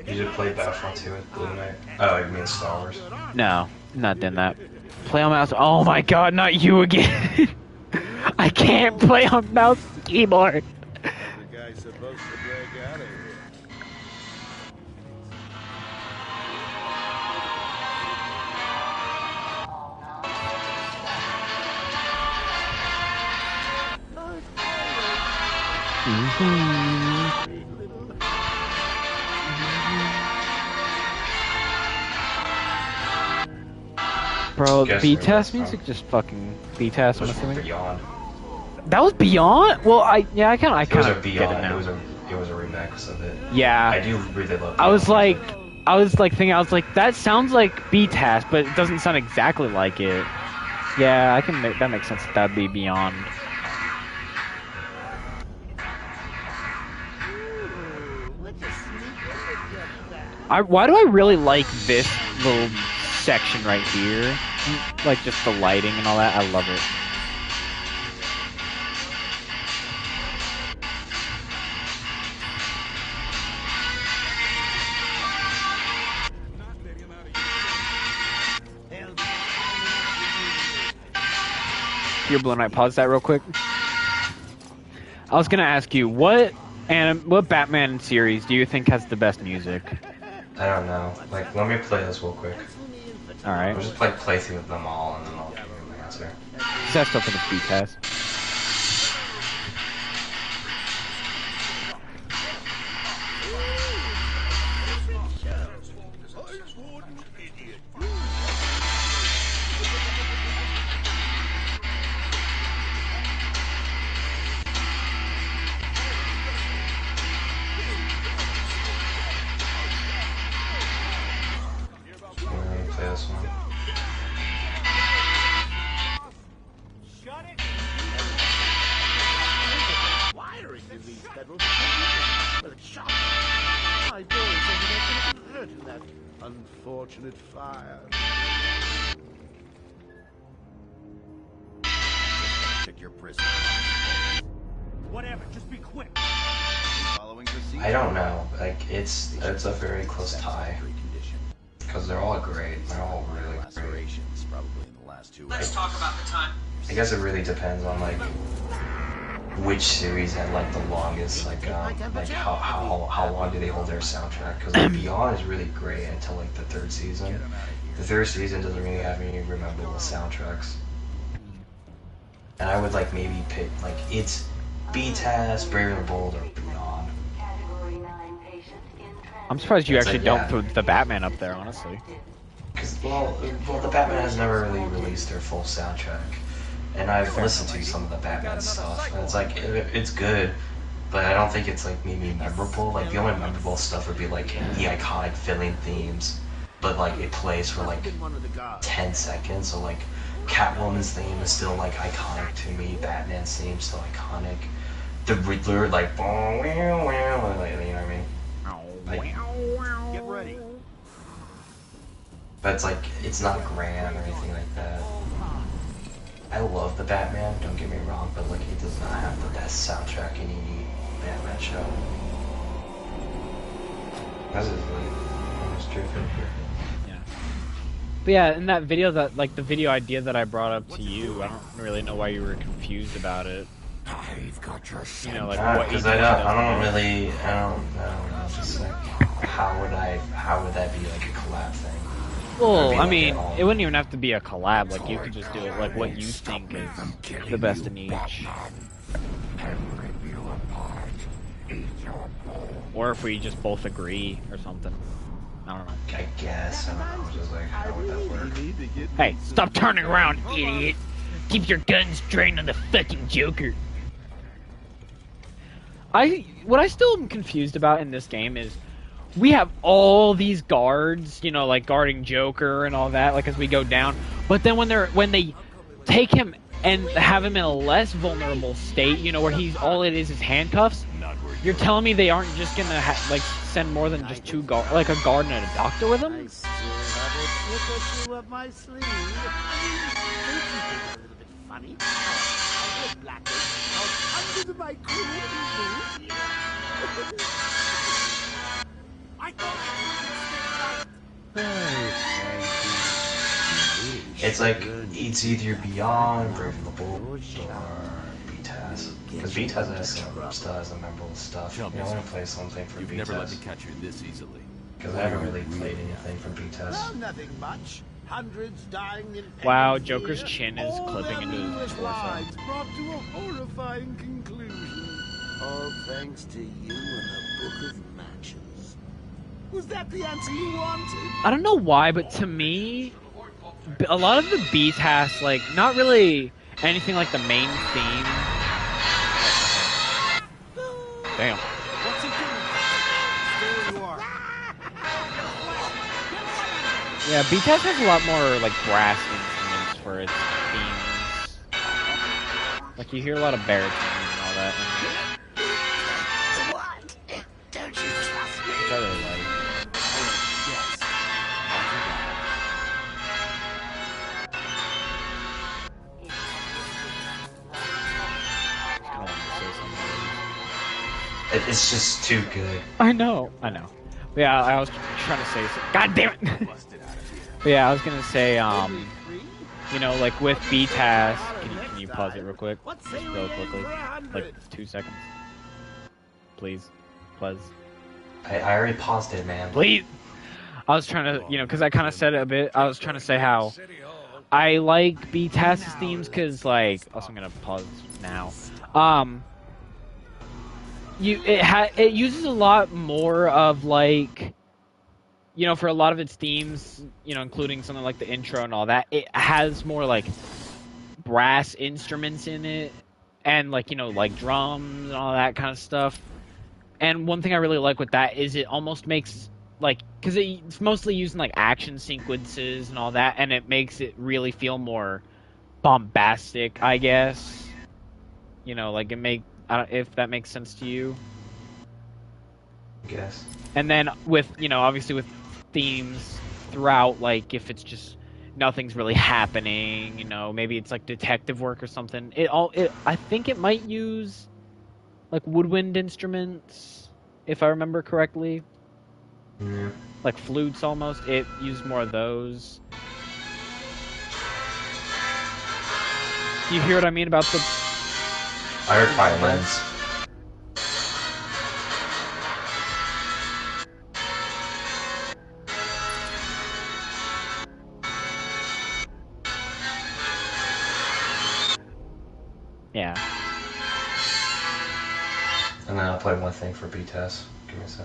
S11: You just played Battlefront 2 with Blue Knight? Oh, you mean Star Wars?
S17: No, not doing that. Play on mouse. Oh my god, not you again. I can't play on mouse and keyboard.
S14: The guy's supposed to break out of here.
S17: Bro,
S11: Guess
S17: the
S11: where
S17: B-Test
S11: that's
S17: music just fucking B-Test, I'm assuming.
S11: Beyond.
S17: That was Beyond? Well, I kind
S11: It was a
S17: of get it
S11: Beyond.
S17: now.
S11: It was a remix of it.
S17: Yeah.
S11: I do really love.
S17: I was like, that sounds like B-Test, but it doesn't sound exactly like it. Yeah, that makes sense. That'd be Beyond. Why do I really like this little section right here? Like just the lighting and all that. I love it. Here, Blue Knight, pause that real quick. I was gonna ask you, what Batman series do you think has the best music?
S11: I don't know. Like, let me play this real quick.
S17: Alright.
S11: I'll just play through them all and then I'll give you my answer.
S17: Because I still think it's B-Test.
S11: Play this one.
S14: Wiring in these federal but it's shot. My boys said that could have hurt in that unfortunate fire.
S2: Check your prison. Whatever, just be quick. Following procedure.
S11: I don't know. Like, it's a very close tie. Because they're all great. They're all really great.
S2: Probably in the last 2
S20: Let's talk about the time.
S11: I guess it really depends on like which series had like the longest like how long do they hold their soundtrack? Because like, Beyond is really great until like the third season. The third season doesn't really have any memorable soundtracks. And I would like maybe pick like it's B-Test, Brave and the Bold, or Beyond.
S17: I'm surprised you
S11: It's
S17: actually
S11: like,
S17: don't put the Batman up there, honestly.
S11: Because well, the Batman has never really released their full soundtrack, and I've listened to some of the Batman stuff, and it's like it's good, but I don't think it's like maybe memorable. Like the only memorable stuff would be like the iconic villain themes, but like it plays for like 10 seconds. So like Catwoman's theme is still like iconic to me. Batman's theme is still iconic. The Riddler like, you know what I mean? Like,
S2: Get ready.
S11: but it's like it's not grand or anything like that. I love the Batman, don't get me wrong, but like it does not have the best soundtrack in any Batman show. That's just like, that's true.
S17: Yeah. But yeah, in that video the video idea that I brought up to you, I don't really know why you were confused about it.
S16: I've got your
S17: like what?
S11: Because I don't know. Just like, how would that be like a collab thing?
S17: Well, I mean, it wouldn't even have to be a collab. Like you could just do it like what you think is the best in each. Or if we just both agree or something. I don't know.
S11: I guess. I don't know. Just like, how would that work?
S12: Hey, stop turning around, idiot! Keep your guns trained on the fucking Joker.
S17: What I still am confused about in this game is we have all these guards, you know, like guarding Joker and all that, like as we go down. But then when they take him and have him in a less vulnerable state, you know, where all it is handcuffs. You're telling me they aren't just gonna like send more than just two guards, like a guard and a doctor with them?
S2: I still have a trick or two up my sleeve. Don't you think a little bit funny? I get black out under my crew. I thought
S11: It's like it's either Beyond or B-Taz. Because B-Taz still has a memorable stuff. I want to play something from B-Taz.
S5: You've never let me catch you this easily.
S11: Because I haven't really played anything from B-Taz.
S2: Well, nothing much. Hundreds dying in
S17: Wow, Joker's chin is clipping into his torso.
S2: lives brought to a horrifying conclusion. All thanks to you and the Book of Matches. Was that the answer you wanted?
S17: I don't know why, but to me, a lot of the beats has like not really anything like the main theme. Damn.
S2: What's he doing? Stay where you are.
S17: Yeah, B-Taz has a lot more like brass instruments for its themes. Like you hear a lot of baritone and all that.
S16: What? Don't you trust me?
S17: Which I really like.
S11: It's just too good.
S17: I know. But yeah, I was trying to say. God damn it! But yeah, I was gonna say, you know, like with B-Taz. Can you pause it real quick? Just real quickly, like 2 seconds, please.
S11: I already paused it, man.
S17: Please. I was trying to, you know, because I kind of said it a bit. I was trying to say how I like B-Taz's themes, because like, also I'm gonna pause now. It uses a lot more of like, you know, for a lot of its themes, you know, including something like the intro and all that, it has more like brass instruments in it, and like, you know, like drums and all that kind of stuff. And one thing I really like with that is it almost makes like, because it's mostly using like action sequences and all that, and it makes it really feel more bombastic, I guess. You know, like if that makes sense to you.
S11: Yes.
S17: And then with, you know, obviously with themes throughout, like if it's just nothing's really happening, you know, maybe it's like detective work or something. I think it might use like woodwind instruments, if I remember correctly.
S11: Yeah.
S17: Like flutes almost. It used more of those. Do you hear what I mean about the...
S11: I heard violins.
S17: Yeah.
S11: And then I'll play one thing for B-Taz. Give me a sec.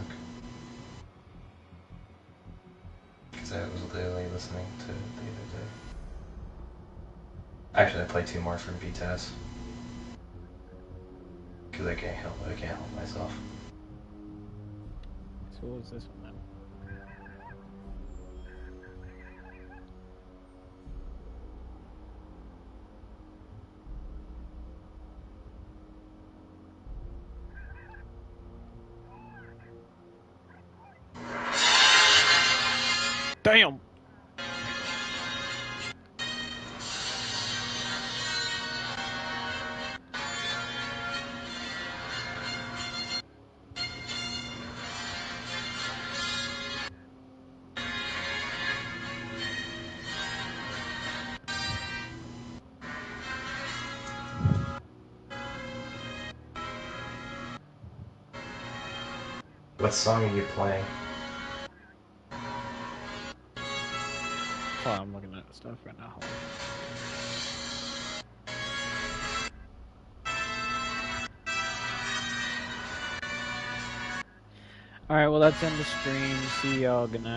S11: Because I was literally listening to it the other day. Actually, I played two more for B-Taz. Because I can't help myself.
S17: So what was this one then? Damn!
S11: What song are you playing?
S17: Oh, I'm looking at stuff right now. Hold on. Alright, well that's end the stream. See y'all. Good night.